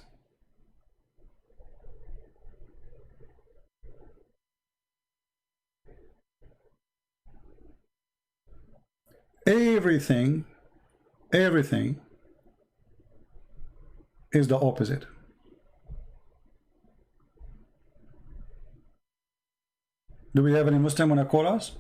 Everything is the opposite. Do we have any Muslim want to call us?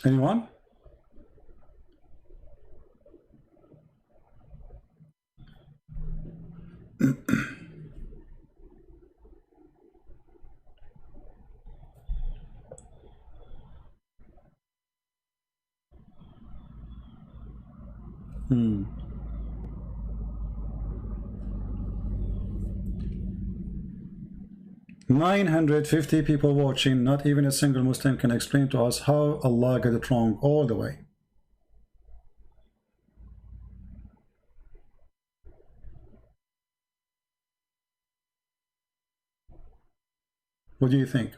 Anyone? Hmm. $950 people watching. Not even a single Muslim can explain to us how Allah got it wrong all the way. What do you think?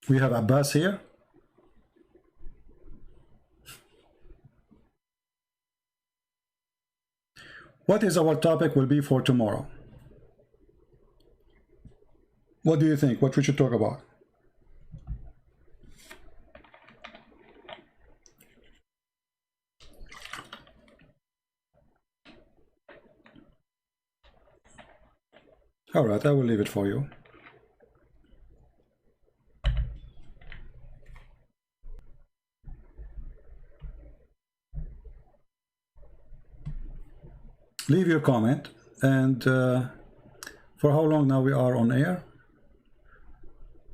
We have Abbas here. What is our topic will be for tomorrow? What do you think? What we should talk about? All right, I will leave it for you. leave your comment. And for how long now we are on air?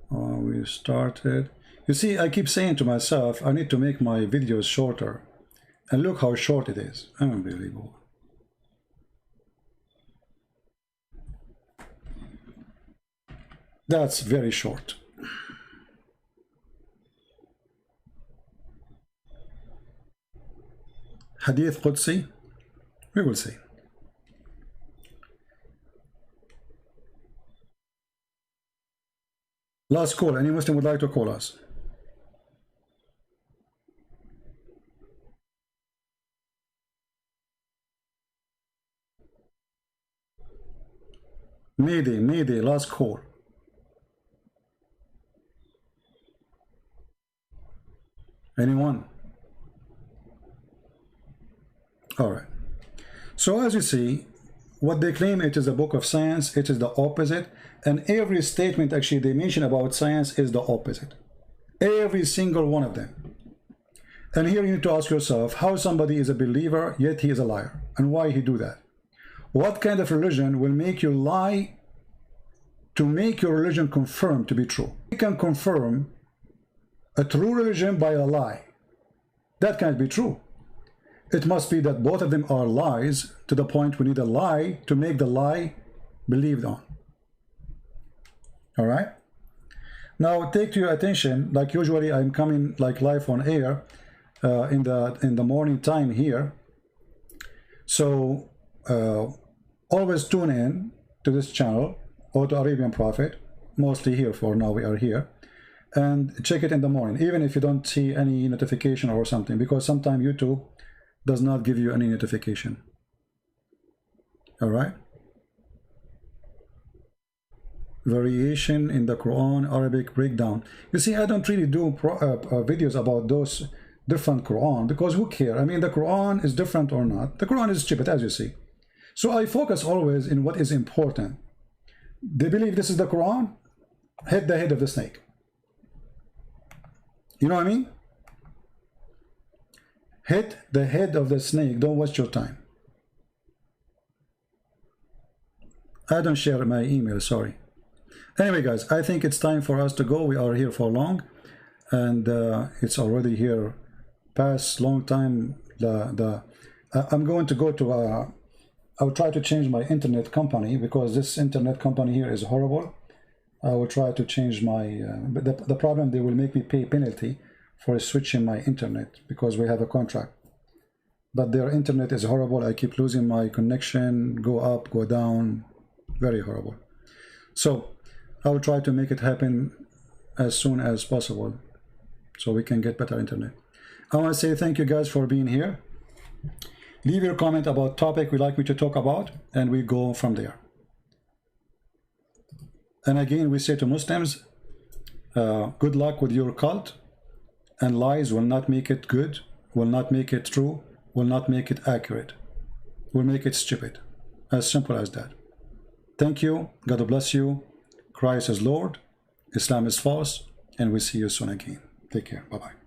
We started. You see, I keep saying to myself, I need to make my videos shorter. And look how short it is. Unbelievable. That's very short. Hadith Qudsi? We will see. Last call. Any Muslim would like to call us? Mayday, last call. Anyone? All right. So as you see, what they claim it is a book of science, it is the opposite. And every statement actually they mention about science is the opposite. Every single one of them. And here you need to ask yourself how somebody is a believer, yet he is a liar. And why he do that? What kind of religion will make you lie to make your religion confirmed to be true? You can confirm a true religion by a lie. That can't be true. It must be that both of them are lies to the point we need a lie to make the lie believed on. All right? Now take to your attention, like usually I'm coming like live on air in the morning time here. So always tune in to this channel, Auto Arabian Prophet, mostly here for now we are here, and check it in the morning, even if you don't see any notification or something, because sometimes YouTube does not give you any notification. All right? Variation in the Quran, Arabic breakdown. You see, I don't really do videos about those different Quran, because who cares? I mean, the Quran is different or not. The Quran is stupid, as you see. So I focus always in what is important. They believe this is the Quran, hit the head of the snake. You know what I mean? Hit the head of the snake. Don't waste your time. I don't share my email, sorry. Anyway, guys, I think it's time for us to go. We are here for long, and it's already here past long time. I'm going to go to I'll try to change my internet company, because this internet company here is horrible. I will try to change my but the problem, they will make me pay penalty for switching my internet, because we have a contract. But their internet is horrible. I keep losing my connection, go up, go down, very horrible. So I will try to make it happen as soon as possible so we can get better internet. I want to say thank you guys for being here. Leave your comment about topic you'd like me to talk about, and we go from there. And again, we say to Muslims, good luck with your cult, and lies will not make it good, will not make it true, will not make it accurate, will make it stupid. As simple as that. Thank you. God bless you. Christ is Lord. Islam is false. And we see you soon again. Take care. Bye-bye.